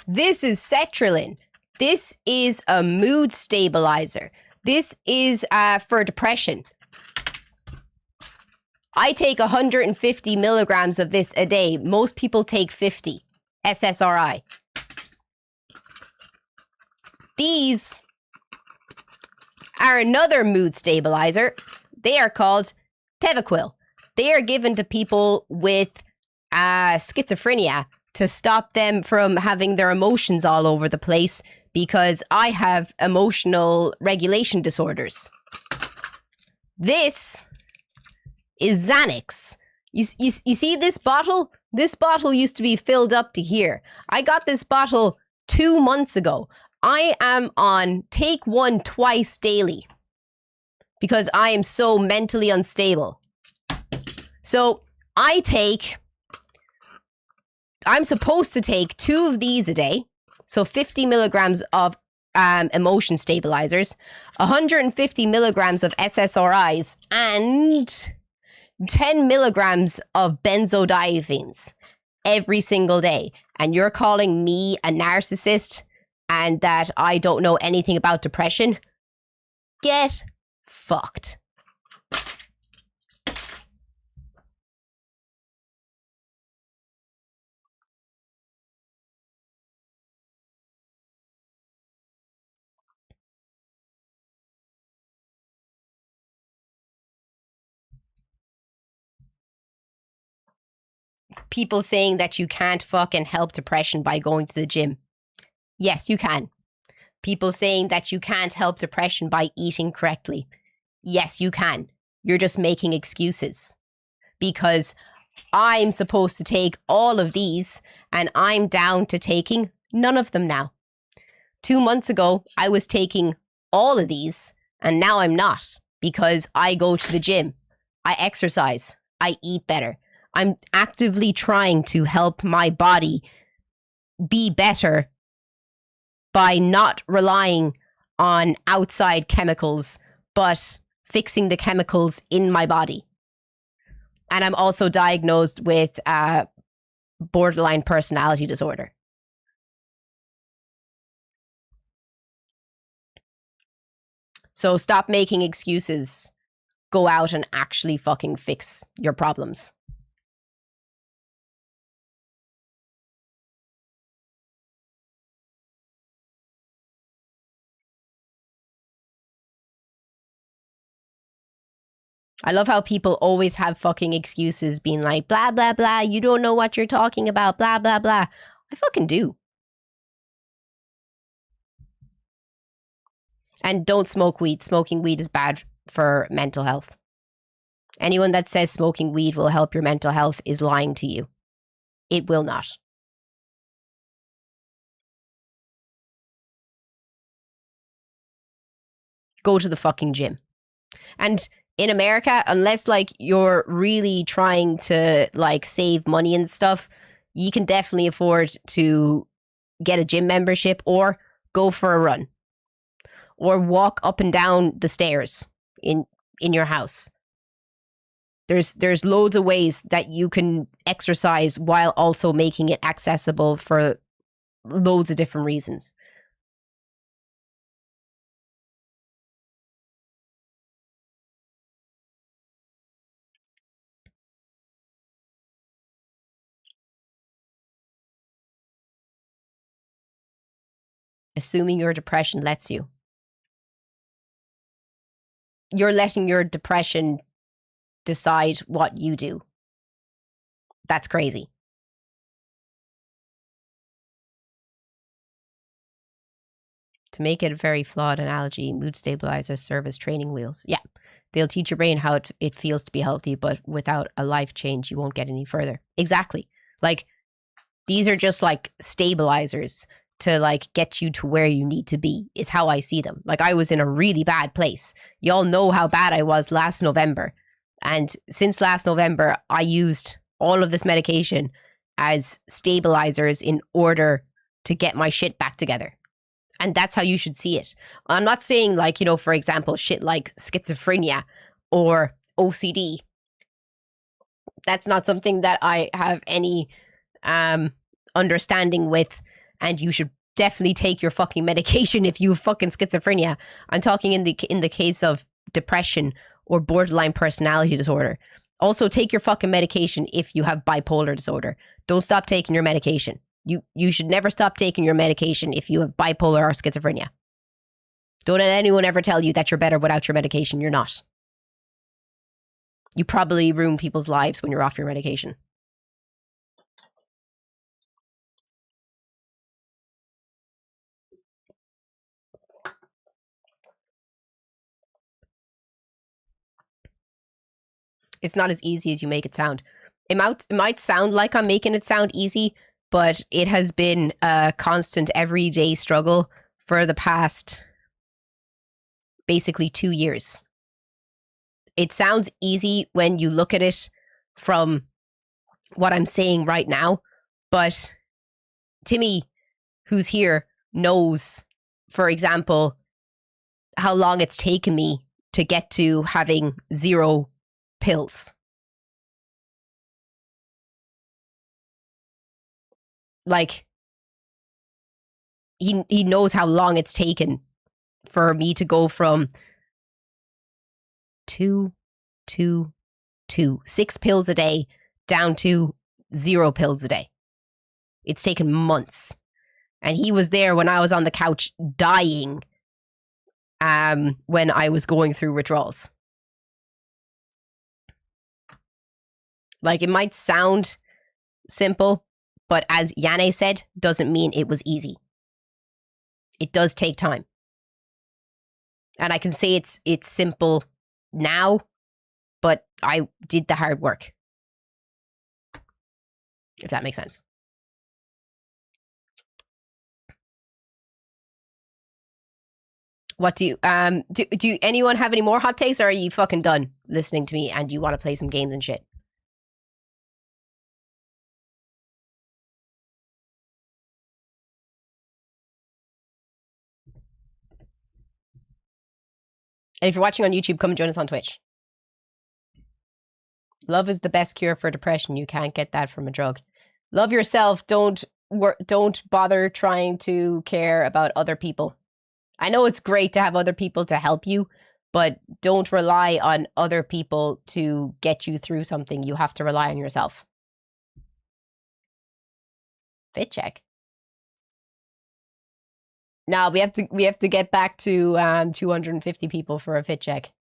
This is sertraline. This is a mood stabilizer. This is for depression. I take 150 milligrams of this a day. Most people take 50. SSRI. These are another mood stabilizer. They are called Tevaquil. They are given to people with schizophrenia to stop them from having their emotions all over the place because I have emotional regulation disorders. This is Xanax. You see this bottle? This bottle used to be filled up to here. I got this bottle 2 months ago. I am on take one twice daily because I am so mentally unstable. So I'm supposed to take 2 of these a day. So 50 milligrams of emotion stabilizers, 150 milligrams of SSRIs, and 10 milligrams of benzodiazepines every single day. And you're calling me a narcissist and that I don't know anything about depression? Get fucked. People saying that you can't fucking help depression by going to the gym. Yes, you can. People saying that you can't help depression by eating correctly. Yes, you can. You're just making excuses. Because I'm supposed to take all of these and I'm down to taking none of them now. 2 months ago, I was taking all of these and now I'm not because I go to the gym. I exercise. I eat better. I'm actively trying to help my body be better by not relying on outside chemicals, but fixing the chemicals in my body. And I'm also diagnosed with borderline personality disorder. So stop making excuses. Go out and actually fucking fix your problems. I love how people always have fucking excuses being like, blah, blah, blah, you don't know what you're talking about, blah, blah, blah. I fucking do. And don't smoke weed. Smoking weed is bad for mental health. Anyone that says smoking weed will help your mental health is lying to you. It will not. Go to the fucking gym. And in America, unless like you're really trying to like save money and stuff, you can definitely afford to get a gym membership or go for a run or walk up and down the stairs in your house. There's loads of ways that you can exercise while also making it accessible for loads of different reasons. Assuming your depression lets you. You're letting your depression decide what you do. That's crazy. To make it a very flawed analogy, mood stabilizers serve as training wheels. Yeah, they'll teach your brain how it feels to be healthy, but without a life change, you won't get any further. Exactly. Like, these are just like stabilizers to like get you to where you need to be, is how I see them. Like, I was in a really bad place. Y'all know how bad I was last November. And since last November, I used all of this medication as stabilizers in order to get my shit back together. And that's how you should see it. I'm not saying like, you know, for example, shit like schizophrenia or OCD. That's not something that I have any understanding with. And you should definitely take your fucking medication if you have fucking schizophrenia. I'm talking in the case of depression or borderline personality disorder. Also, take your fucking medication if you have bipolar disorder. Don't stop taking your medication. You should never stop taking your medication if you have bipolar or schizophrenia. Don't let anyone ever tell you that you're better without your medication. You're not. You probably ruin people's lives when you're off your medication. It's not as easy as you make it sound. It might sound like I'm making it sound easy, but it has been a constant everyday struggle for the past basically 2 years. It sounds easy when you look at it from what I'm saying right now, but Timmy, who's here, knows, for example, how long it's taken me to get to having 0 pills. Like, he knows how long it's taken for me to go from 6 pills a day down to 0 pills a day. It's taken months. And he was there when I was on the couch dying when I was going through withdrawals. Like, it might sound simple, but as Yane said, doesn't mean it was easy. It does take time. And I can say it's simple now, but I did the hard work. If that makes sense. What do you do anyone have any more hot takes, or are you fucking done listening to me and you want to play some games and shit? And if you're watching on YouTube, come and join us on Twitch. Love is the best cure for depression. You can't get that from a drug. Love yourself. Don't bother trying to care about other people. I know it's great to have other people to help you, but don't rely on other people to get you through something. You have to rely on yourself. Fit check. No, we have to get back to 250 people for a fit check.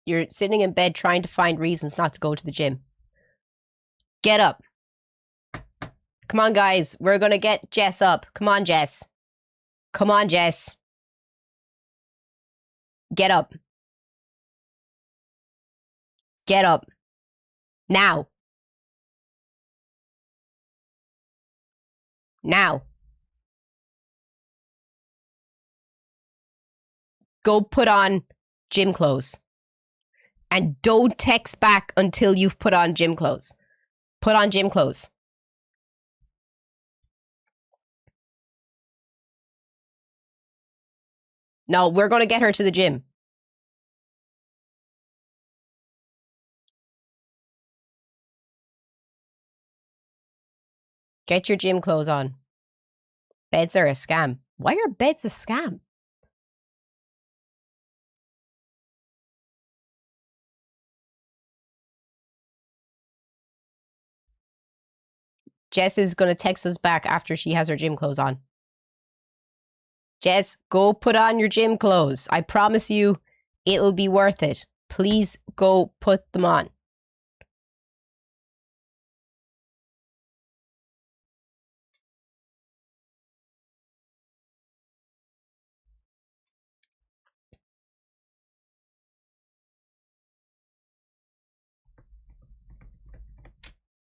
You're sitting in bed trying to find reasons not to go to the gym. Get up. Come on, guys. We're going to get Jess up. Come on, Jess. Come on, Jess. Get up. Get up. Now. Now. Go put on gym clothes. And don't text back until you've put on gym clothes. Put on gym clothes. No, we're going to get her to the gym. Get your gym clothes on. Beds are a scam. Why are beds a scam? Jess is going to text us back after she has her gym clothes on. Jess, go put on your gym clothes. I promise you, it'll be worth it. Please go put them on.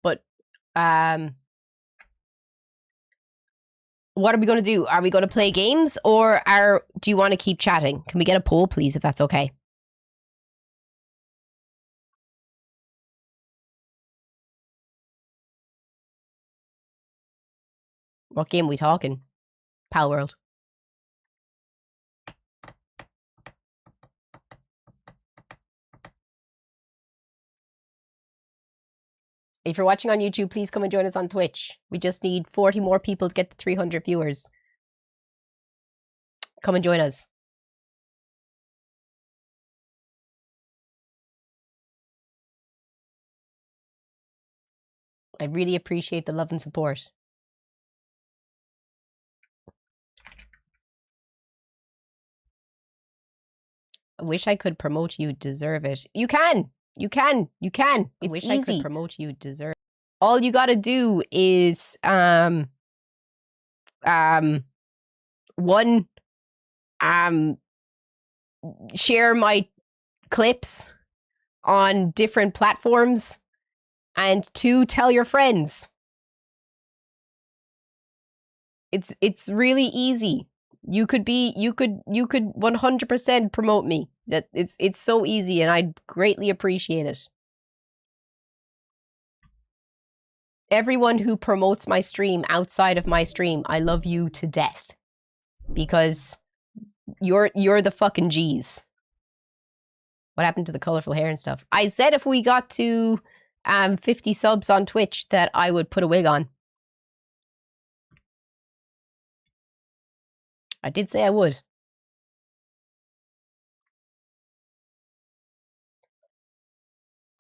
But, what are we going to do? Are we going to play games or do you want to keep chatting? Can we get a poll, please, if that's okay? What game are we talking? Pal World. If you're watching on YouTube, please come and join us on Twitch. We just need 40 more people to get to 300 viewers. Come and join us. I really appreciate the love and support. I wish I could promote you. Deserve it. You can. You can. You can. It's easy. I could promote you. Deserve. All you got to do is one, share my clips on different platforms, and 2, tell your friends. It's really easy. You could 100% promote me. That it's so easy, and I'd greatly appreciate it. Everyone who promotes my stream outside of my stream, I love you to death. Because you're the fucking G's. What happened to the colorful hair and stuff? I said if we got to 50 subs on Twitch that I would put a wig on. I did say I would.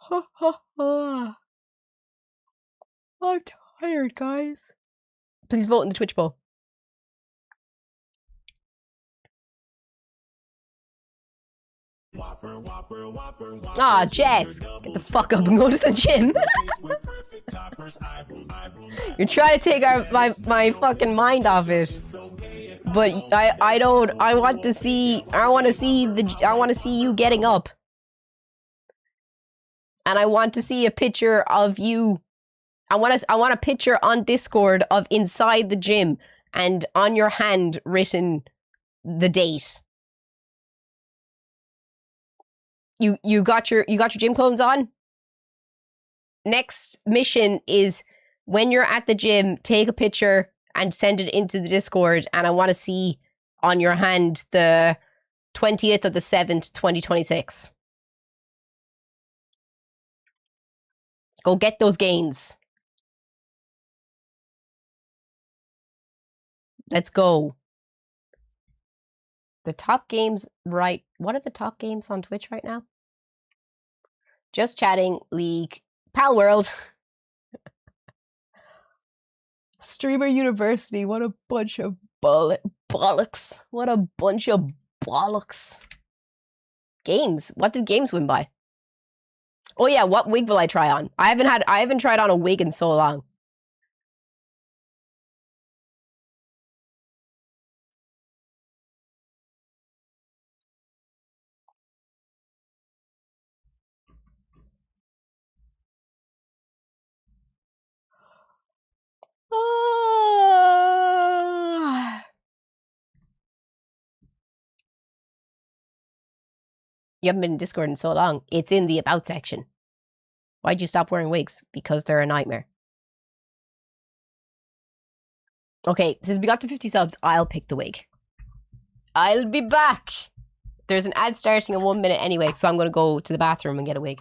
I'm tired, guys. Please vote in the Twitch poll. Ah, Jess, get the fuck up and go to the gym. You're trying to take my fucking mind off it. But I want to see you getting up. And I want to see a picture of you. I want a picture on Discord of inside the gym and on your hand written the date. You got your gym clothes on? Next mission is when you're at the gym, take a picture and send it into the Discord, and I want to see on your hand the 20th of the 7th, 2026. Go get those gains. Let's go. The top games, right? What are the top games on Twitch right now? Just Chatting, League, Pal World. Streamer University, what a bunch of bollocks. What a bunch of bollocks. Games. What did Games win by? Oh yeah, what wig will I try on? I haven't tried on a wig in so long. You haven't been in Discord in so long. It's in the About section. Why'd you stop wearing wigs? Because they're a nightmare. Okay, since we got to 50 subs, I'll pick the wig. I'll be back. There's an ad starting in 1 minute anyway, so I'm going to go to the bathroom and get a wig.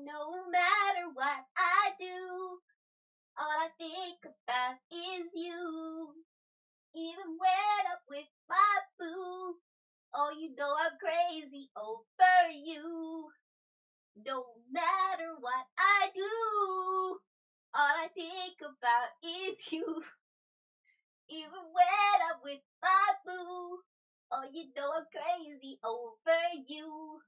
No matter what I do, all I think about is you. Even when I'm with my boo, oh, you know I'm crazy over you. No matter what I do, all I think about is you. Even when I'm with my boo, oh, you know I'm crazy over you.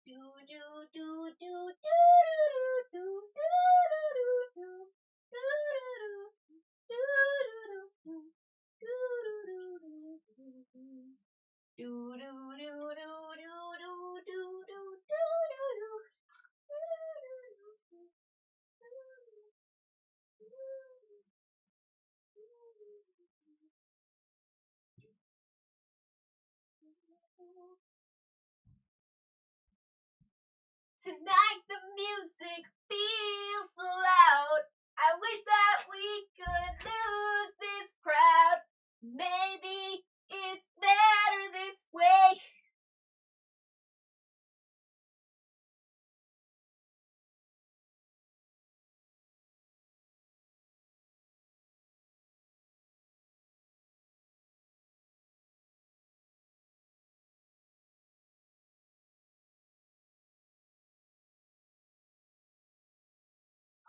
Do do do do do do do do do Tonight the music feels so loud. I wish that we could lose this crowd. Maybe it's better this way.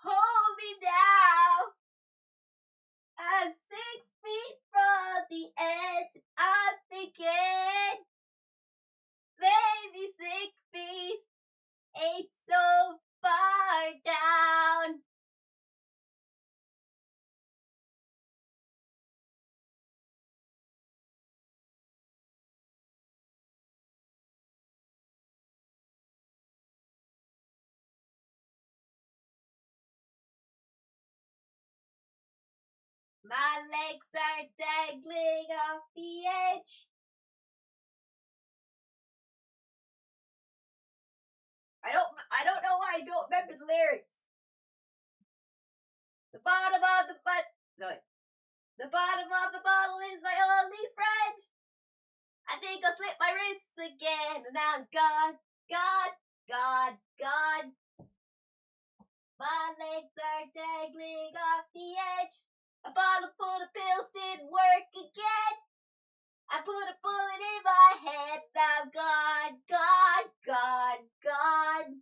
Hold me now. I'm 6 feet from the edge. I'm thinking, maybe 6 feet ain't so far down. My legs are dangling off the edge. I don't know why I don't remember the lyrics. The bottom of the The bottom of the bottle is my only friend. I think I'll slip my wrists again, and now I'm gone, gone, gone, gone. My legs are dangling off the edge. A bottle full of pills didn't work again. I put a bullet in my head, now I'm gone, gone, gone, gone.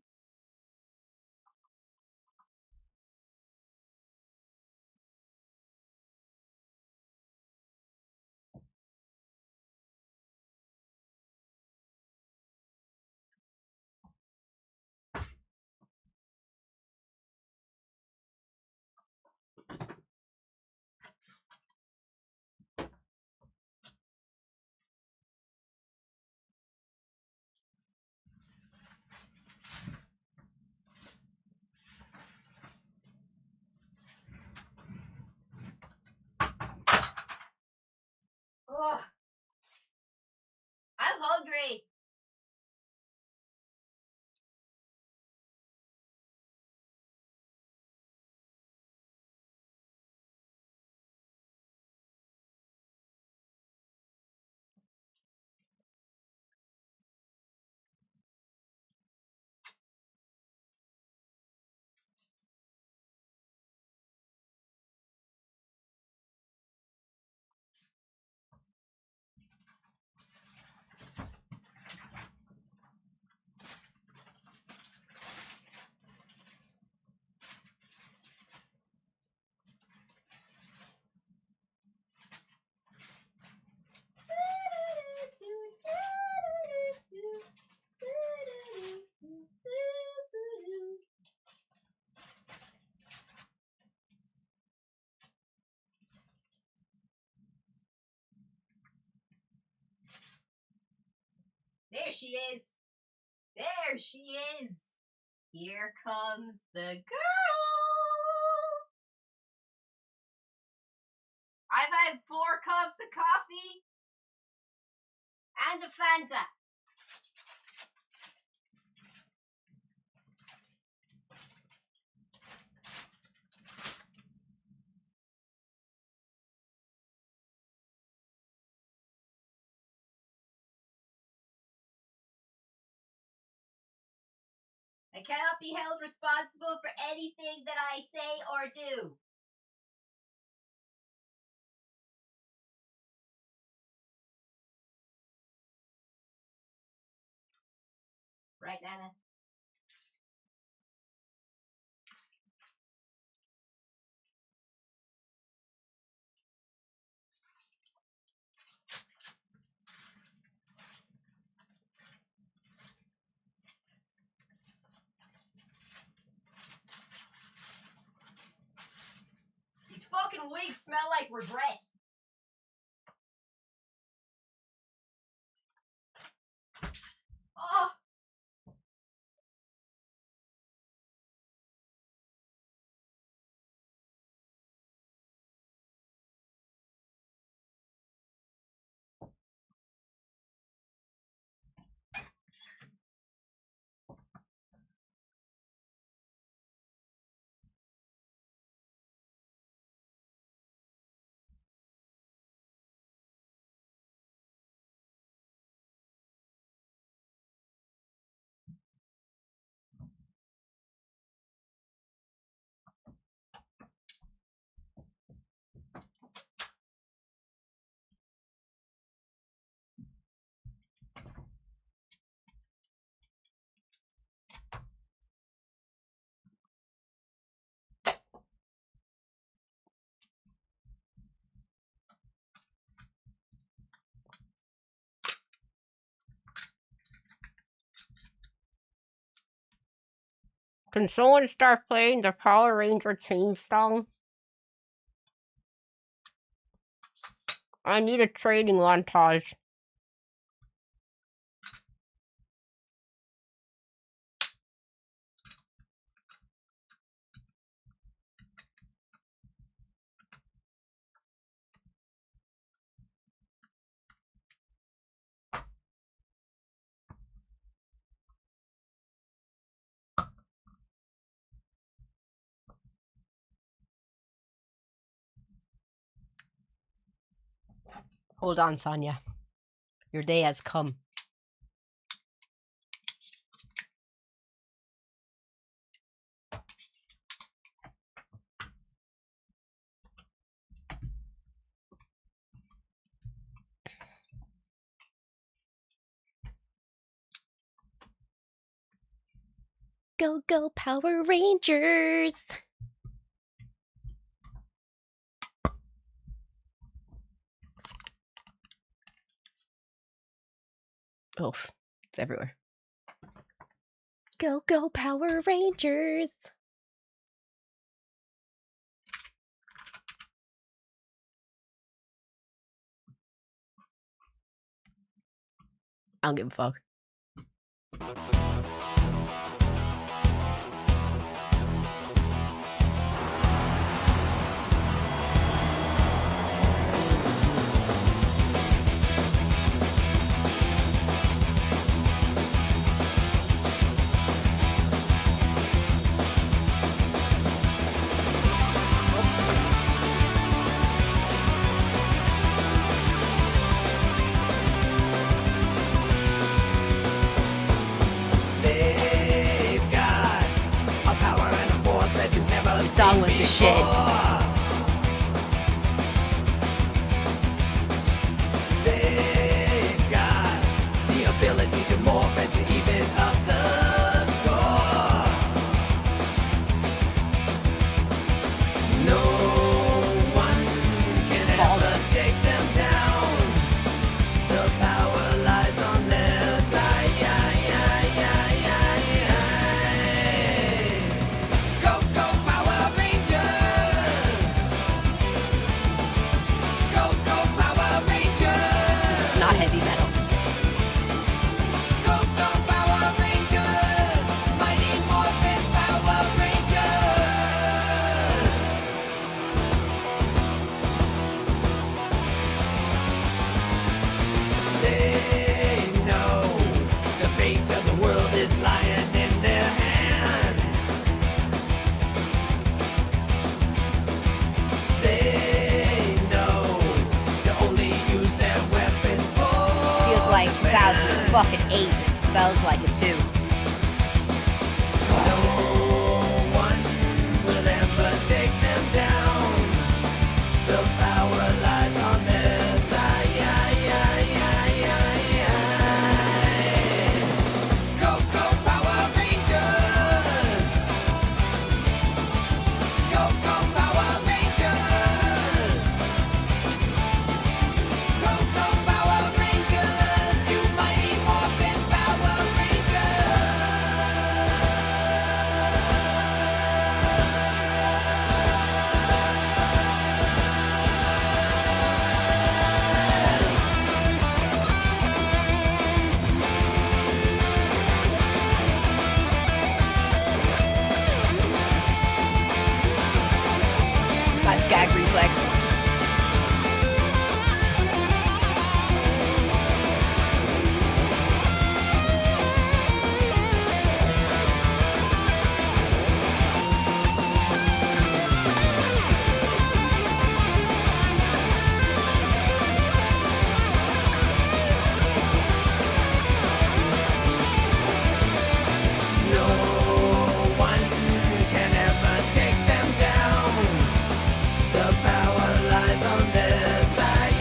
Oh, I'm hungry. There she is. There she is. Here comes the girl. I've had 4 cups of coffee and a Fanta. I cannot be held responsible for anything that I say or do. Right, Nana? These fucking wigs smell like regret. Oh! Can someone start playing the Power Ranger theme song? I need a training montage. Hold on, Sonia. Your day has come. Go, go, Power Rangers! Oof, it's everywhere. Go, go, Power Rangers! I don't give a fuck. This song was the shit. They've got the ability to morph and to even up the score. No one can ever take them down. The power lies on their side. Go, go, Power Rangers! Go, go, Power Rangers! It's not heavy metal. Go, go, Power Rangers! Mighty Morphin Power Rangers! They know the fate of the world is lying in their hands. They know to only use their weapons for Feels like 2008. It smells like it too. no one will ever take them down. The power lies on their side. Go, go, Power Rangers! Go, go, Power Rangers! Go, go, Power Rangers! You mighty Morphin Power Got gag reflex. No one can ever take them down. The power lies on their side.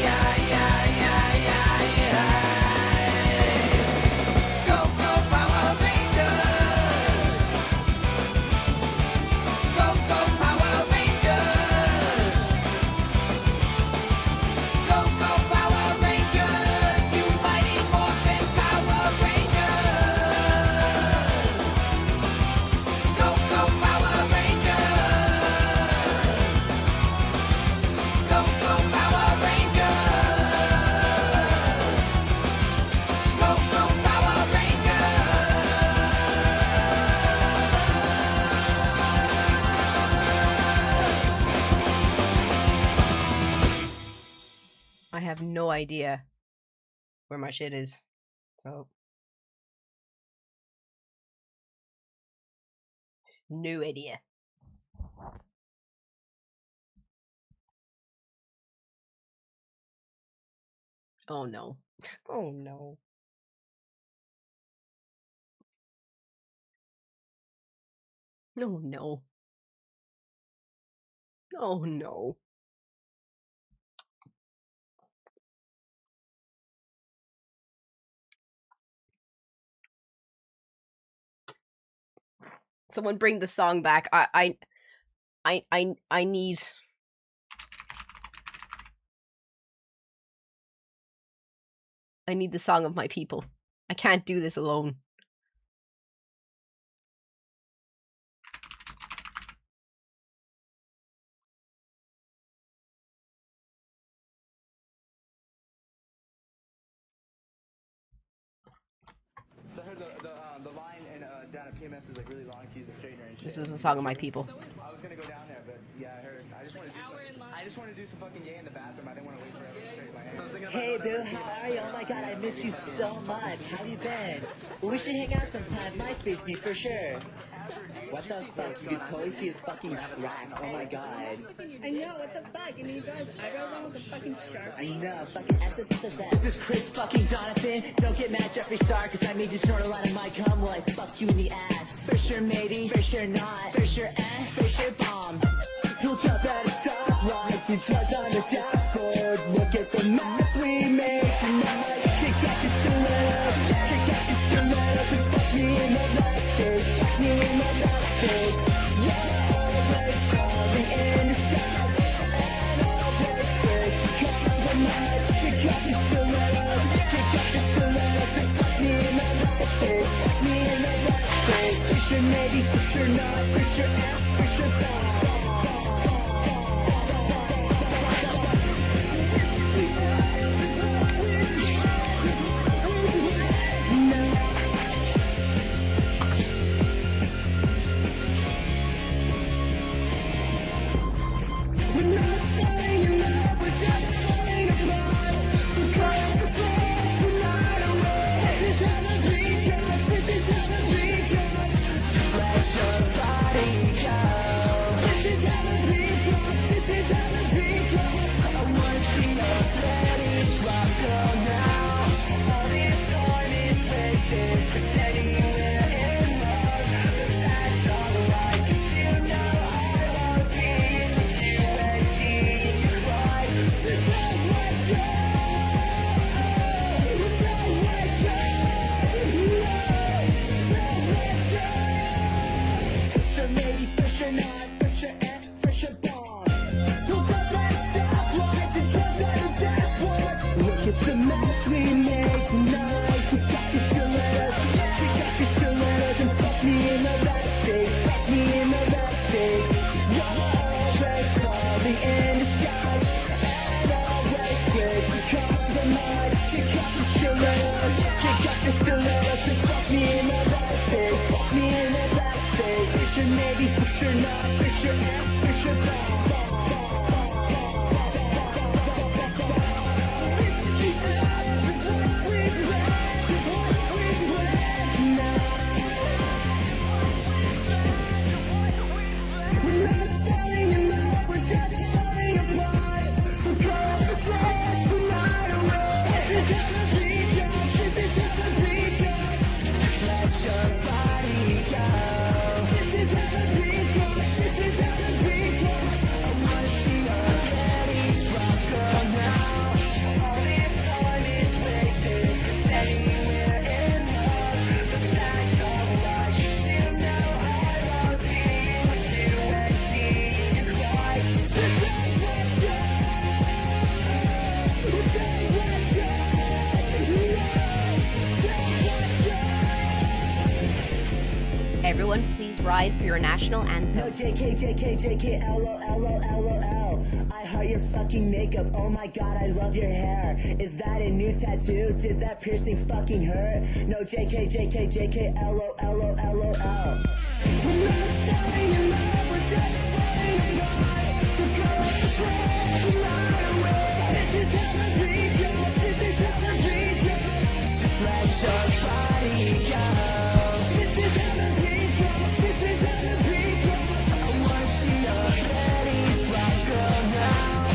Go, go, Power Rangers! Go, go, Power Rangers! Go, go, Power Rangers! You mighty Morphin Power Rangers! Go, go, Power Rangers! Go, go, Power Rangers! Go, go, Power I have no idea where my shit is. So. No idea. Oh no. Oh no. Oh no. Oh no. Someone bring the song back. I need. I need the song of my people. I can't do this alone. So I heard the line in down at PMS is like really long to use the straightener and shit. This is the song of my people. I was gonna go down there, but yeah, I heard. I just want to do some. I just want to do some fucking yay in the bathroom. I didn't want to wait forever to straighten my hair. Hey, Bill, how are you? Oh my god, I miss you so much. How you been? Well, we should hang out sometime. MySpace me for sure. What the fuck? You can totally see his fucking tracks. Oh my god. I know, what the fuck? And he draws eyebrows on with a fucking Sharpie. I know, fucking SSSS. This is Chris fucking Donovan. Don't get mad, Jeffree Star, cause I made you snort a lot of my cum while I fucked you in the ass. For sure, matey. For sure not. For sure, for sure, bomb. He'll jump at a stoplight and drugs on the dashboard. Look at the mess we made tonight. Kick out your stilettos. Kick out your stilettos and fuck me in the backseat. Fuck me in the backseat. Yeah, always falling in the skies. And always quick to compromise. Kick out your stilettos. Kick out your stilettos and fuck me in the backseat. Fuck me in the backseat. For sure, maybe, for sure not. For sure, for sure, bomb. The mess we made tonight. Kick out your stilettos. Kick out your stilettos and fuck me in the backseat. Fuck me in the backseat. Always falling in disguise. And always quick to compromise. Kick out your stilettos. Kick out your stilettos and fuck me in the backseat. Fuck me in the backseat. For sure, maybe, for sure not. For sure, for sure, bomb. Everyone, please rise for your national anthem. No, JK, JK, JK, LOL. I heart your fucking makeup. Oh my god, I love your hair. Is that a new tattoo? Did that piercing fucking hurt? No, JK, JK, JK, LOL. We're not falling in love, we're just falling in love. We're going to play right away. This is how the beat goes. This is how the beat goes. Just let your body go. This is how the beat goes. This is how the beat goes. I wanna see your ladies rock girl now.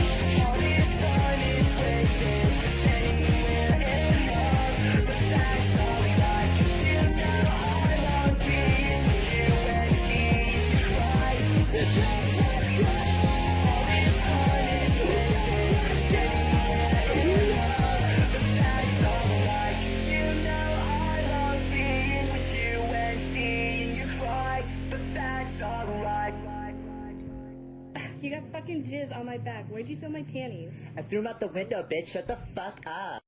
All the fun is wasted, anywhere in You got fucking jizz on my back. Where'd you throw my panties? I threw him out the window, bitch. Shut the fuck up.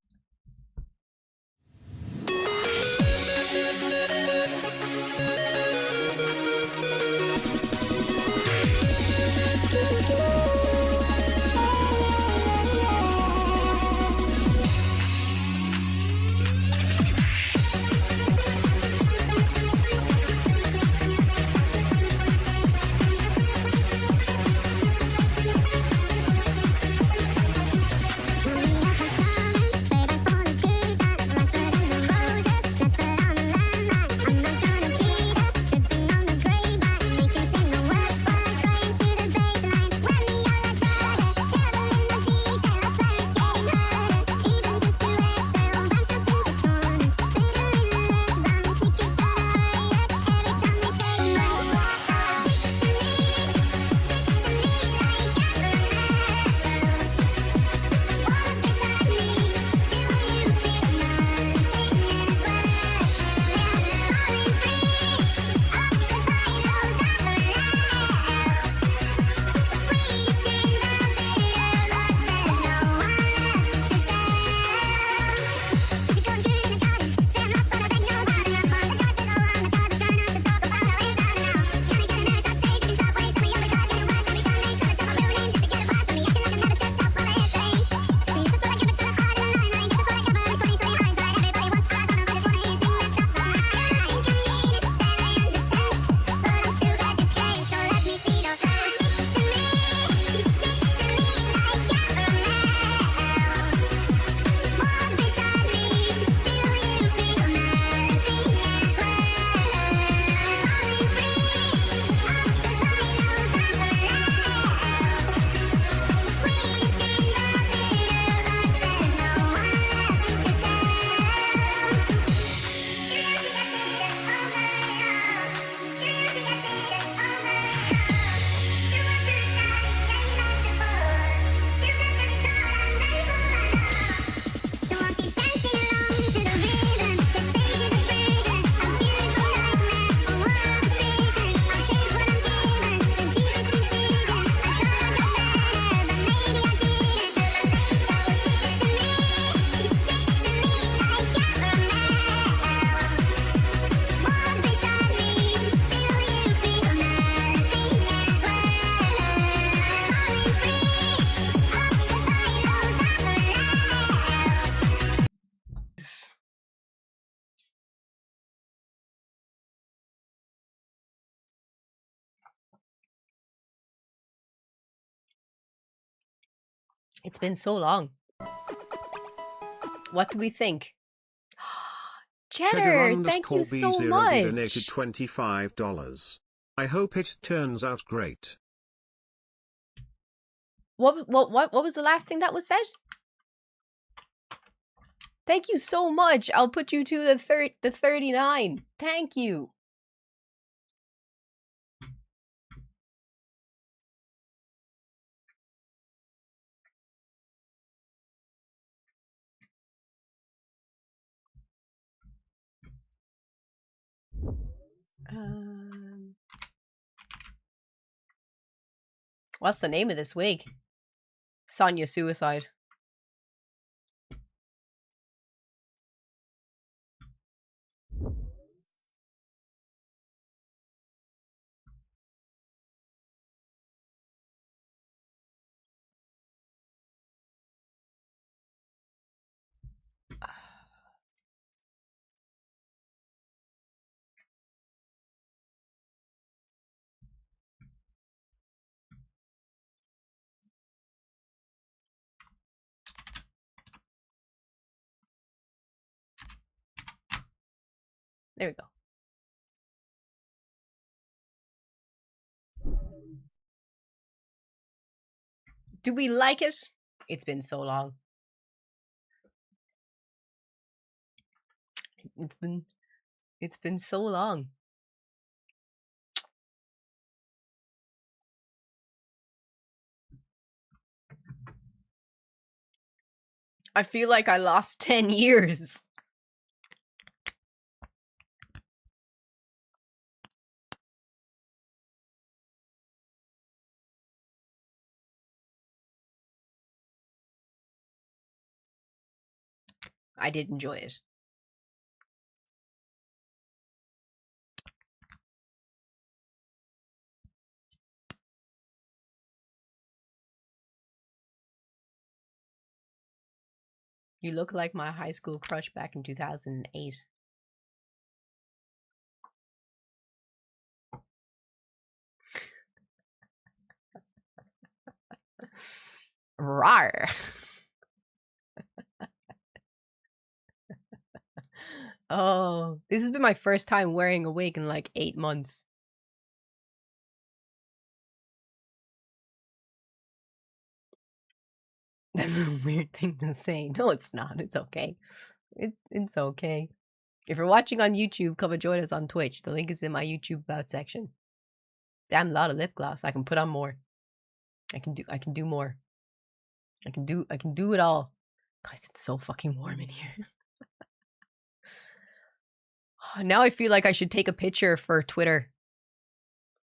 It's been so long. What do we think? Cheddar, thank you so donated much. $25. I hope it turns out great. What was the last thing that was said? Thank you so much. I'll put you to the 39. Thank you. What's the name of this wig? Sonya Suicide. There we go. Do we like it? It's been so long. It's been so long. I feel like I lost 10 years. I did enjoy it. You look like my high school crush back in 2008. Rawr. Oh, this has been my first time wearing a wig in like 8 months. That's a weird thing to say. No, it's not. It's okay. It's okay. If you're watching on YouTube, come and join us on Twitch. The link is in my YouTube about section. Damn lot of lip gloss. I can put on more. I can do more. I can do it all. Guys, it's so fucking warm in here. Now I feel like I should take a picture for Twitter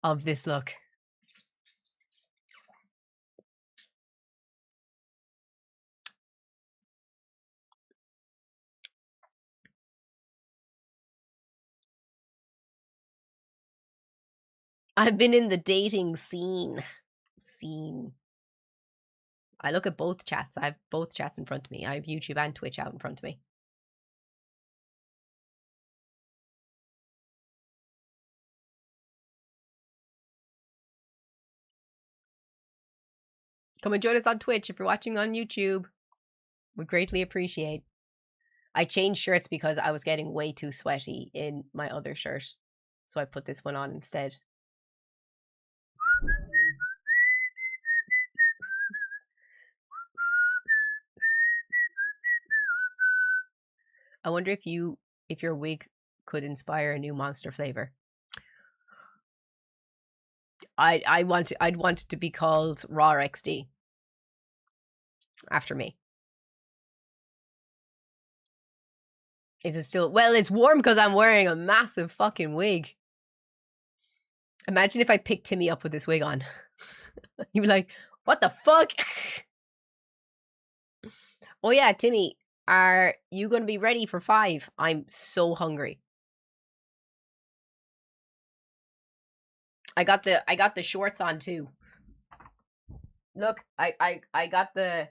of this look. I've been in the dating scene. I look at both chats. I have both chats in front of me. I have YouTube and Twitch out in front of me. Come and join us on Twitch if you're watching on YouTube. Would greatly appreciate. I changed shirts because I was getting way too sweaty in my other shirt. So I put this one on instead. I wonder if your wig could inspire a new Monster flavor. I'd want it to be called Raw XD. After me. Is it still... Well, it's warm because I'm wearing a massive fucking wig. Imagine if I picked Timmy up with this wig on. You'd be like, what the fuck? Oh yeah, Timmy, are you going to be ready for 5? I'm so hungry. I got the shorts on too. Look, I got the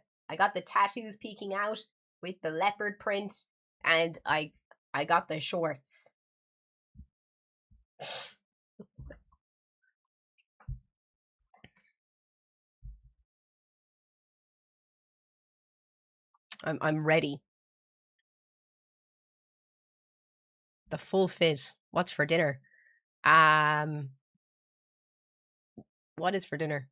tattoos peeking out with the leopard print, and I got the shorts. I'm ready. The full fit. What's for dinner? What is for dinner?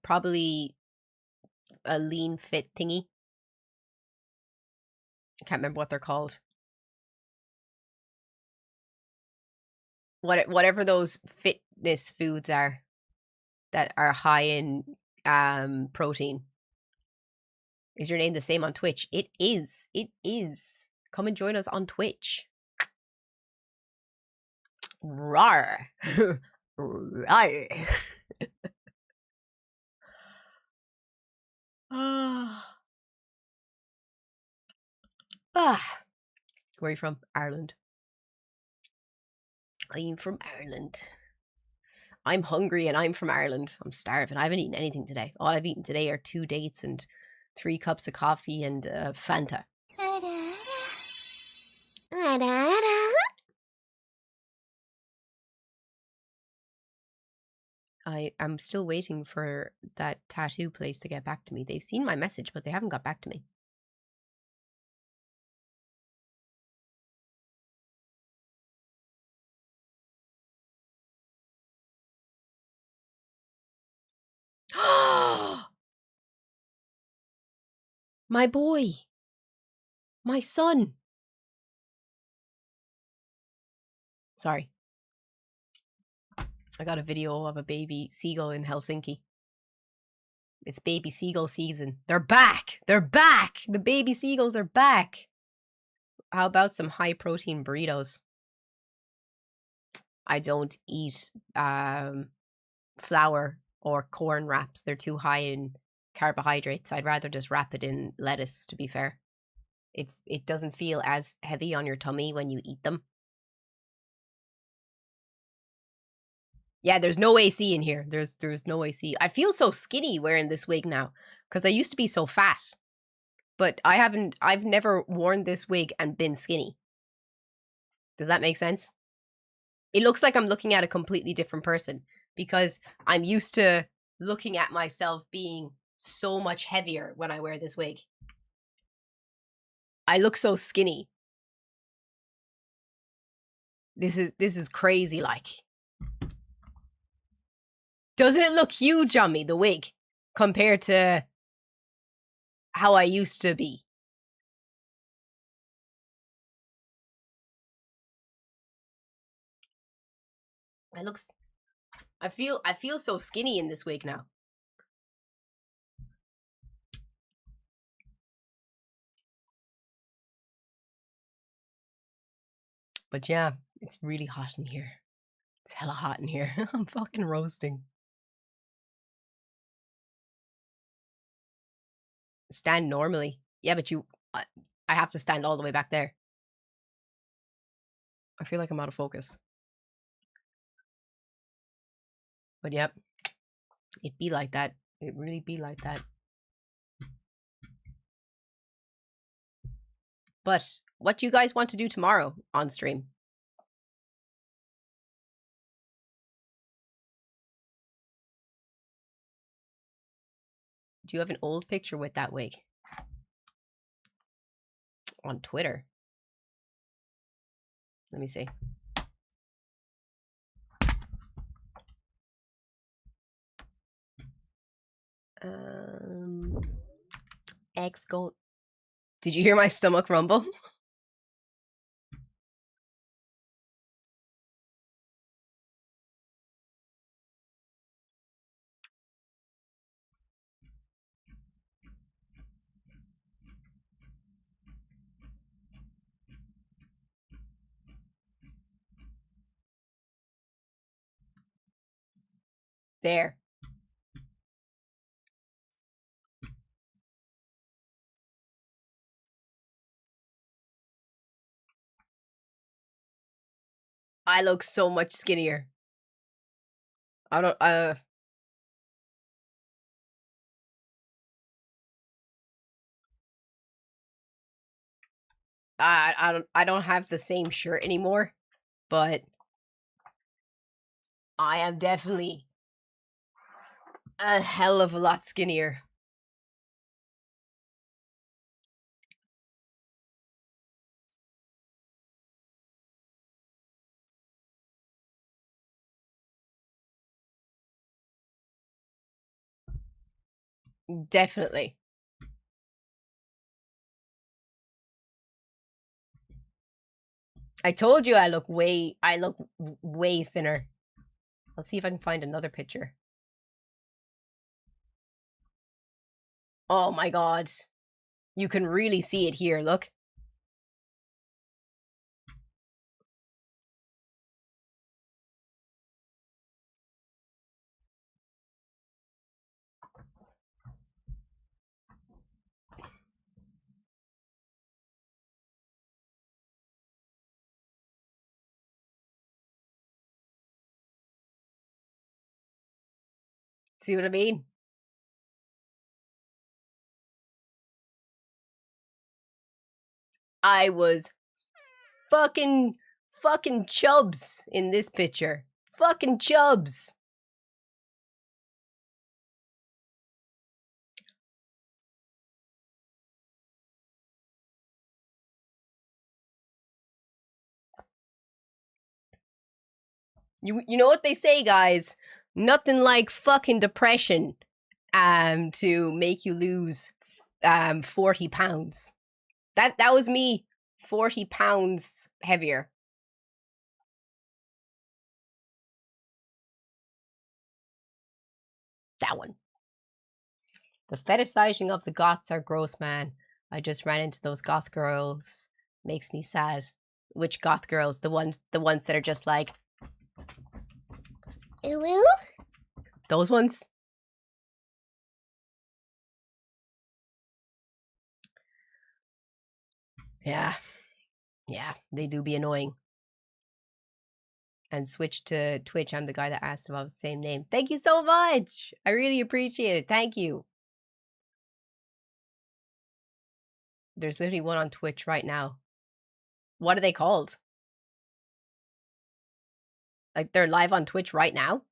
Probably a lean fit thingy. I can't remember what they're called. Whatever those fitness foods are that are high in protein. Is your name the same on Twitch? It is. It is. Come and join us on Twitch. Rawr. Rawr. Where are you from? Ireland. I'm from Ireland. I'm hungry and I'm from Ireland. I'm starving. I haven't eaten anything today. All I've eaten today are 2 dates and 3 cups of coffee and Fanta. I'm still waiting for that tattoo place to get back to me. They've seen my message, but they haven't got back to me. My boy. My son. Sorry. I got a video of a baby seagull in Helsinki. It's baby seagull season. They're back. They're back. The baby seagulls are back. How about some high protein burritos? I don't eat flour or corn wraps. They're too high in carbohydrates. I'd rather just wrap it in lettuce, to be fair. It doesn't feel as heavy on your tummy when you eat them. Yeah, there's no AC in here. There's no AC. I feel so skinny wearing this wig now because I used to be so fat. But I've never worn this wig and been skinny. Does that make sense? It looks like I'm looking at a completely different person because I'm used to looking at myself being so much heavier when I wear this wig. I look so skinny. This is crazy, like. Doesn't it look huge on me, the wig, compared to how I used to be? I feel so skinny in this wig now. But yeah, it's really hot in here. It's hella hot in here. I'm fucking roasting. Stand normally. Yeah, but I have to stand all the way back there. I feel like I'm out of focus. But yep, it be like that. It really be like that. But what do you guys want to do tomorrow on stream? Do you have an old picture with that wig? On Twitter? Let me see. Eggs gold. Did you hear my stomach rumble? There. I look so much skinnier. I don't I don't have the same shirt anymore, but I am definitely a hell of a lot skinnier. Definitely. I told you I look way thinner. I'll see if I can find another picture. Oh my god. You can really see it here, look. See what I mean? I was fucking chubs in this picture. Fucking chubs. You know what they say, guys? Nothing like fucking depression to make you lose 40 pounds. That was me 40 pounds heavier. That one. The fetishizing of the goths are gross, man. I just ran into those goth girls. Makes me sad. Which goth girls? The ones that are just like, ooh, Those ones? Yeah. Yeah, they do be annoying. And switch to Twitch. I'm the guy that asked about the same name. Thank you so much. I really appreciate it. Thank you. There's literally one on Twitch right now. What are they called? Like they're live on Twitch right now?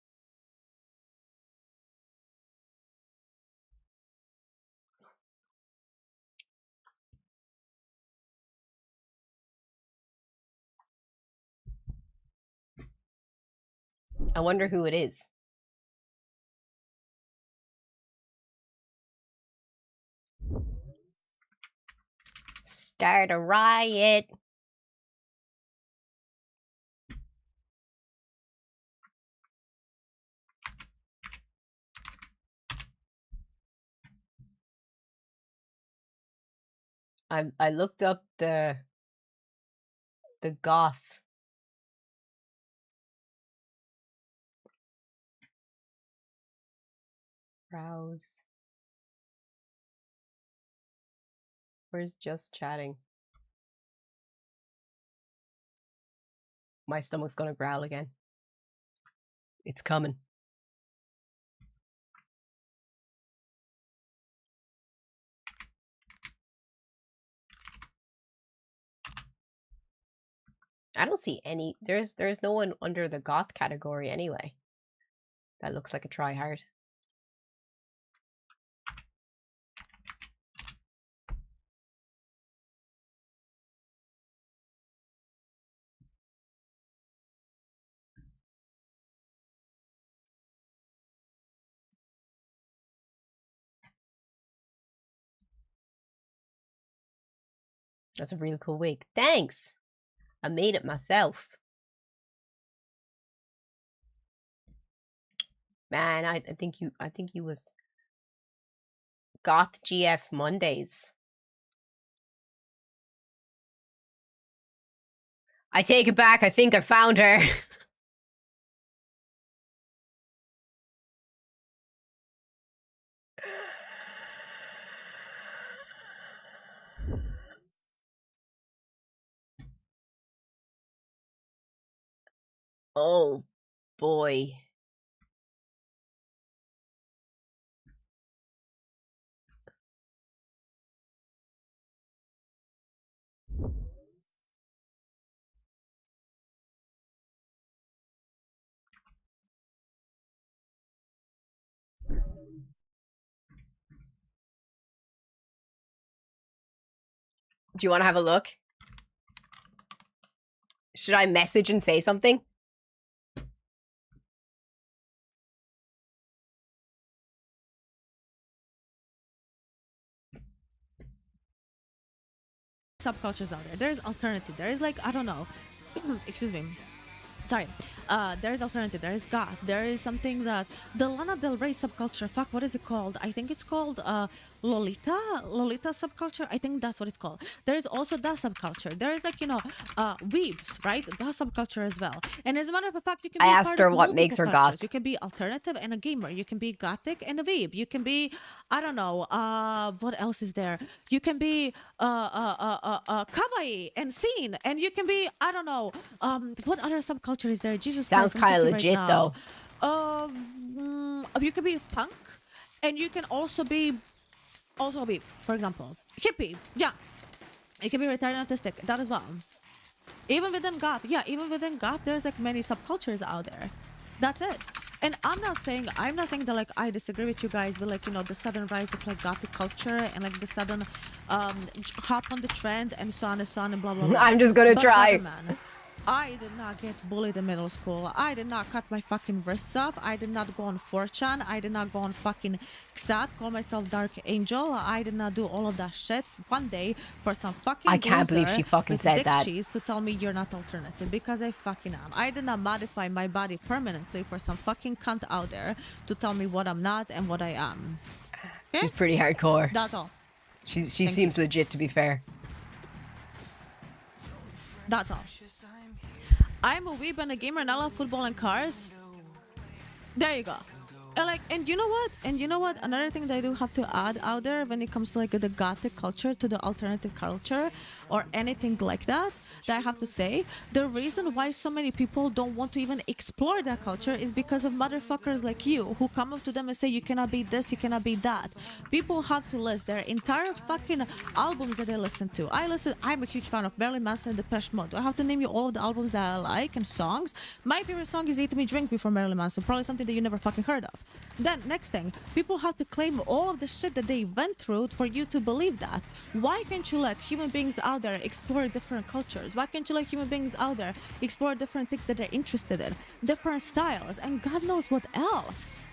I wonder who it is. Start a riot. I looked up the goth. Browse. Where's just chatting? My stomach's gonna growl again. It's coming. I don't see any. There's no one under the goth category anyway. That looks like a tryhard. That's a really cool wig. Thanks. I made it myself. Man, I think you was Goth GF Mondays. I take it back. I think I found her. Oh boy. Do you want to have a look? Should I message and say something? Subcultures out there. There's alternative. There is like, I don't know. Excuse me. Sorry. There is alternative. There is goth. There is something that the Lana Del Rey subculture. Fuck, what is it called? I think it's called Lolita subculture. I think that's what it's called. There is also that subculture. There is like, weebs, right? That subculture as well. And as a matter of fact, you can be I a asked part her of what makes her multiple cultures. goth. You can be alternative and a gamer. You can be gothic and a weeb. You can be, I don't know, what else is there? You can be kawaii and scene, and you can be, I don't know, what other subculture is there? Jesus Sounds Christ, I'm kind of thinking legit right though. now. You can be punk, and you can also be, for example, hippie. Yeah, it can be retarded autistic. That as well. Even within goth, there's like many subcultures out there. That's it. And I'm not saying that like I disagree with you guys with like the sudden rise of like gothic culture and like the sudden hop on the trend and so on and blah blah blah. I'm just gonna But try. man, I did not get bullied in middle school. I did not cut my fucking wrists off. I did not go on 4chan. I did not go on fucking XAT, call myself Dark Angel. I did not do all of that shit. One day, for some fucking I can't believe loser she fucking with said dick that. cheese to tell me you're not alternative, because I fucking am. I did not modify my body permanently for some fucking cunt out there to tell me what I'm not and what I am. Okay? She's pretty hardcore. That's all. She seems legit, to be fair. That's all. I'm a weeb and a gamer and I love football and cars. There you go. And you know what? And you know what? Another thing that I do have to add out there when it comes to like the gothic culture to the alternative culture or anything like that I have to say, the reason why so many people don't want to even explore that culture is because of motherfuckers like you who come up to them and say you cannot be this, you cannot be that. People have to list their entire fucking albums that they listen to. I'm a huge fan of Marilyn Manson and Depeche Mode. Do I have to name you all of the albums that I like and songs? My favorite song is Eat Me Drink Me from Marilyn Manson, probably something that you never fucking heard of. Then next thing, people have to claim all of the shit that they went through for you to believe that. Why can't you let human beings out there explore different cultures? Why can't you let human beings out there explore different things that they're interested in, different styles, and God knows what else?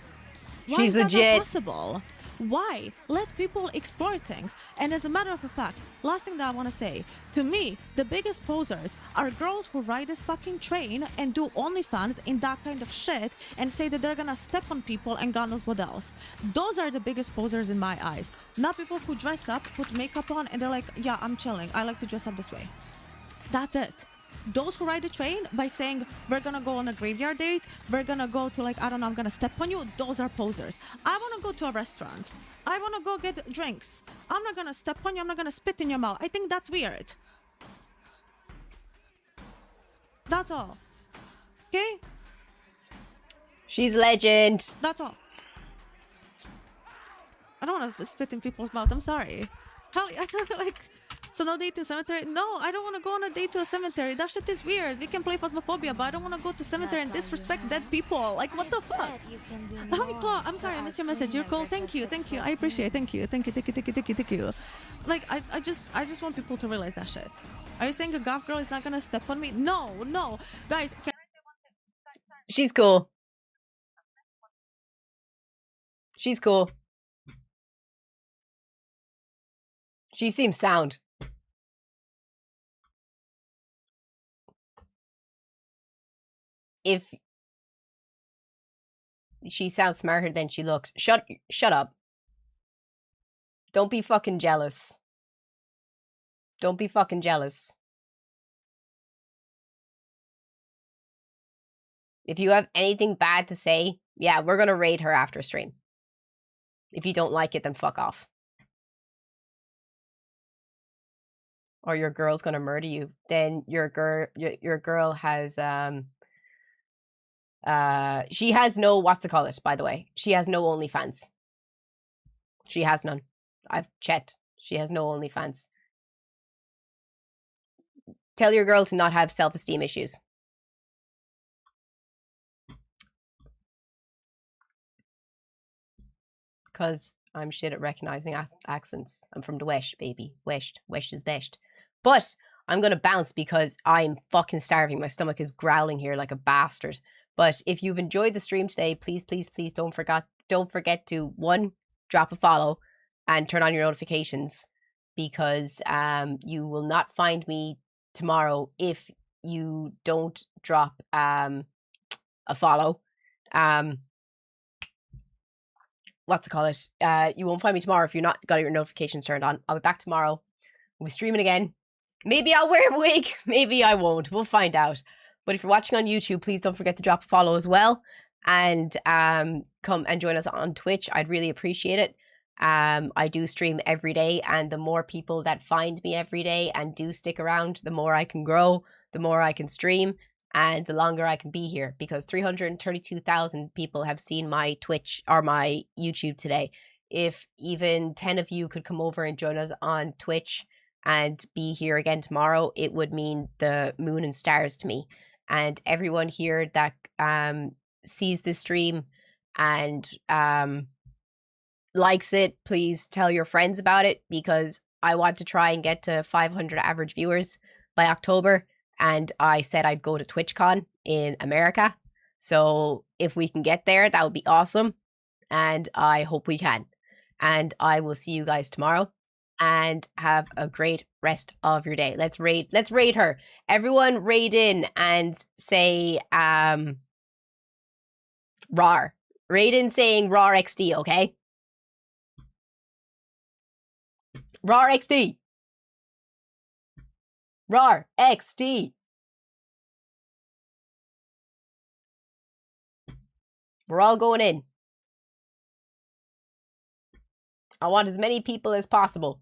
Why She's is that legit. not possible? Why? Let people explore things. And as a matter of fact, last thing that I want to say, to me, the biggest posers are girls who ride this fucking train and do OnlyFans in that kind of shit and say that they're gonna step on people and God knows what else. Those are the biggest posers in my eyes. Not people who dress up, put makeup on, and they're like, yeah, I'm chilling. I like to dress up this way. That's it. Those who ride the train by saying we're gonna go on a graveyard date, we're gonna go to like, I don't know, I'm gonna step on you, those are posers. I wanna go to a restaurant. I wanna go get drinks. I'm not gonna step on you, I'm not gonna spit in your mouth. I think that's weird. That's all. Okay? She's legend. That's all. I don't wanna spit in people's mouth, I'm sorry. Hell yeah, like... So no date to cemetery? No, I don't want to go on a date to a cemetery. That shit is weird. We can play Phasmophobia, but I don't want to go to cemetery and disrespect dead people. Like, what the fuck? Hi, Claw. I'm sorry, I missed your message. You're cool. Thank you. Thank you. I appreciate it. Thank you. Thank you. Thank you. Thank you. Thank you. Thank you. Like, I just want people to realize that shit. Are you saying a goth girl is not gonna step on me? No, no. Guys, can I say one thing? She's cool. She's cool. She seems sound. If she sounds smarter than she looks, shut up. Don't be fucking jealous. Don't be fucking jealous. If you have anything bad to say, yeah, we're gonna raid her after stream. If you don't like it, then fuck off. Or your girl's gonna murder you. Then your girl has she has no, what's to call it, by the way. She has no OnlyFans. She has none. I've checked. She has no OnlyFans. Tell your girl to not have self-esteem issues. Because I'm shit at recognizing accents. I'm from the West, baby. West. West is best. But I'm going to bounce because I'm fucking starving. My stomach is growling here like a bastard. But if you've enjoyed the stream today, please, please, please don't forget to, 1, drop a follow and turn on your notifications, because you will not find me tomorrow if you don't drop a follow. What's to call it? You won't find me tomorrow if you're not got your notifications turned on. I'll be back tomorrow. We'll be streaming again. Maybe I'll wear a wig. Maybe I won't. We'll find out. But if you're watching on YouTube, please don't forget to drop a follow as well. And come and join us on Twitch. I'd really appreciate it. I do stream every day. And the more people that find me every day and do stick around, the more I can grow, the more I can stream, and the longer I can be here. Because 332,000 people have seen my Twitch or my YouTube today. If even 10 of you could come over and join us on Twitch and be here again tomorrow, it would mean the moon and stars to me. And everyone here that sees this stream and likes it, please tell your friends about it, because I want to try and get to 500 average viewers by October. And I said I'd go to TwitchCon in America. So if we can get there, that would be awesome. And I hope we can. And I will see you guys tomorrow. And have a great rest of your day. Let's raid her. Everyone raid in and say RAR. Raid in saying RAR XD, okay? RAR XD. RAR XD. We're all going in. I want as many people as possible.